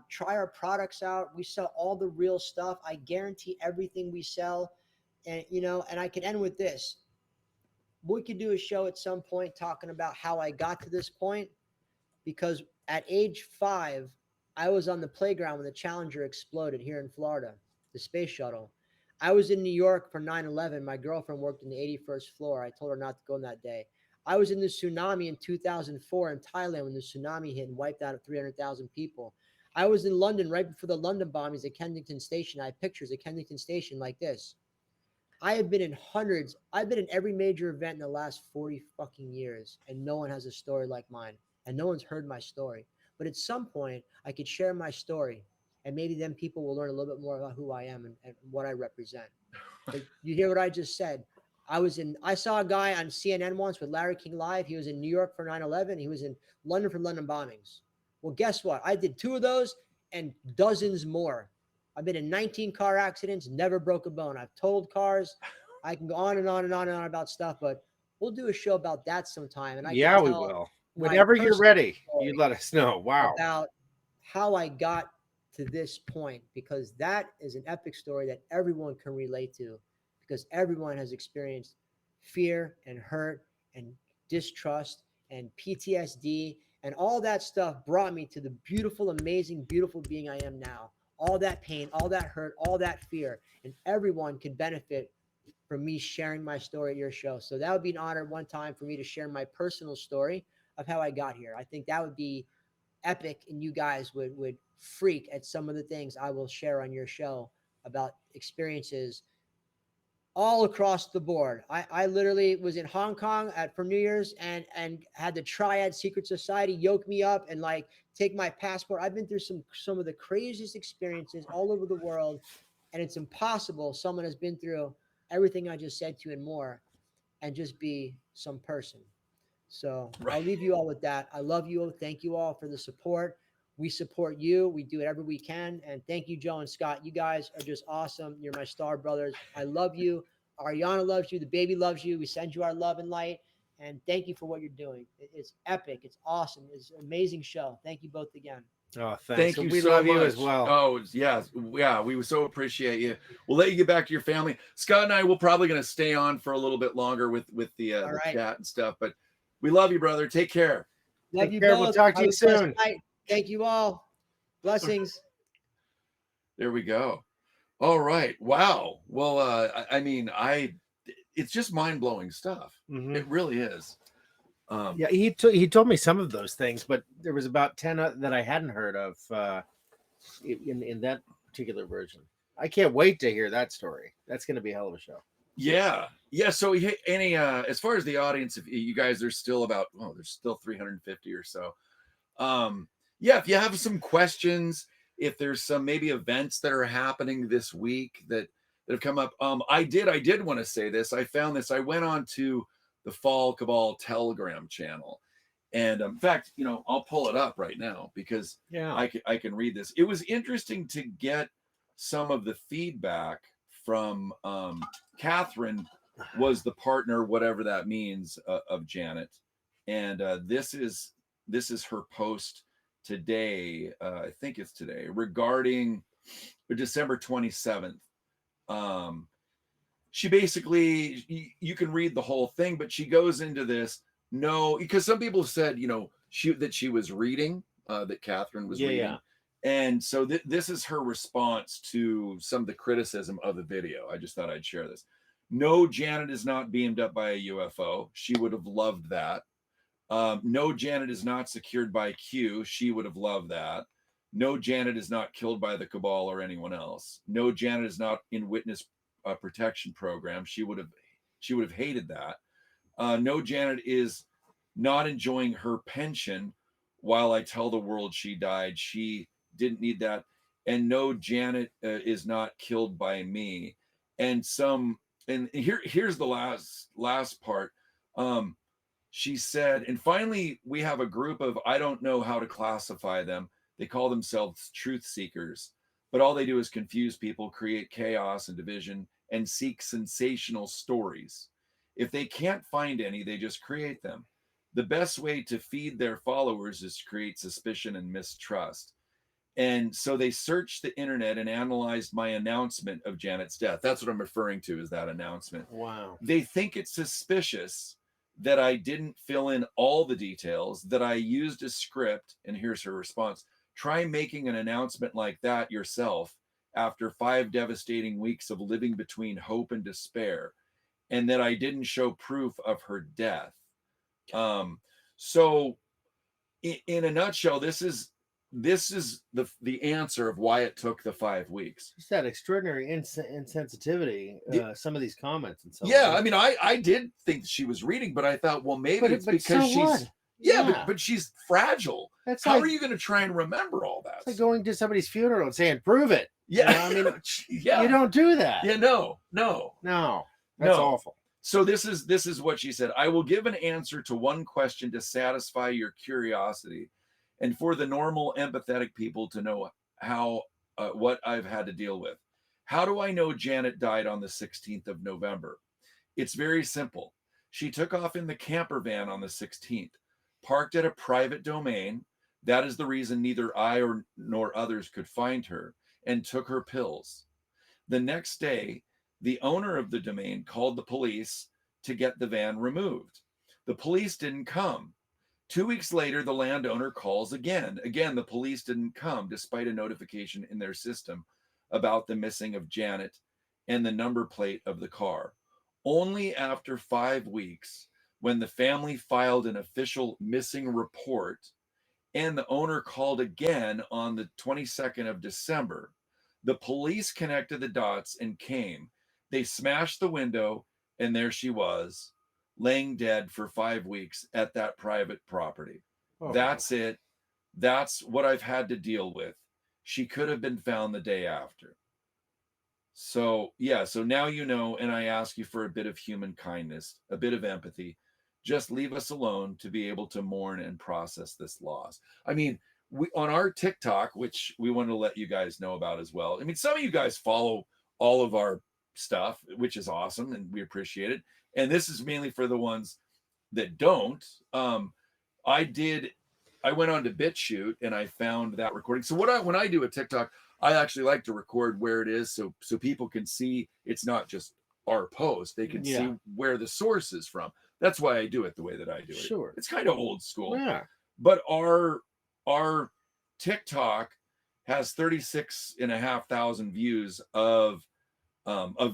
Try our products out. We sell all the real stuff. I guarantee everything we sell. And, and I can end with this. We could do a show at some point talking about how I got to this point, because at age 5, I was on the playground when the Challenger exploded here in Florida, the space shuttle. I was in New York for 9/11. My girlfriend worked in the 81st floor. I told her not to go on that day. I was in the tsunami in 2004 in Thailand when the tsunami hit and wiped out 300,000 people. I was in London right before the London bombings at Kensington Station. I have pictures at Kensington Station like this. I have been in hundreds. I've been in every major event in the last 40 fucking years, and no one has a story like mine, and no one's heard my story. But at some point, I could share my story, and maybe then people will learn a little bit more about who I am and what I represent. But you hear what I just said? I saw a guy on CNN once with Larry King Live. He was in New York for 9/11. He was in London for London bombings. Well, guess what? I did 2 of those and dozens more. I've been in 19 car accidents, never broke a bone. I've totaled cars. I can go on and on and on and on about stuff, but we'll do a show about that sometime. And we will. Whenever you're ready, you let us know. Wow. About how I got to this point, because that is an epic story that everyone can relate to, because everyone has experienced fear and hurt and distrust and PTSD, and all that stuff brought me to the beautiful, amazing, beautiful being I am now. All that pain, all that hurt, all that fear, and everyone can benefit for me sharing my story at your show. So that would be an honor one time for me to share my personal story of how I got here. I think that would be epic, and you guys would freak at some of the things I will share on your show about experiences all across the board. I literally was in Hong Kong for New Year's and had the Triad Secret Society yoke me up and like take my passport. I've been through some of the craziest experiences all over the world, and it's impossible someone has been through everything I just said to you and more and just be some person. So I'll leave you all with that. I love you. Thank you all for the support. We support you. We do whatever we can. And thank you, Joe and Scott. You guys are just awesome. You're my star brothers. I love you. Ariana loves you. The baby loves you. We send you our love and light. And thank you for what you're doing. It's epic. It's awesome. It's an amazing show. Thank you both again. Oh, thanks. Thank you. We so love much. you as well. Oh, yeah. Yeah. We so appreciate you. We'll let you get back to your family. Scott and I will probably going to stay on for a little bit longer with the right. chat and stuff, but we love you, brother. Take care. Love Take you care. both. We'll talk to you soon. Thank you all. Blessings. There we go. All right. Wow. Well, I mean, it's just mind-blowing stuff. Mm-hmm. It really is. Yeah, he told me some of those things, but there was about 10 that I hadn't heard of in that particular version. I can't wait to hear that story. That's going to be a hell of a show. Yeah. So any as far as the audience, if you guys, there's still 350 or so. Yeah, if you have some questions, if there's some maybe events that are happening this week that have come up. I did want to say this. I found this. I went on to the Fall Cabal Telegram channel, and in fact, I'll pull it up right now because I can read this. It was interesting to get some of the feedback from Catherine, was the partner, whatever that means, of Janet, and this is her post today. I think it's today, regarding December 27th. She basically, you can read the whole thing, but she goes into this. No, because some people said, that she was reading, that Catherine was reading. Yeah. And so this is her response to some of the criticism of the video. I just thought I'd share this. No, Janet is not beamed up by a UFO. She would have loved that. No, Janet is not secured by Q. She would have loved that. No, Janet is not killed by the cabal or anyone else. No, Janet is not in witness protection program. She would have hated that. No, Janet is not enjoying her pension while I tell the world she died. She didn't need that. And no, Janet is not killed by me. And here's the last part. She said, and finally, we have a group of, I don't know how to classify them. They call themselves truth seekers, but all they do is confuse people, create chaos and division, and seek sensational stories. If they can't find any, they just create them. The best way to feed their followers is to create suspicion and mistrust. And so they searched the internet and analyzed my announcement of Janet's death. That's what I'm referring to, is that announcement. Wow. They think it's suspicious that I didn't fill in all the details, that I used a script. And here's her response. Try making an announcement like that yourself after 5 devastating weeks of living between hope and despair, and that I didn't show proof of her death. So in a nutshell, this is the answer of why it took the 5 weeks. Just that extraordinary insensitivity, some of these comments and so on. Yeah, I mean, I did think she was reading, but I thought, well, maybe it's because she's what? Yeah. But she's fragile. That's how are you going to try and remember all that? It's like going to somebody's funeral and saying, "Prove it." Yeah, I mean, you don't do that. Yeah, no, that's awful. So this is what she said. I will give an answer to one question to satisfy your curiosity, and for the normal, empathetic people to know how what I've had to deal with. How do I know Janet died on the 16th of November? It's very simple. She took off in the camper van on the 16th, parked at a private domain. That is the reason neither I nor others could find her, and took her pills. The next day, the owner of the domain called the police to get the van removed. The police didn't come. 2 weeks later, the landowner calls again. Again, the police didn't come, despite a notification in their system about the missing of Janet and the number plate of the car. Only after 5 weeks, when the family filed an official missing report and the owner called again on the 22nd of December, the police connected the dots and came. They smashed the window, and there she was, laying dead for 5 weeks at that private property. Oh. That's it. That's what I've had to deal with. She could have been found the day after. So, yeah, so now you know, and I ask you for a bit of human kindness, a bit of empathy. Just leave us alone to be able to mourn and process this loss. I mean, we on our TikTok, which we want to let you guys know about as well. I mean, some of you guys follow all of our stuff, which is awesome, and we appreciate it. And this is mainly for the ones that don't. I went on to BitChute and I found that recording. So when I do a TikTok, I actually like to record where it is so people can see it's not just our post. They can see where the source is from. That's why I do it the way that I do it. Sure. It's kind of old school. Yeah. But our TikTok has 36,500 views of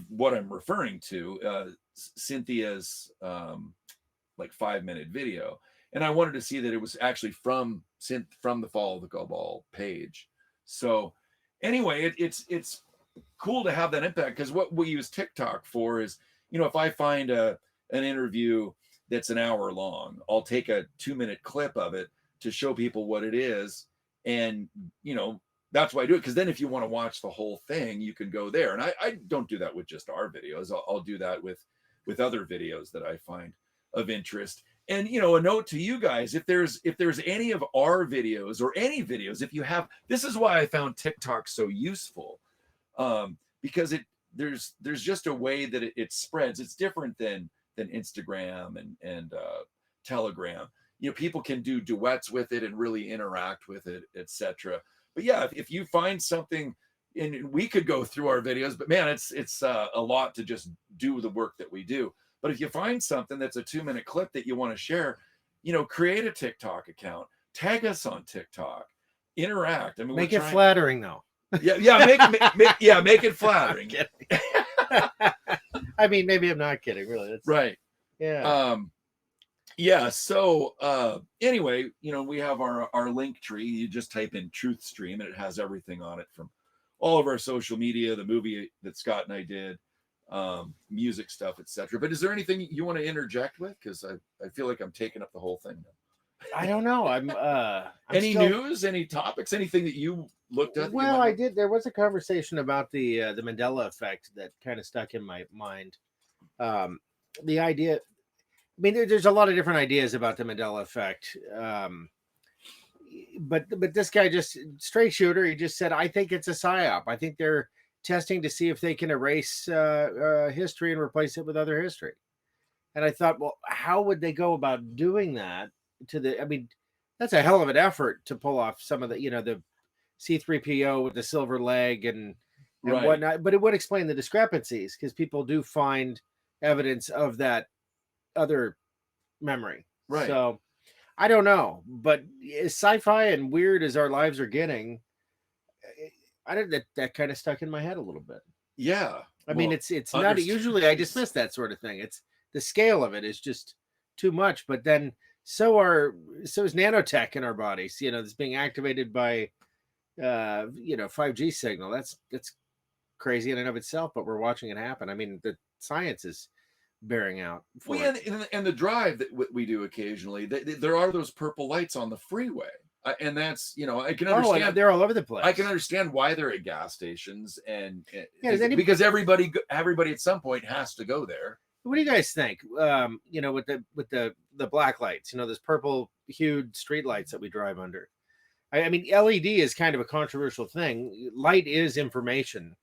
what I'm referring to, Cynthia's like 5-minute video. And I wanted to see that it was actually from the Follow the Cabal page. So anyway, it's cool to have that impact, because what we use TikTok for is, if I find an interview that's an hour long, I'll take a 2-minute clip of it to show people what it is. And, that's why I do it. Because then if you want to watch the whole thing, you can go there. And I don't do that with just our videos. I'll do that with other videos that I find of interest. And, a note to you guys, if there's any of our videos or any videos, if you have, this is why I found TikTok so useful, because there's just a way that it spreads. It's different than Instagram and Telegram. People can do duets with it and really interact with it, etc. But yeah, if you find something, and we could go through our videos, but man, it's a lot to just do the work that we do. But if you find something that's a 2-minute clip that you want to share, create a TikTok account, tag us on TikTok, interact. I mean, make it flattering though. Yeah, make it flattering. I mean, maybe I'm not kidding. Really, that's right. Yeah. Yeah. So anyway, we have our link tree. You just type in TruthStream, and it has everything on it, from all of our social media, the movie that Scott and I did, music stuff, etc. But is there anything you want to interject with? Because I feel like I'm taking up the whole thing now. I don't know. I'm any news, any topics, anything that you looked at? Well, I did. There was a conversation about the Mandela effect that kind of stuck in my mind. The idea. I mean, there's a lot of different ideas about the Mandela effect. But this guy, just straight shooter, he just said, I think it's a psyop. I think they're testing to see if they can erase history and replace it with other history. And I thought, well, how would they go about doing that? I mean, that's a hell of an effort to pull off some of the, the C3PO with the silver leg and whatnot. But it would explain the discrepancies, because people do find evidence of that other memory. Right. So I don't know, but as sci-fi and weird as our lives are getting, that kind of stuck in my head a little bit. Yeah. I mean, it's not usually I dismiss that sort of thing. It's the scale of it is just too much, but then so is nanotech in our bodies, that's being activated by 5G signal. That's crazy in and of itself, but we're watching it happen. I mean, the science is bearing out. And the drive that we do occasionally, there are those purple lights on the freeway, and that's I can understand they're all over the place. I can understand why they're at gas stations, because everybody at some point has to go there. What do you guys think? With the black lights, those purple hued street lights that we drive under. I mean, LED is kind of a controversial thing. Light is information,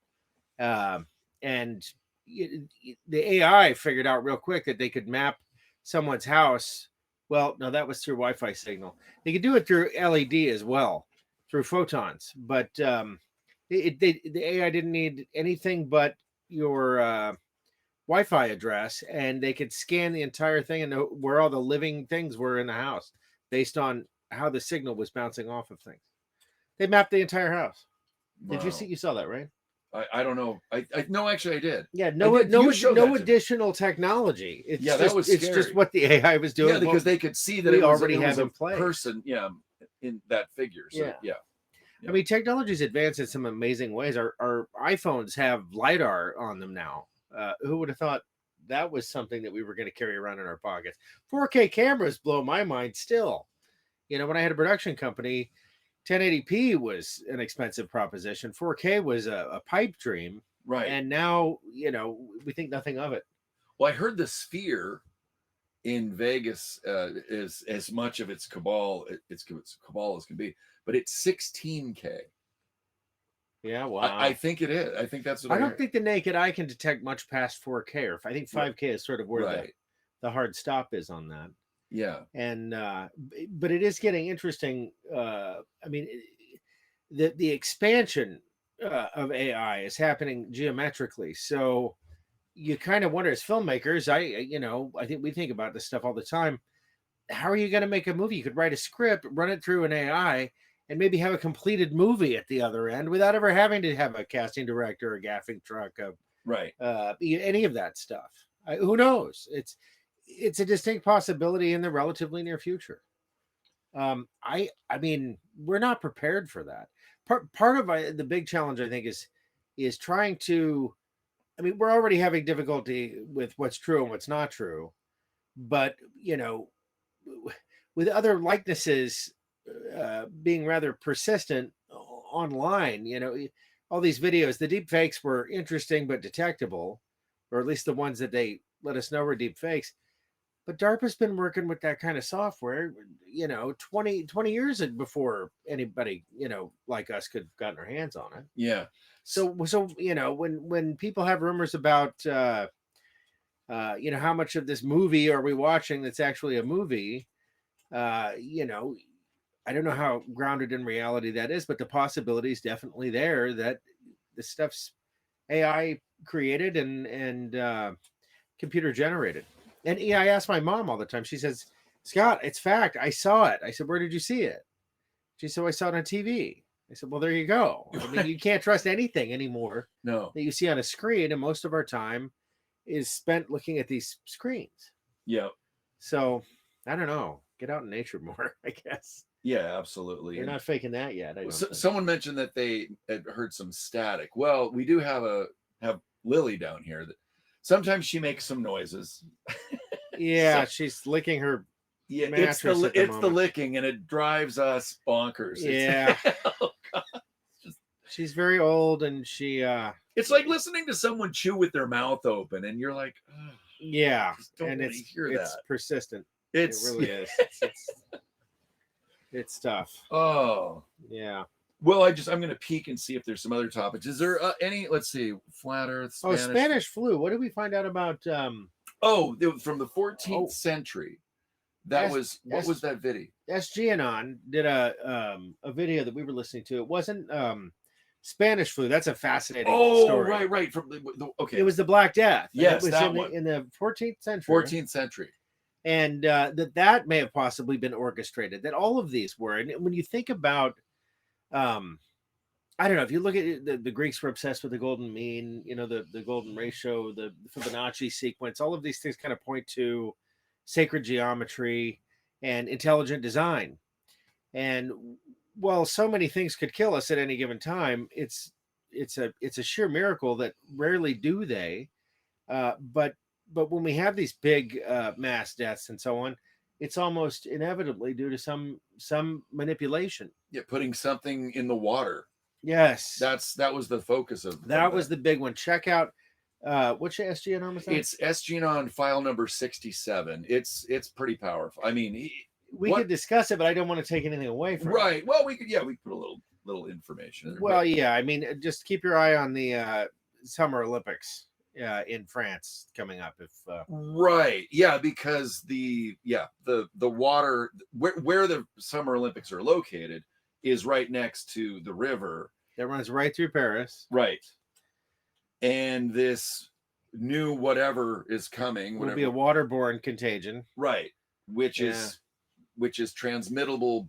and the AI figured out real quick that they could map someone's house. Well, no, that was through Wi-Fi signal. They could do it through LED as well, through photons. But the AI didn't need anything but your Wi-Fi address, and they could scan the entire thing and know where all the living things were in the house based on how the signal was bouncing off of things. They mapped the entire house. Wow. You saw that, right? I don't know. I no, actually I did. Yeah, I no, did. You showed that no to me. additional technology. It's Yeah, that just, was it's scary. just what the AI was doing. Yeah, because they could see that we it was, already it was have a in place. person, yeah, in that figure. So Yeah. yeah. I mean, technology's advanced in some amazing ways. Our iPhones have LiDAR on them now. Who would have thought that was something that we were going to carry around in our pockets? 4K cameras blow my mind still. You know, when I had a production company, 1080p was an expensive proposition. 4K was a pipe dream. Right. And now, you know, we think nothing of it. Well, I heard the Sphere in Vegas is as much of its cabal as can be, but it's 16K. Yeah, wow. I think it is. I think that's what I don't think the naked eye can detect much past 4K, or if I think 5K is sort of where the hard stop is on that. Yeah. And but it is getting interesting. I mean, the expansion of AI is happening geometrically. So you kind of wonder, as filmmakers, I think we think about this stuff all the time. How are you going to make a movie? You could write a script, run it through an AI, and maybe have a completed movie at the other end without ever having to have a casting director, a gaffing truck, any of that stuff. Who knows? It's a distinct possibility in the relatively near future. I mean, we're not prepared for that. Part of the big challenge, I think, is trying to. I mean, we're already having difficulty with what's true and what's not true, but you know, with other likenesses being rather persistent online, you know, all these videos, the deep fakes were interesting but detectable, or at least the ones that they let us know were deep fakes. But DARPA's been working with that kind of software, you know, 20 years before anybody, you know, like us could have gotten our hands on it. Yeah. So you know, when people have rumors about, you know, how much of this movie are we watching that's actually a movie, you know, I don't know how grounded in reality that is, but the possibility is definitely there that this stuff's AI created and computer generated. And I ask my mom all the time. She says, "Scott, it's fact. I saw it." I said, "Where did you see it?" She said, "I saw it on TV." I said, "Well, there you go." I mean, you can't trust anything anymore that you see on a screen, and most of our time is spent looking at these screens. Yeah. So I don't know. Get out in nature more, I guess. Yeah, absolutely. You're not faking that yet. Someone mentioned that they had heard some static. Well, we do have Lily down here that sometimes she makes some noises. Yeah, she's licking her. Yeah, it's the licking, and it drives us bonkers. Yeah. Oh, God. She's very old, and she. It's like listening to someone chew with their mouth open, and you're like, oh, yeah, and it's persistent. It really is. It's tough. Oh, yeah. Well, I'm going to peek and see if there's some other topics. Is there any? Let's see, flat Earth. Spanish flu. What did we find out about? From the 14th century. What was that video? SGanon did a video that we were listening to. It wasn't Spanish flu. That's a fascinating story. Right. From okay. It was the Black Death. Yes, it was in the 14th century. 14th century. And that may have possibly been orchestrated. That all of these were. And when you think about, I don't know, if you look at the Greeks were obsessed with the golden mean, you know, the golden ratio, the Fibonacci sequence, all of these things kind of point to sacred geometry and intelligent design. And while so many things could kill us at any given time, it's a sheer miracle that rarely do they. But when we have these big mass deaths and so on, it's almost inevitably due to some manipulation. Yeah, putting something in the water. Yes, that was the focus of that. Was the big one. Check out which SGanon was that? It's SGanon file number 67. It's pretty powerful. I mean, we could discuss it, but I don't want to take anything away from it. Right. Well, we could put a little information in there. Well, yeah. I mean, just keep your eye on the Summer Olympics in France coming up. Right. Yeah, because the water where the Summer Olympics are located is right next to the river that runs right through Paris. Right. And this new whatever is coming. Will be a waterborne contagion. Right. Which is transmittable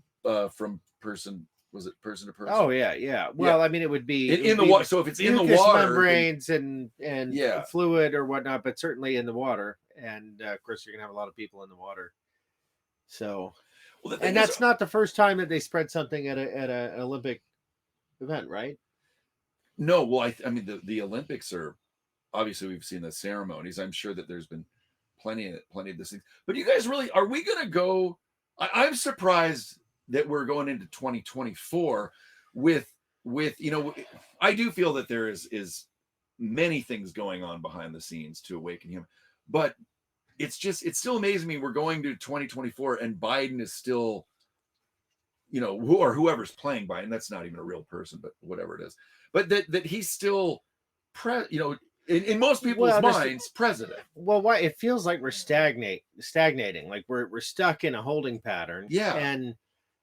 from person Was it person to person? Oh yeah. Well, I mean, it would be in the water. So if it's in the water, membranes and yeah, fluid or whatnot, but certainly in the water. And of course, you're gonna have a lot of people in the water. So, and that's not the first time that they spread something at an Olympic event, right? No, well, I mean, the Olympics are obviously, we've seen the ceremonies. I'm sure that there's been plenty of this thing. But you guys really, are we going to go? I'm surprised that we're going into 2024 with I do feel that there is many things going on behind the scenes to awaken him, but it's still amazing me. We're going to 2024 and Biden is still, whoever's playing Biden, that's not even a real person, but whatever it is, but that he's still in most people's minds, president. Well, why it feels like we're stagnating, like we're stuck in a holding pattern. Yeah. And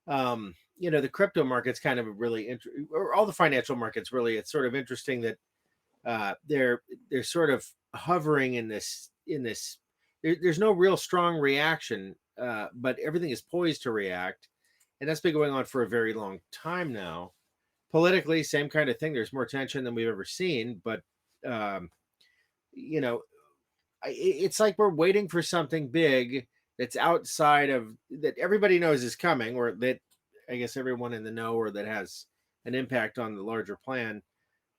the crypto market's kind of really or all the financial markets really. It's sort of interesting that they're sort of hovering in this. There's no real strong reaction, but everything is poised to react, and that's been going on for a very long time now. Politically, same kind of thing. There's more tension than we've ever seen, but it's like we're waiting for something big that's outside of that everybody knows is coming, or that I guess everyone in the know or that has an impact on the larger plan,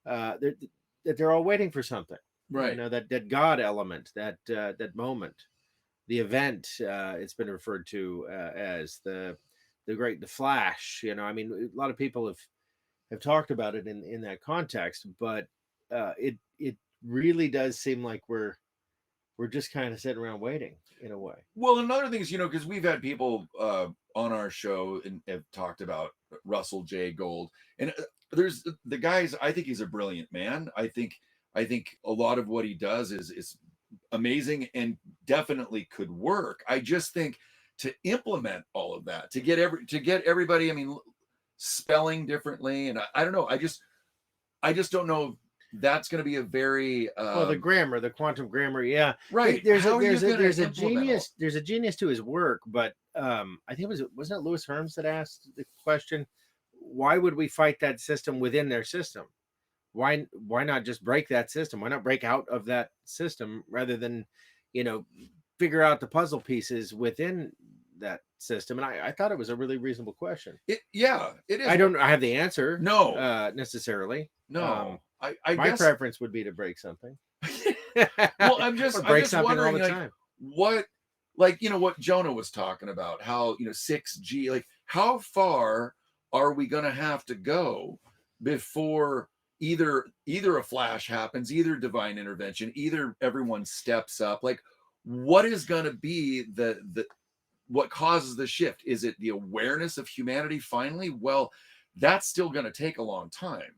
that they're all waiting for something, right? That God element, that moment, the event. It's been referred to as the flash. I mean, a lot of people have talked about it in that context, but it really does seem like we're just kind of sitting around waiting in a way. Well, another thing is, because we've had people on our show and have talked about Russell J. Gold, and there's the guys. I think he's a brilliant man. I think a lot of what he does is amazing and definitely could work. I just think to implement all of that, to get everybody, I mean, spelling differently, and I don't know. I just don't know. That's going to be a very the grammar, the quantum grammar, yeah, right. There's a genius to his work, but I think wasn't it Louis Herms that asked the question, why would we fight that system within their system? Why not just break that system? Why not break out of that system rather than figure out the puzzle pieces within that system? And I thought it was a really reasonable question. It is. I don't have the answer. No, necessarily. No. I guess preference would be to break something. Well, I'm just wondering, all the time. What what Jonah was talking about, how 6G, like how far are we going to have to go before either a flash happens, either divine intervention, either everyone steps up? Like, what is going to be the what causes the shift? Is it the awareness of humanity finally? Well, that's still going to take a long time.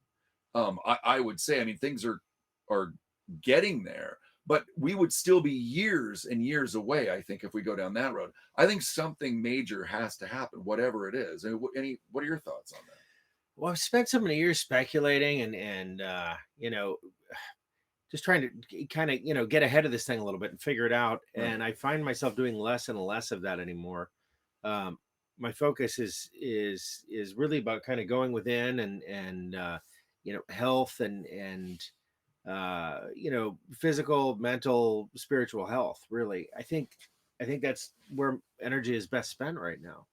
I would say, I mean, things are getting there, but we would still be years and years away, I think, if we go down that road. I think something major has to happen, whatever it is. And what are your thoughts on that? Well, I've spent so many years speculating and just trying to kind of, get ahead of this thing a little bit and figure it out. Right. And I find myself doing less and less of that anymore. My focus is really about kind of going within and health and physical, mental, spiritual health. Really, I think that's where energy is best spent right now.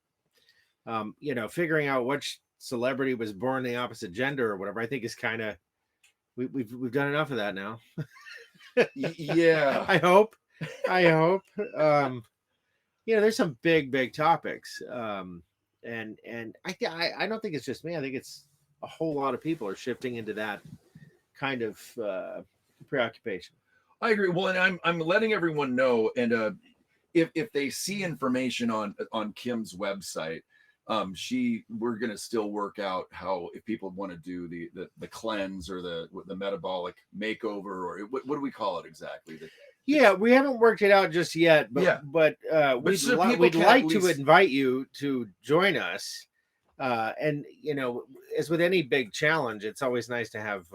Figuring out which celebrity was born the opposite gender or whatever, I think is kind of we've done enough of that now. Yeah, I hope. There's some big topics, and I don't think it's just me. I think it's a whole lot of people are shifting into that kind of preoccupation. I agree. Well, and I'm letting everyone know, and if they see information on Kim's website, we're going to still work out how, if people want to do the cleanse or the metabolic makeover, or what do we call it exactly? Yeah, we haven't worked it out just yet, but we'd like to invite you to join us. And as with any big challenge, it's always nice to have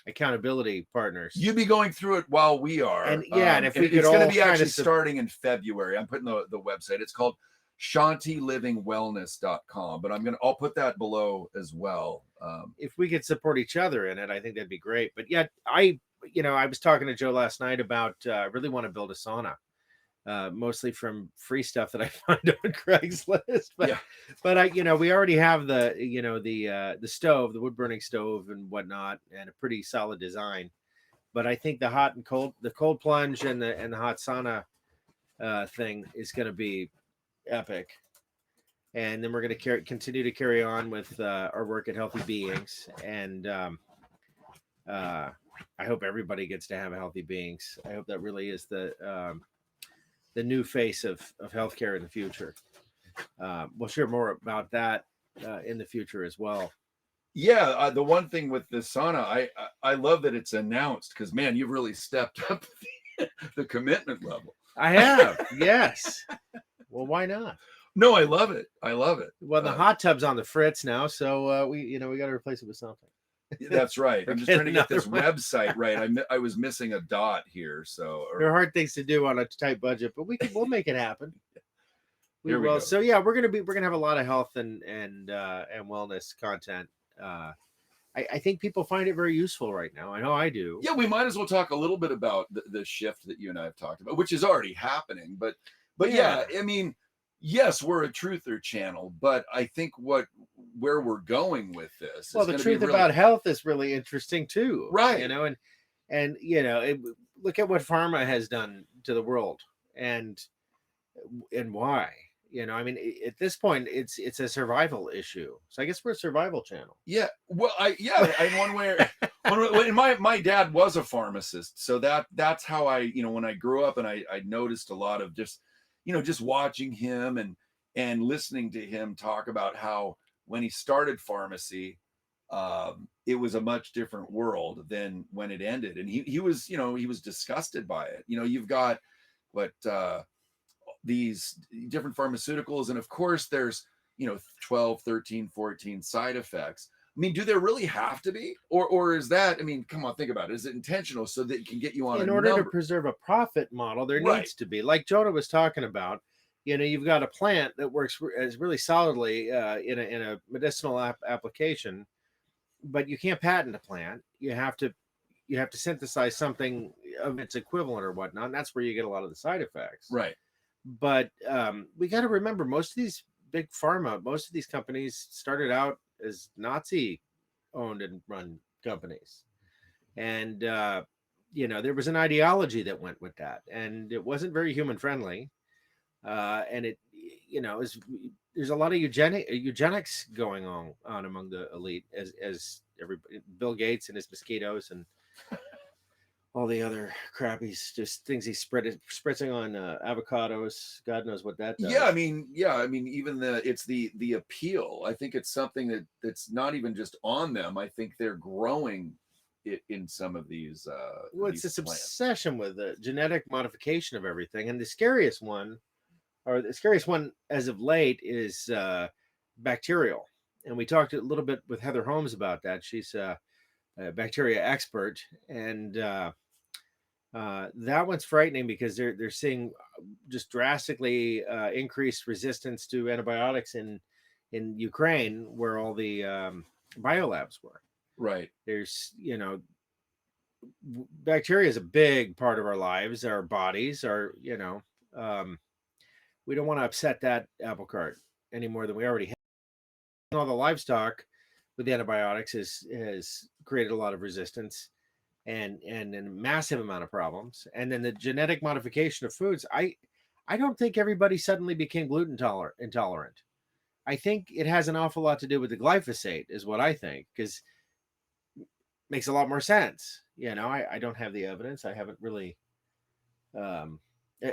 accountability partners. You'd be going through it while we are, and if we could, it's going to be actually starting in February. I'm putting the website. It's called shantylivingwellness.com, but I'll put that below as well. If we could support each other in it, I think that'd be great. But yet I was talking to Joe last night about I really want to build a sauna, mostly from free stuff that I find on Craigslist. But Yeah. but we already have the stove, the wood burning stove and whatnot, and a pretty solid design. But I think the hot and cold, the cold plunge and the hot sauna thing is going to be epic. And then we're going to continue to carry on with our work at Healthy Beings. And I hope everybody gets to have healthy beings. I hope that really is the new face of healthcare in the future. We'll share more about that in the future as well. Yeah, the one thing with the sauna, I love that it's announced, because man, you've really stepped up the commitment level. I have, yes. Well, why not? No, I love it. I love it. Well, the hot tub's on the fritz now, so we got to replace it with something. That's right. I'm just trying to get this website right. I was missing a dot here, so there are hard things to do on a tight budget, but we'll make it happen. We will. Go. So yeah, we're gonna have a lot of health and wellness content. I think people find it very useful right now. I know I do. Yeah, we might as well talk a little bit about the shift that you and I have talked about, which is already happening. But yeah, I mean, yes, we're a truther channel, but I think where we're going with this. Well, the truth about health is really interesting too, right? And look at what pharma has done to the world, and why. I mean, at this point, it's a survival issue. So I guess we're a survival channel. Yeah. Well, in one way, and my dad was a pharmacist, so that's how I, when I grew up, and I noticed a lot of just watching him and listening to him talk about how when he started pharmacy, it was a much different world than when it ended, and he was disgusted by it. You've got these different pharmaceuticals, and of course there's 12, 13, 14 side effects. I mean, do there really have to be, or is that, I mean, come on, think about it, is it intentional so that it can get you on in order to preserve a profit model? There needs to be, like Jonah was talking about, you've got a plant that works as really solidly in a medicinal application, but you can't patent a plant. You have to synthesize something of its equivalent or whatnot, and that's where you get a lot of the side effects, right? But we got to remember, most of these big pharma, most of these companies started out as Nazi owned and run companies. And, there was an ideology that went with that, and it wasn't very human friendly. And it, there's a lot of eugenics going on among the elite, as Bill Gates and his mosquitoes and all the other crap just things he's spritzing on avocados. God knows what that does. Yeah, I mean, even it's the appeal. I think it's something that's not even just on them. I think they're growing it in some of these. It's this obsession with the genetic modification of everything, and the scariest one as of late is bacterial. And we talked a little bit with Heather Holmes about that. She's a bacteria expert, and that one's frightening because they're seeing just drastically increased resistance to antibiotics in Ukraine, where all the biolabs were. Right. There's bacteria is a big part of our lives, our bodies, we don't want to upset that apple cart any more than we already have. All the livestock with the antibiotics has created a lot of resistance and a massive amount of problems. And then the genetic modification of foods, I don't think everybody suddenly became gluten intolerant. I think it has an awful lot to do with the glyphosate, is what I think, because it makes a lot more sense. I don't have the evidence. I haven't really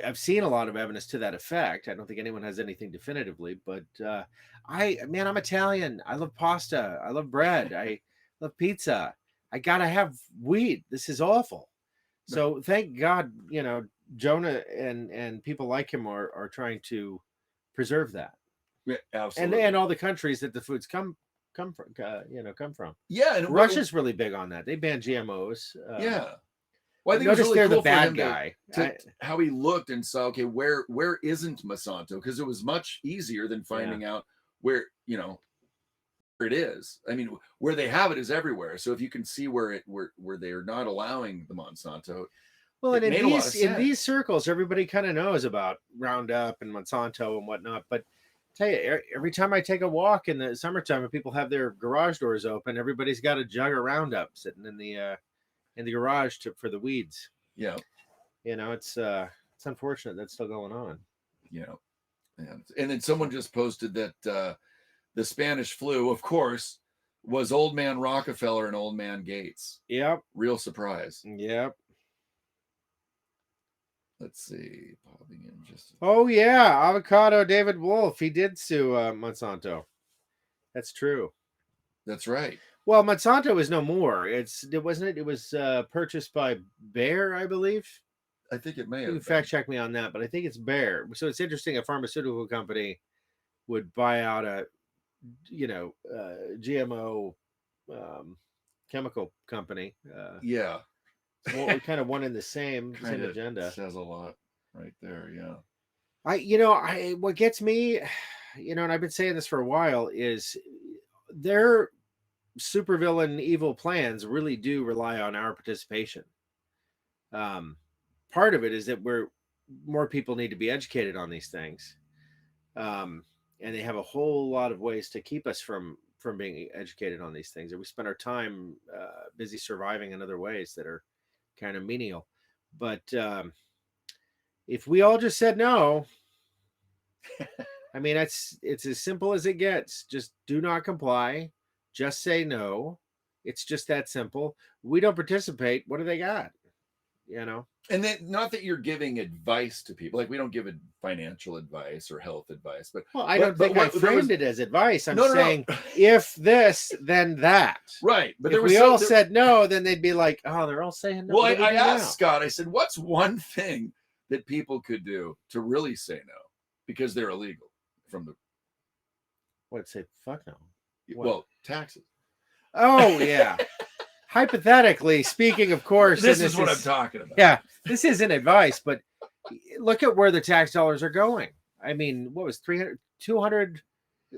I've seen a lot of evidence to that effect. I don't think anyone has anything definitively, but I'm Italian. I love pasta. I love bread. I love pizza. I gotta have wheat. This is awful. So thank God, Jonah and people like him are trying to preserve that. Yeah, absolutely. And all the countries that the foods come from. Yeah, and Russia's really big on that. They ban GMOs. Yeah. Well, I think it was notice really they're cool the for bad him guy. to how he looked and saw, okay, where isn't Monsanto? Because it was much easier than finding out where, you know, where it is. I mean, where they have it is everywhere. So if you can see where they're not allowing the Monsanto, well, and it made a lot of in sense. these circles, everybody kind of knows about Roundup and Monsanto and whatnot. But tell you, every time I take a walk in the summertime and people have their garage doors open, everybody's got a jug of Roundup sitting in the garage for the weeds. Yeah. You know, it's unfortunate that's still going on. Yeah. And then someone just posted that the Spanish flu, of course, was old man Rockefeller and old man Gates. Yep. Real surprise. Yep. Let's see. Popping in just. Oh yeah, Avocado David Wolf. He did sue Monsanto. That's true. That's right. Well, Monsanto is no more. It was purchased by Bayer, I believe. I think it may have. You fact check me on that, but I think it's Bayer. So it's interesting. A pharmaceutical company would buy out a, GMO chemical company. Yeah. We're kind of one in the same agenda. Says a lot right there. Yeah. What gets me, and I've been saying this for a while, is their supervillain evil plans really do rely on our participation. Part of it is that more people need to be educated on these things. And they have a whole lot of ways to keep us from being educated on these things. And we spend our time busy surviving in other ways that are kind of menial. But if we all just said no, I mean, it's as simple as it gets. Just do not comply. Just say no. It's just that simple. We don't participate. What do they got? And then, not that you're giving advice to people, like we don't give financial advice or health advice, but I don't think I framed it as advice. I'm saying if this, then that. Right. But if we all said no, then they'd be like, oh, they're all saying no. Well, I asked Scott, I said, what's one thing that people could do to really say no? Because they're illegal from the. What, say fuck no? Well, taxes. Oh, yeah. Hypothetically speaking, of course. This is what I'm talking about. Yeah, this isn't advice, but look at where the tax dollars are going. I mean, what was 200?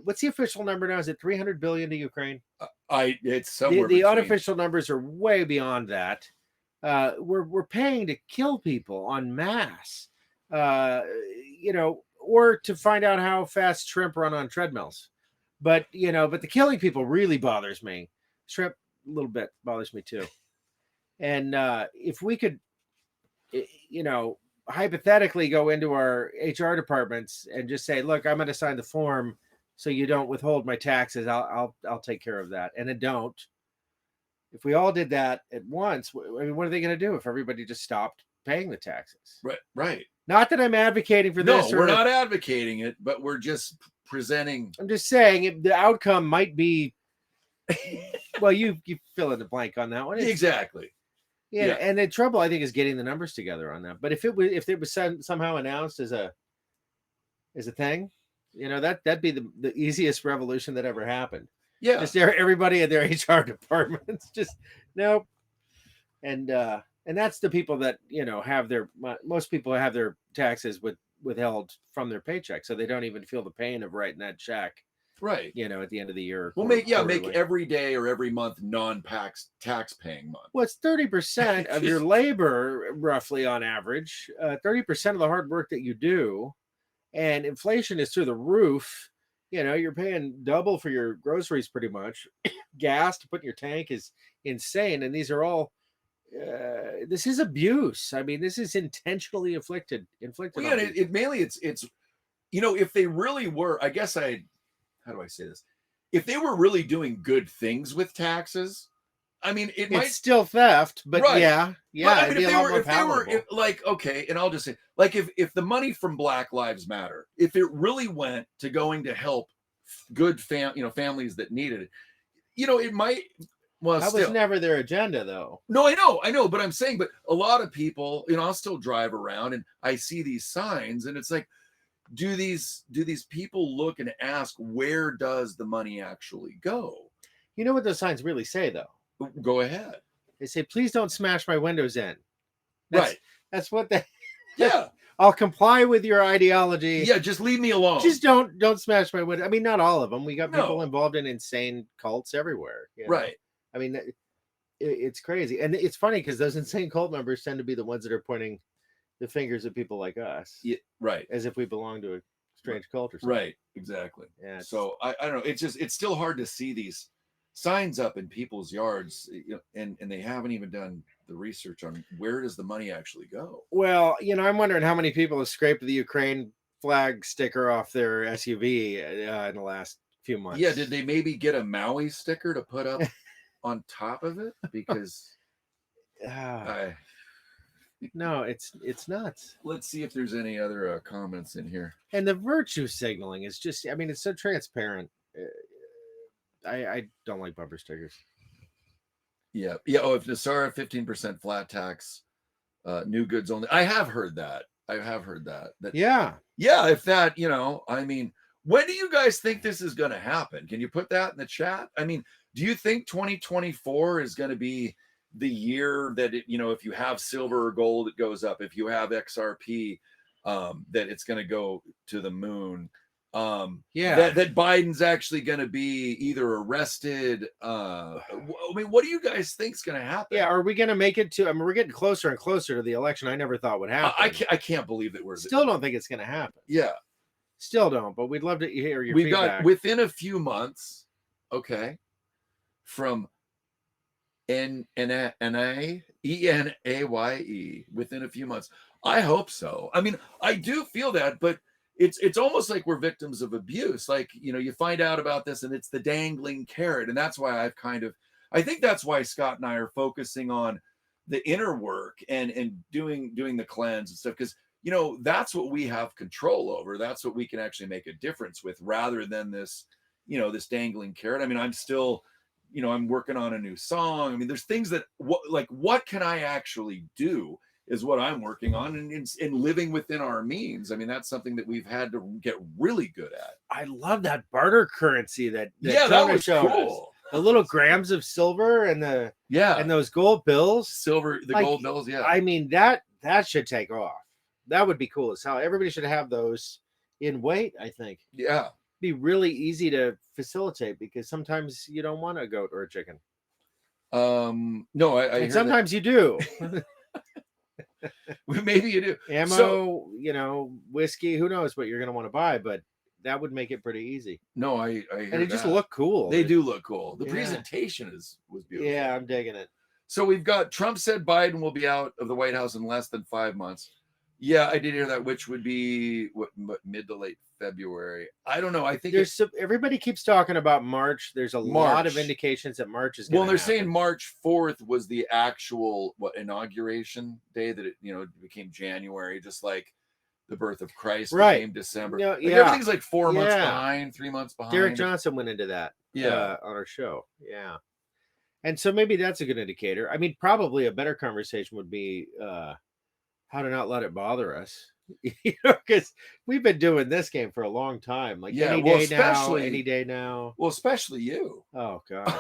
What's the official number now? Is it 300 billion to Ukraine? It's somewhere. The unofficial numbers are way beyond that. We're paying to kill people en masse, or to find out how fast shrimp run on treadmills. But the killing people really bothers me. Shrimp a little bit bothers me too. And if we could, hypothetically go into our HR departments and just say, look, I'm going to sign the form so you don't withhold my taxes. I'll take care of that. And it don't. If we all did that at once, I mean, what are they going to do if everybody just stopped paying the taxes? Right. Not that I'm advocating for this. No, we're not advocating it, but we're just presenting. I'm just saying the outcome might be. Well, you fill in the blank on that one. Exactly. Yeah, and the trouble I think is getting the numbers together on that. But if it was somehow announced as a thing, that'd be the easiest revolution that ever happened. Yeah, just everybody in their HR departments just nope. And that's the people that most people have their taxes withheld from their paycheck, so they don't even feel the pain of writing that check. Right. At the end of the year. We'll make every day or every month tax paying month. Well, it's 30% of your labor, roughly on average. 30% of the hard work that you do, and inflation is through the roof. You're paying double for your groceries pretty much. Gas to put in your tank is insane, and these are all. This is abuse. I mean, this is intentionally inflicted. Well, yeah, it's if they really were, I guess how do I say this? If they were really doing good things with taxes, I mean, it's still theft, but right. yeah. But, I mean, if they were like, okay, and I'll just say, like, if the money from Black Lives Matter, if it really went to going to help good families that needed it, it might. Well, that was never their agenda, though. No, I know, but I'm saying, but a lot of people, I'll still drive around and I see these signs, and it's like, do these people look and ask, where does the money actually go? You know what those signs really say, though? Go ahead. They say, please don't smash my windows in. Right. That's what they. Yeah. I'll comply with your ideology. Yeah. Just leave me alone. Just don't smash my window. I mean, not all of them. We got people No. involved in insane cults everywhere. You know? Right. I mean, it's crazy, and it's funny because those insane cult members tend to be the ones that are pointing the fingers at people like us. Yeah. Right. As if we belong to a strange cult or something. Right. Exactly. Yeah. So I don't know. It's still hard to see these signs up in people's yards, and they haven't even done the research on where does the money actually go. Well, I'm wondering how many people have scraped the Ukraine flag sticker off their SUV in the last few months. Yeah, did they maybe get a Maui sticker to put up on top of it? Because no, it's nuts. Let's see if there's any other comments in here. And the virtue signaling is just, I mean, it's so transparent. I don't like bumper stickers. Yeah. Oh, if Nasara 15% flat tax, new goods only. I have heard that. Yeah. If that, I mean, when do you guys think this is going to happen? Can you put that in the chat? I mean, do you think 2024 is going to be the year that if you have silver or gold, it goes up? If you have XRP, that it's going to go to the moon? That Biden's actually going to be either arrested. I mean, what do you guys think is going to happen? Yeah, are we going to make it to? I mean, we're getting closer and closer to the election. I never thought would happen. I can't believe that we're still don't think it's going to happen. Yeah, still don't. But we'd love to hear your. We've feedback. got within a few months. Okay, from ENAYE within a few months. I hope so. I mean, I do feel that, but it's almost like we're victims of abuse. Like, you find out about this and it's the dangling carrot. And that's why I think that's why Scott and I are focusing on the inner work and doing the cleanse and stuff. Because, that's what we have control over. That's what we can actually make a difference with, rather than this, this dangling carrot. I mean, I'm still, I'm working on a new song. I mean, there's things that what can I actually do is what I'm working on, and living within our means. I mean, that's something that we've had to get really good at. I love that barter currency that that was cool. The little grams of silver and and those gold bills. Gold bills. Yeah. I mean, that should take off. That would be cool as hell. Everybody should have those in weight, I think. Yeah. Be really easy to facilitate because sometimes you don't want a goat or a chicken. No, and sometimes you do. Maybe you do. Ammo, whiskey, who knows what you're going to want to buy, but that would make it pretty easy. No, I hear and it just look cool. They do look cool. The presentation was beautiful. Yeah, I'm digging it. So we've got Trump said Biden will be out of the White House in less than 5 months. Yeah, I did hear that, which would be mid to late February. I don't know. I think everybody keeps talking about March. There's a lot of indications that March is going to happen. Saying March 4th was the actual inauguration day, that it became January, just like the birth of Christ became December. Everything's like 4 months behind, 3 months behind. Derek Johnson went into that on our show. Yeah. And so maybe that's a good indicator. I mean, probably a better conversation would be how to not let it bother us, because we've been doing this game for a long time. Like any day now. Well, especially you. Oh God.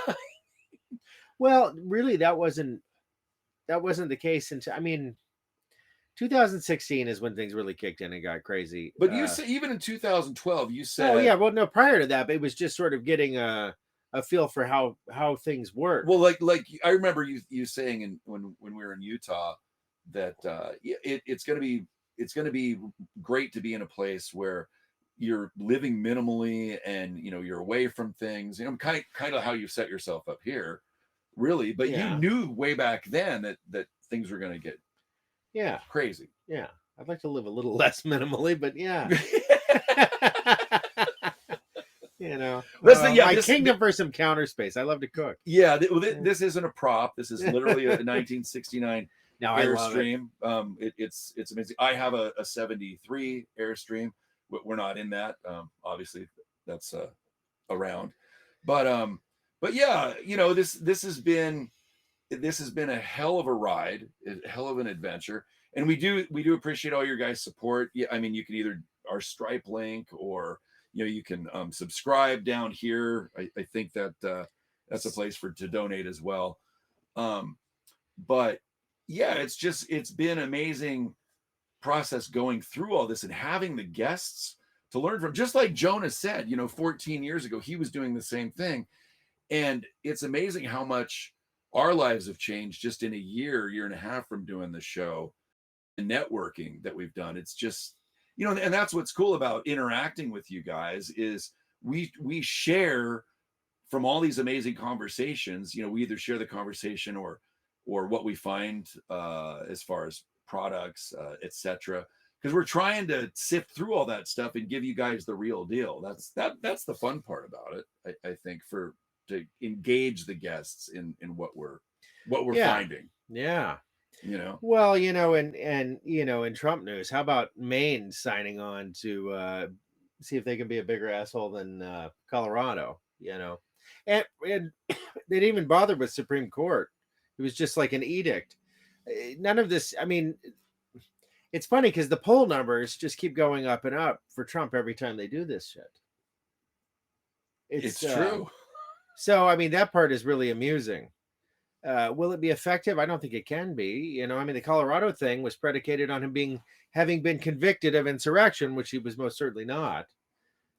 Well, really, that wasn't the case until 2016 is when things really kicked in and got crazy. But you said even in 2012, you said. Oh yeah, well no, prior to that, but it was just sort of getting a feel for how things work. Well, like I remember you saying when we were in Utah that it's going to be great to be in a place where you're living minimally and you're away from things. Kind of how you set yourself up here, really. But you knew way back then that things were going to get crazy. Yeah, I'd like to live a little less minimally, but yeah. My kingdom for some counter space. I love to cook. Yeah, this isn't a prop. This is literally a 1969 Airstream. It's amazing. I have a 73 Airstream. We're not in that. Obviously, that's around. But yeah, this has been a hell of a ride, a hell of an adventure, and we do appreciate all your guys' support. Yeah, I mean, you can either our Stripe link or you can subscribe down here. I think that that's a place to donate as well. But yeah, it's been amazing process going through all this and having the guests to learn from, just like Jonah said, 14 years ago, he was doing the same thing. And it's amazing how much our lives have changed just in a year and a half from doing the show and networking that we've done. It's just, and that's what's cool about interacting with you guys is we share from all these amazing conversations. We either share the conversation or what we find as far as products, etc. Because we're trying to sift through all that stuff and give you guys the real deal. That's the fun part about it. I think to engage the guests in what we're finding. Yeah. Well, and in Trump news, how about Maine signing on to see if they can be a bigger asshole than Colorado? And they didn't even bother with Supreme Court. It was just like an edict. None of this. I mean, it's funny because the poll numbers just keep going up and up for Trump every time they do this shit. It's true. So, I mean, that part is really amusing. Will it be effective? I don't think it can be. The Colorado thing was predicated on him having been convicted of insurrection, which he was most certainly not.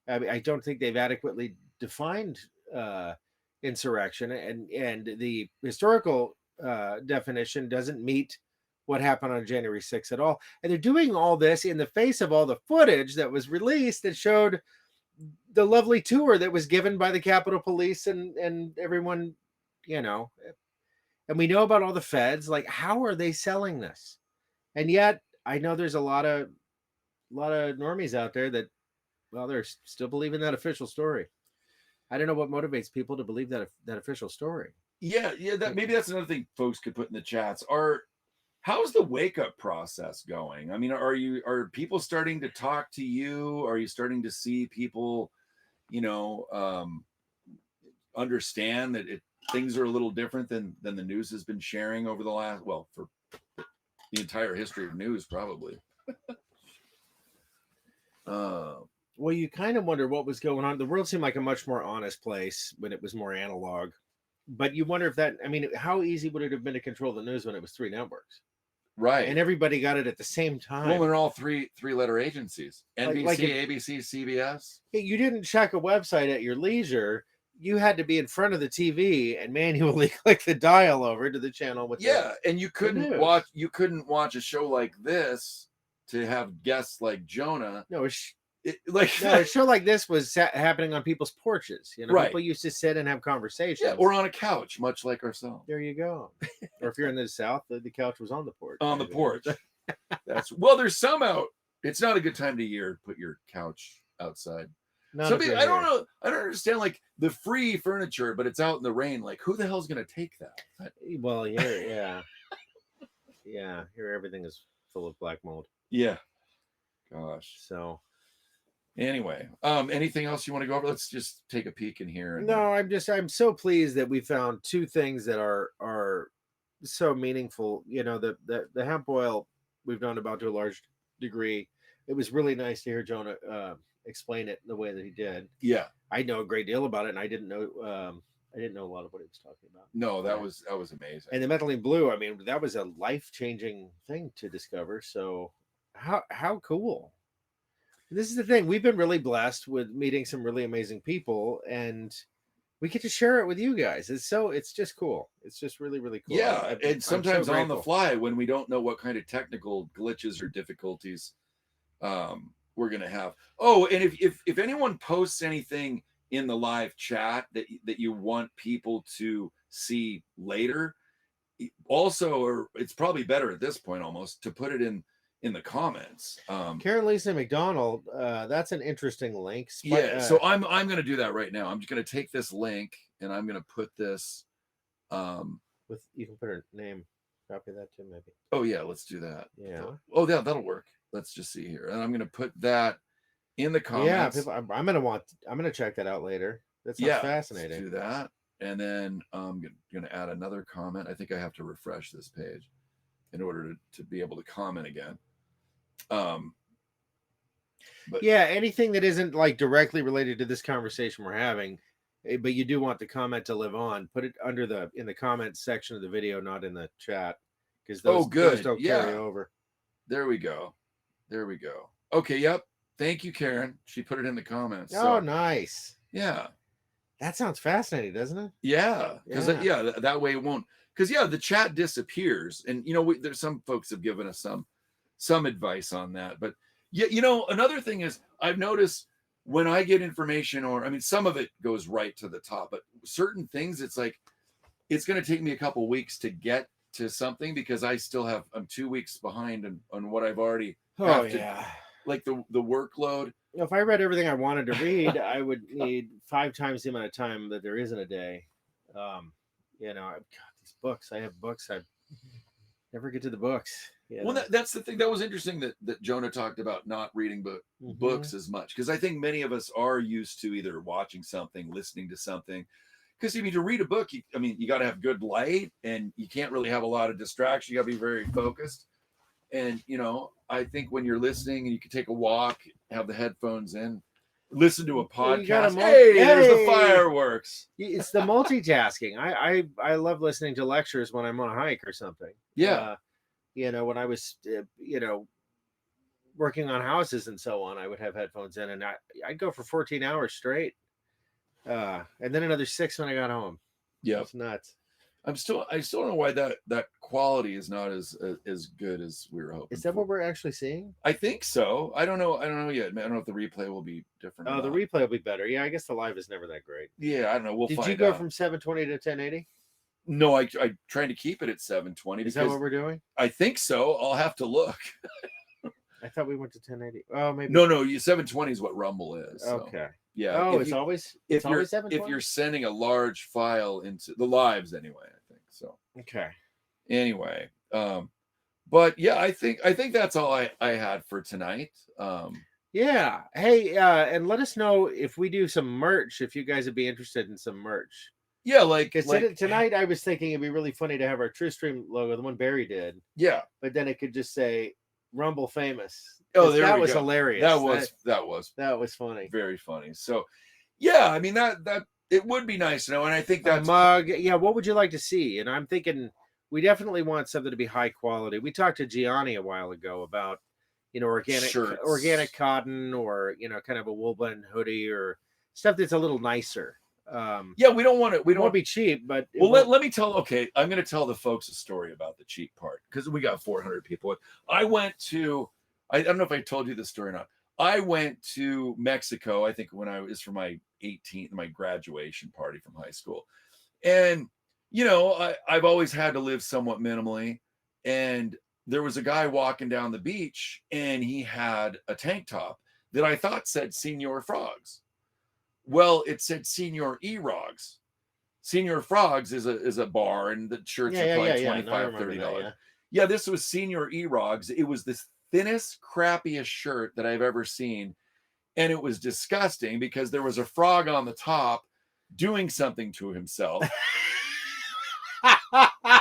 I don't think they've adequately defined insurrection, and the historical definition doesn't meet what happened on January 6th at all. And they're doing all this in the face of all the footage that was released that showed the lovely tour that was given by the Capitol Police and everyone, and we know about all the feds. Like, how are they selling this? And yet I know there's a lot of normies out there that, well, they're still believing that official story. I don't know what motivates people to believe that official story. Yeah, maybe that's another thing folks could put in the chats. How's the wake up process going? I mean, are people starting to talk to you? Are you starting to see people, understand that things are a little different than the news has been sharing over the last, for the entire history of news, probably. Well, you kind of wonder what was going on. The world seemed like a much more honest place when it was more analog. But you wonder if how easy would it have been to control the news when it was 3 networks? Right. And everybody got it at the same time. Well, they're all three-letter agencies. NBC, ABC, CBS. You didn't check a website at your leisure. You had to be in front of the TV and manually click the dial over to the channel with and you couldn't watch a show like this to have guests like Jonah. No, a show like this was happening on people's porches. Right. People used to sit and have conversations. Yeah, or on a couch, much like ourselves. There you go. Or if you're in the South, the couch was on the porch. On the porch. There's some out. It's not a good time of year to put your couch outside. I don't know. I don't understand, like, the free furniture, but it's out in the rain. Like, who the hell's going to take that? Well, yeah. Here everything is full of black mold. Yeah. Gosh. So anyway, anything else you want to go over? Let's just take a peek in here. No, I'm so pleased that we found 2 things that are so meaningful. The hemp oil we've known about to a large degree. It was really nice to hear Jonah explain it the way that he did. Yeah, I know a great deal about it, and I didn't know a lot of what he was talking about. No, that was amazing. And the Methylene Blue, that was a life-changing thing to discover. So how cool. This is the thing. We've been really blessed with meeting some really amazing people, and we get to share it with you guys. It's just cool. It's just really, really cool. Yeah, and sometimes on the fly when we don't know what kind of technical glitches or difficulties we're gonna have. Oh, and if anyone posts anything in the live chat that you want people to see later, also, or it's probably better at this point almost to put it in the comments. Karen Lisa McDonald, that's an interesting link. So I'm going to do that right now. I'm just going to take this link and I'm going to put this you can put her name, copy that too, maybe. Oh yeah, let's do that. Yeah. Oh yeah, that'll work. Let's just see here. And I'm going to put that in the comments. Yeah, I'm going to check that out later. That sounds fascinating. Let's do that. And then I'm going to add another comment. I think I have to refresh this page in order to be able to comment again. But yeah, anything that isn't like directly related to this conversation we're having, but you do want the comment to live on, put it in the comments section of the video, not in the chat, because those good. don't carry over. There we go. Okay, yep. Thank you, Karen. She put it in the comments. Oh, nice. Yeah. That sounds fascinating, doesn't it? Yeah, because that way it won't. Because the chat disappears, and there's some folks have given us some advice on that. But another thing is I've noticed when I get information, or I mean, some of it goes right to the top, but certain things it's like it's going to take me a couple weeks to get to something because I'm 2 weeks behind on what I've already. Like the workload. If I read everything I wanted to read, I would need 5 times the amount of time that there is in a day. I've got these books. I have books. I never get to the books. Well, that's the thing. That was interesting that Jonah talked about not reading books as much, because I think many of us are used to either watching something, listening to something. Because to read a book, you got to have good light, and you can't really have a lot of distraction. You got to be very focused. And, I think when you're listening and you can take a walk, have the headphones in, listen to a podcast. There's the fireworks. It's the multitasking. I love listening to lectures when I'm on a hike or something. Yeah. When I was, working on houses and so on, I would have headphones in, and I'd go for 14 hours straight. And then another 6 when I got home. Yeah. It's nuts. I still don't know why that quality is not as good as we were hoping. Is that what we're actually seeing? I think so. I don't know yet. I don't know if the replay will be different. Oh, the replay will be better. Yeah, I guess the live is never that great. Yeah, I don't know. Did you go from 720 to 1080? No, I trying to keep it at 720. Is that what we're doing? I think so. I'll have to look. I thought we went to 1080. Oh, maybe. No, 720 is what Rumble is. So. Okay. Yeah. Oh, it's always 720? If you're sending a large file into the lives anyway, I think so. Okay. Anyway, but yeah, I think that's all I had for tonight. Yeah. Hey, and let us know if we do some merch, if you guys would be interested in some merch. Yeah, tonight I was thinking it'd be really funny to have our TruthStream logo, the one Barry did. Yeah. But then it could just say Rumble Famous. Oh, that was hilarious. That was funny. Very funny. So, yeah, I mean that it would be nice to know, and I think that's a mug. Yeah, what would you like to see? And I'm thinking we definitely want something to be high quality. We talked to Gianni a while ago about organic cotton, or kind of a wool blend hoodie, or stuff that's a little nicer. We don't want to be cheap, but let me tell. Okay, I'm going to tell the folks a story about the cheap part, because we got 400 people. I don't know if I told you this story or not. I went to Mexico, I think when I was for my 18th, my graduation party from high school. And, I've always had to live somewhat minimally. And there was a guy walking down the beach, and he had a tank top that I thought said Senior Frogs. Well, it said Senior E-Rogs. Senior Frogs is a bar, and the shirts are probably $25, $30. Yeah, this was Senior E-Rogs. It was this thinnest, crappiest shirt that I've ever seen. And it was disgusting because there was a frog on the top doing something to himself.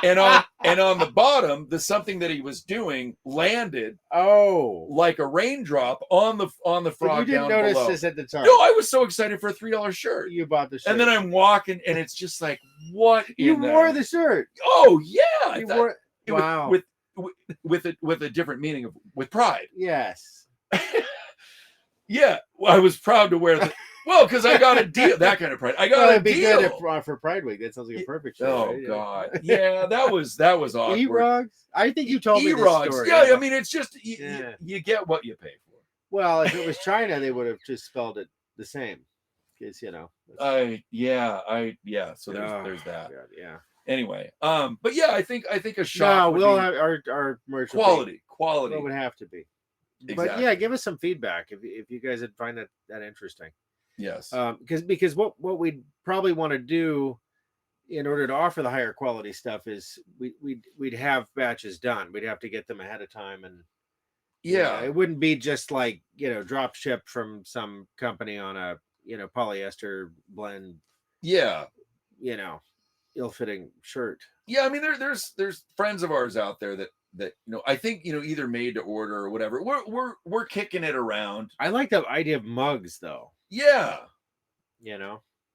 and on the bottom, the something that he was doing landed like a raindrop on the frog. You didn't notice this at the time. No, I was so excited for a $3 shirt. You bought the shirt. And then I'm walking, and it's just like, what? You wore the shirt. Oh yeah. Wow. With a different meaning with pride. Yes. Yeah, I was proud to wear the because I got a deal. That kind of pride. I got a deal. Good for Pride Week. That sounds like a perfect shirt. Oh right? God, yeah, that was awkward. E-Rogs. I think you told me this story. Yeah, I mean, it's just you get what you pay for. Well, if it was China, they would have just spelled it the same. Because So there's that. God, yeah. Anyway, but yeah, I think a No, shop. we'll have our merch quality. It would have to be. Exactly. But yeah, give us some feedback if you guys would find that interesting. Yes. Because what we'd probably want to do in order to offer the higher quality stuff is we'd have batches done. We'd have to get them ahead of time, and it wouldn't be just like drop ship from some company on a polyester blend. Yeah. Ill-fitting shirt. Yeah, I mean there's friends of ours out there that I think either made to order or whatever. We're kicking it around. I like the idea of mugs though. Yeah.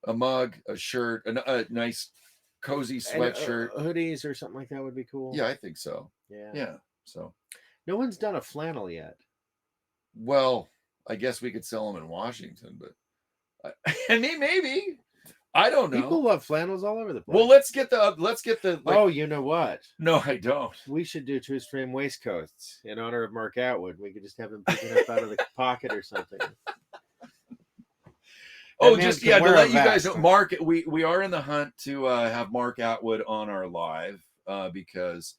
A mug, a shirt, a nice cozy And, sweatshirt. hoodies or something like that would be cool. Yeah, I think so. Yeah. Yeah. So, No one's done a flannel yet. well, I guess we could sell them in Washington, but I mean, maybe. I don't know. People love flannels all over the place. Well, let's get the like, oh, you know what? No, I don't. We should do TruthStream waistcoats in honor of Mark Atwood. We could just have him pick it up out of the pocket or something. Oh, just to let you guys know, vest. Mark, we are in the hunt to have Mark Atwood on our live because,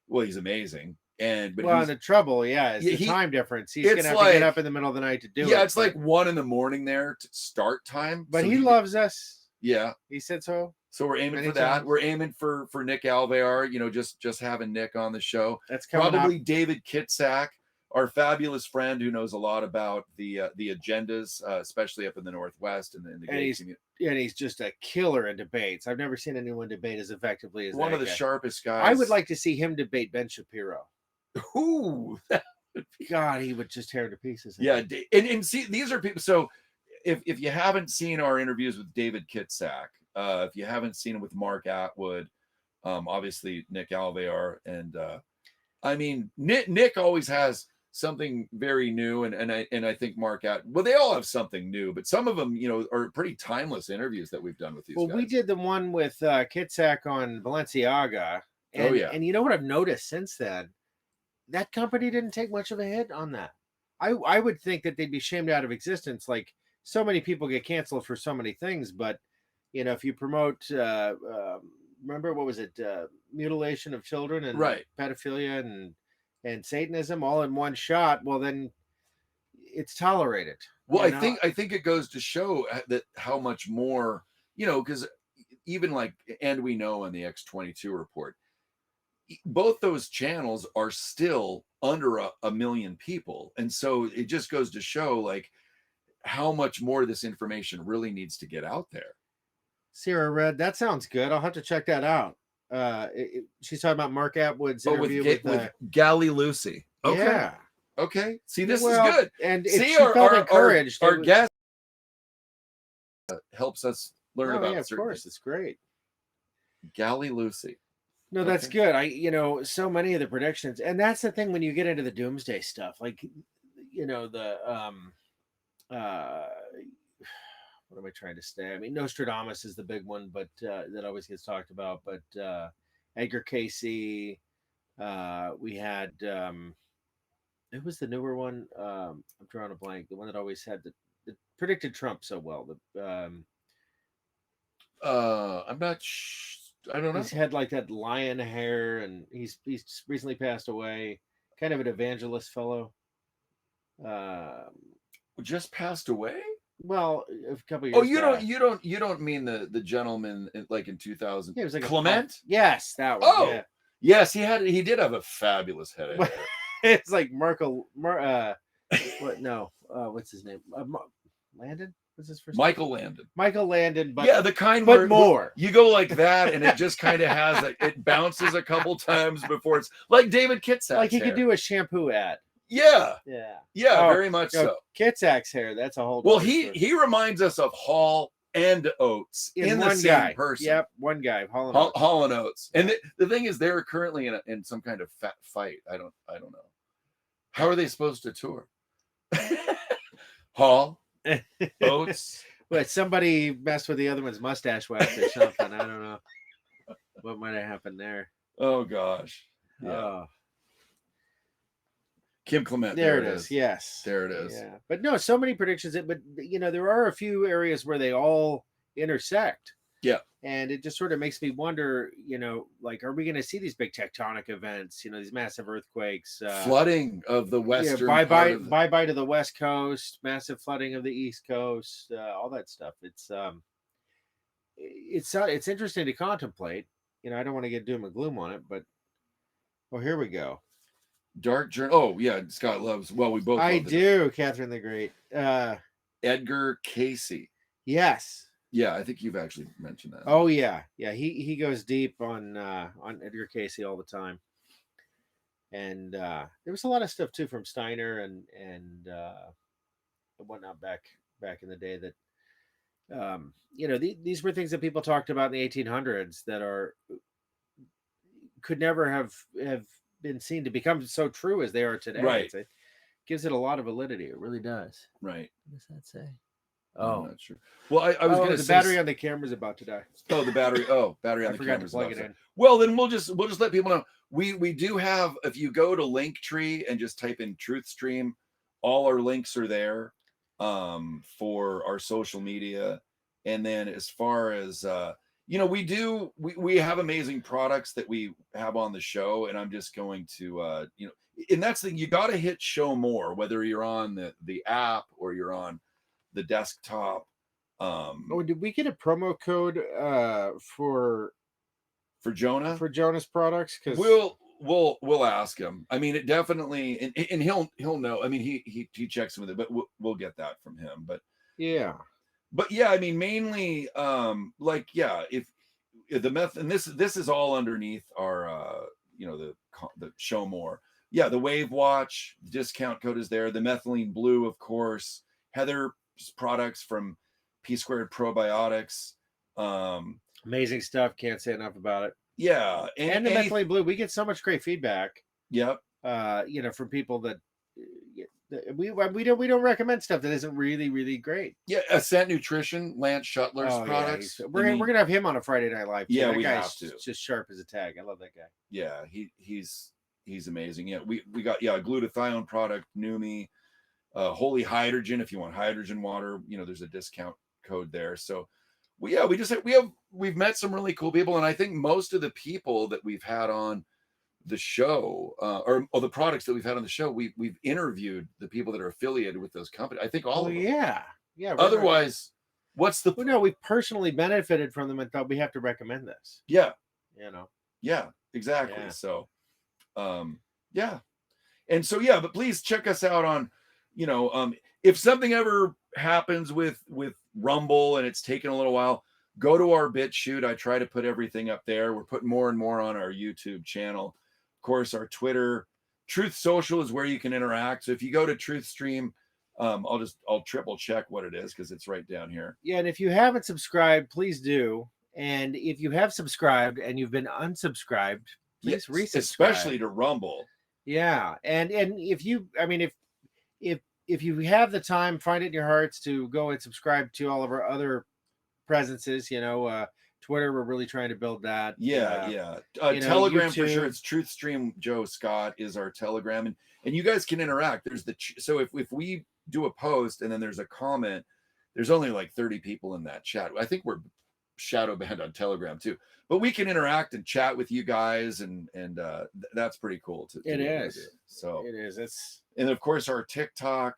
well, he's amazing. But the trouble, is the time difference. He's gonna have to get up in the middle of the night to do it. Yeah, it's like 1 a.m. there to start time. But so he loves us. Yeah, he said so. So we're aiming for that. We're aiming for Nick Alvear. Just having Nick on the show. That's coming probably up. David Kitsack, our fabulous friend who knows a lot about the agendas, especially up in the Northwest and in the gay community. And he's just a killer in debates. I've never seen anyone debate as effectively as one of the guy. Sharpest guys. I would like to see him debate Ben Shapiro. Ooh, God, he would just tear to pieces. Yeah, and see, these are people. So if you haven't seen our interviews with David Kitsack, if you haven't seen it with Mark Atwood, obviously Nick Alvear, and I mean Nick always has something very new, and I think Mark Atwood. Well, they all have something new, but some of them are pretty timeless interviews that we've done with these guys. We did the one with Kitsack on Balenciaga, and, and you know what I've noticed since then. That company didn't take much of a hit on that. I would think that they'd be shamed out of existence. Like so many people get canceled for so many things, but if you promote, remember what was it, mutilation of children and pedophilia and Satanism all in one shot, well then it's tolerated. Well, I think it goes to show that how much more because even like and we know on the X22 report. Both those channels are still under a million people. And so it just goes to show like how much more this information really needs to get out there. Sierra Red, that sounds good. I'll have to check that out. She's talking about Mark Atwood's interview with Gally Lucy. Okay. Yeah. Okay. See, this is good. And see, she felt encouraged. Our guest helps us learn about of course. It's great. Gally Lucy. No, that's good. So many of the predictions, and that's the thing when you get into the doomsday stuff, like, the what am I trying to say? I mean, Nostradamus is the big one, but that always gets talked about. But Edgar Cayce, we had it was the newer one. I'm drawing a blank. The one that always had the predicted Trump so well. I'm not. I don't know. He's had like that lion hair, and he's recently passed away. Kind of an evangelist fellow. Just passed away. Well, a couple years. Oh, you don't mean the gentleman like in 2000? Yeah, it was like Clement. Yes, that one. Oh, yeah. Yes, he did have a fabulous head. It's like Marco. What? No. What's his name? Landon. What's his first Michael name? Landon. Michael Landon. But yeah, the kind but where more. You go like that, and it just kind of has it bounces a couple times before it's like David Kitsack's like he hair. could do a shampoo ad. Yeah. Yeah. Very much so. Kitsack's hair. That's a whole. Well, he reminds us of Hall and Oates in the same person. Yep, one guy. Hall and Oates. And the thing is, they're currently in some kind of fat fight. I don't know. How are they supposed to tour? Hall, Oates. But somebody messed with the other one's mustache wax or something. I don't know what might have happened there. Oh gosh. Yeah. Kim Clement. There it is. Yes. There it is. Yeah. But no, so many predictions. But there are a few areas where they all intersect. Yeah. And it just sort of makes me wonder, like, are we going to see these big tectonic events? These massive earthquakes, flooding of the western. Bye bye to the West Coast, massive flooding of the East Coast, all that stuff. It's interesting to contemplate. I don't want to get doom and gloom on it, but here we go. Dark Journal. Oh yeah, Scott loves. Well, we both. I do, Catherine the Great. Edgar Cayce. Yes. Yeah, I think you've actually mentioned that. Oh yeah. He goes deep on Edgar Cayce all the time, and there was a lot of stuff too from Steiner and whatnot back in the day that these were things that people talked about in the 1800s that could never have been seen to become so true as they are today. Right. It gives it a lot of validity. It really does. Right. What does that say? I'm not sure. Well, I was going to the say battery on the camera's about to die. Oh, the battery. Oh, battery on the forgot to camera's plug about it to in. Well, then we'll just let people know. We do have, if you go to Linktree and just type in TruthStream, all our links are there for our social media. And then as far as we have amazing products that we have on the show, and I'm just going to and that's the thing, you got to hit show more, whether you're on the app or you're on the desktop. Did we get a promo code for Jonah? For Jonah's products? Because we'll ask him. I mean, it definitely, and he'll know. I mean, he checks with it, but we'll get that from him. But yeah, I mean, mainly, if the meth, and this is all underneath our the show more. Yeah, the Wav Watch, the discount code is there. The Methylene Blue, of course. Heather's products from P Squared Probiotics. Amazing stuff. Can't say enough about it. Yeah, and the Methylene Blue, we get so much great feedback. Yep. From people that we don't recommend stuff that isn't really, really great. Yeah, Ascent Nutrition, Lance Shuttler's products. Yeah, we're gonna have him on a Friday Night Live. Yeah, we have to. Just sharp as a tag. I love that guy. Yeah, he's amazing. Yeah, we got a glutathione product, Numi, Holy Hydrogen. If you want hydrogen water, there's a discount code there. So, we've met some really cool people, and I think most of the people that we've had on the show, or the products that we've had on the show, we've interviewed the people that are affiliated with those companies. I think all of them. Yeah. Otherwise, what's the? Well, no, we personally benefited from them and thought we have to recommend this. Yeah. Yeah, exactly. Yeah. So, and so but please check us out on, if something ever happens with Rumble and it's taken a little while, go to our BitChute. I try to put everything up there. We're putting more and more on our YouTube channel. Of course, our Twitter, Truth Social is where you can interact. So if you go to TruthStream, I'll triple check what it is because it's right down here. Yeah, and if you haven't subscribed, please do. And if you have subscribed and you've been unsubscribed, please resubscribe. Especially to Rumble. Yeah, and if you have the time, find it in your hearts to go and subscribe to all of our other presences. Twitter, we're really trying to build that. Telegram YouTube. For sure. It's TruthStream Joe Scott is our Telegram, and you guys can interact. There's so if we do a post and then there's a comment, there's only like 30 people in that chat. I think we're shadow banned on Telegram too, but we can interact and chat with you guys, and that's pretty cool to it is. So it is. And of course our TikTok.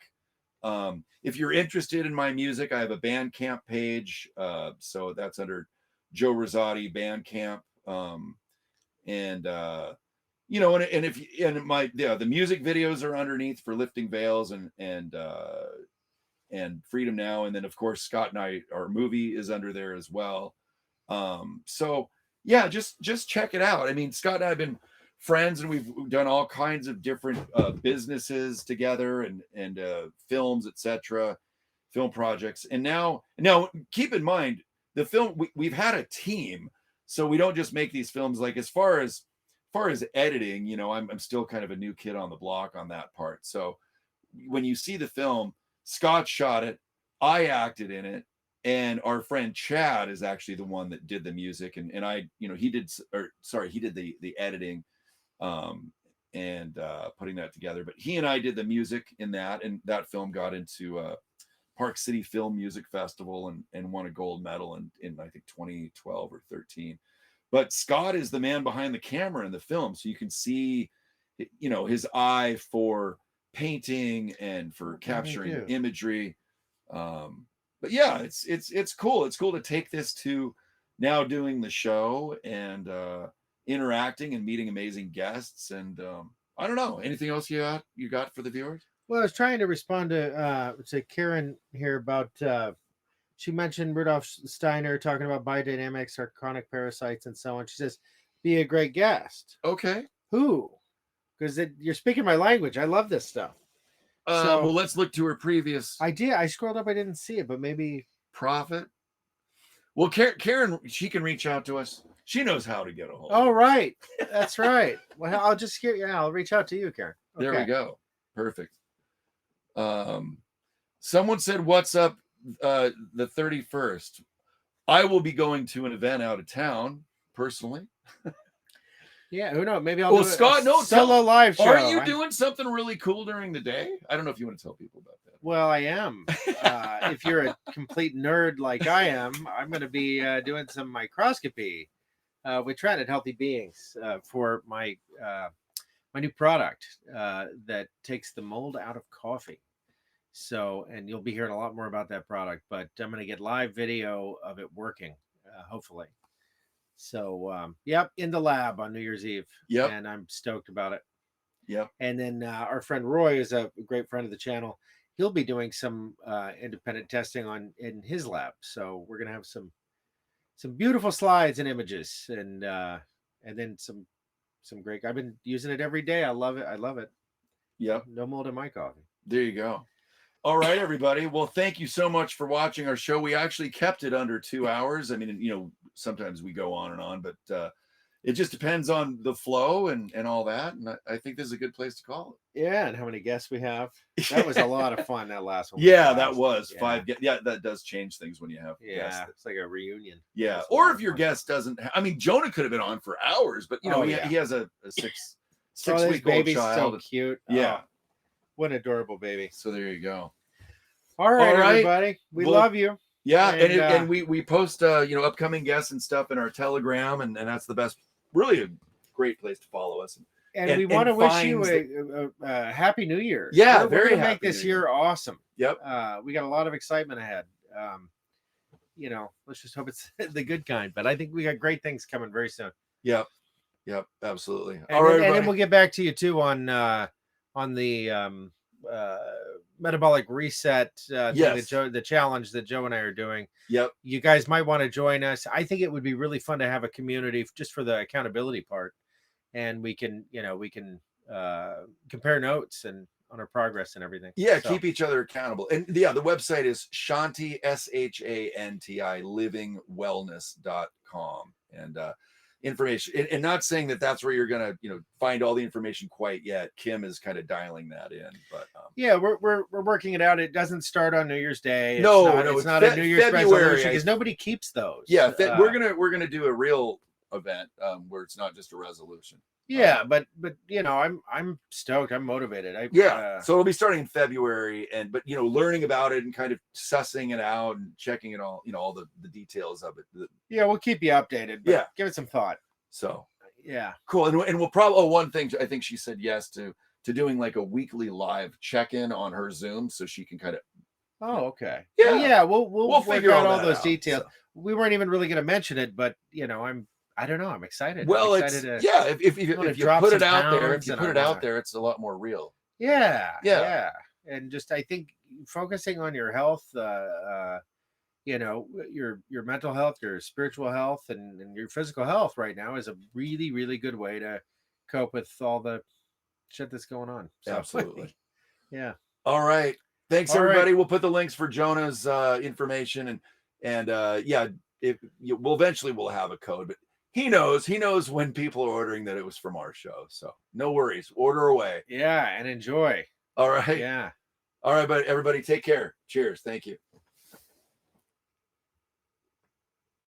If you're interested in my music, I have a Bandcamp page. So that's under Joe Rosati Bandcamp. The music videos are underneath for Lifting Veils and Freedom Now. And then of course, Scott and I, our movie is under there as well. Just check it out. I mean, Scott and I have been friends, and we've done all kinds of different businesses together and films, etc., film projects. And now keep in mind the film, we've had a team, so we don't just make these films. Like as far as editing, I'm still kind of a new kid on the block on that part. So when you see the film, Scott shot it, I acted in it, and our friend Chad is actually the one that did the music, and I, he did the editing and putting that together. But he and I did the music in that, and that film got into Park City Film Music Festival and won a gold medal in I think 2012 or 13. But Scott is the man behind the camera in the film, so you can see, his eye for painting and for capturing imagery. But yeah, it's cool. It's cool to take this to now doing the show and interacting and meeting amazing guests. And I don't know, anything else you got for the viewers? Well, I was trying to respond to Karen here about she mentioned Rudolf Steiner talking about biodynamics or chronic parasites and so on. She says, be a great guest. Okay. Who? Because you're speaking my language. I love this stuff. Well, let's look to her previous. I did. I scrolled up. I didn't see it, but maybe Prophet. Well, Karen, she can reach out to us. She knows how to get a hold. Oh, right. That's right. Well, I'll just get. Yeah, I'll reach out to you, Karen. Okay. There we go. Perfect. Someone said, "What's up?" The 31st. I will be going to an event out of town personally. Yeah, who knows? Maybe I'll do Scott, a solo live show. Are you doing something really cool during the day? I don't know if you want to tell people about that. Well, I am. If you're a complete nerd like I am, I'm going to be doing some microscopy with Trended Healthy Beings for my my new product that takes the mold out of coffee. So, and you'll be hearing a lot more about that product, but I'm going to get live video of it working, hopefully. So, yep, in the lab on New Year's Eve. Yep. And I'm stoked about it. Yep. And then our friend Roy is a great friend of the channel. He'll be doing some independent testing in his lab. So we're going to have some beautiful slides and images and then some great, I've been using it every day. I love it. Yep. No mold in my coffee. There you go. All right, everybody. Well, thank you so much for watching our show. We actually kept it under 2 hours. I mean, sometimes we go on and on, but it just depends on the flow and all that. And I think this is a good place to call it. Yeah. And how many guests we have. That was a lot of fun, that last one. Yeah, that was 5 guests. Yeah, that does change things when you have guests. It's like a reunion. Yeah. Or if your guest doesn't, I mean, Jonah could have been on for hours, but he has a 6-week-old child. So cute. Yeah. Oh, what an adorable baby. So there you go. All right, everybody. We love you. Yeah, and we post upcoming guests and stuff in our Telegram, and that's the best, really a great place to follow us. And we want to wish you a happy New Year. Yeah, we're gonna make this year awesome. Yep. We got a lot of excitement ahead. Let's just hope it's the good kind. But I think we got great things coming very soon. Yep. Absolutely. And then we'll get back to you too on the metabolic reset the challenge that Joe and I are doing. Yep. You guys might want to join us. I think it would be really fun to have a community just for the accountability part, and we can compare notes and on our progress and everything. Yeah, keep each other accountable. And the website is Shanti, SHANTI, livingwellness.com. And information, and not saying that that's where you're gonna find all the information quite yet. Kim is kind of dialing that in, but yeah, we're working it out. It doesn't start on New Year's Day. It's not a New Year's resolution because nobody keeps those. Yeah, we're gonna do a real event where it's not just a resolution. Yeah, but I'm stoked. I'm motivated. So it'll be starting in February, but learning about it and kind of sussing it out and checking it all, all the details of it. We'll keep you updated. But give it some thought. So yeah, cool. And we'll probably one thing I think she said yes to doing like a weekly live check-in on her Zoom, so she can kind of. Oh, okay. Yeah, we'll figure out all those details. So. We weren't even really going to mention it, but I don't know. I'm excited. Well, I'm excited if you put it out there, it's a lot more real. Yeah. And just, I think focusing on your health, your mental health, your spiritual health, and your physical health right now is a really, really good way to cope with all the shit that's going on. So, absolutely. Yeah. All right. Thanks, everybody. We'll put the links for Jonah's information and we'll eventually have a code, but he knows when people are ordering that it was from our show. So no worries. Order away. Yeah. And enjoy. All right. Yeah. All right. But everybody take care. Cheers. Thank you.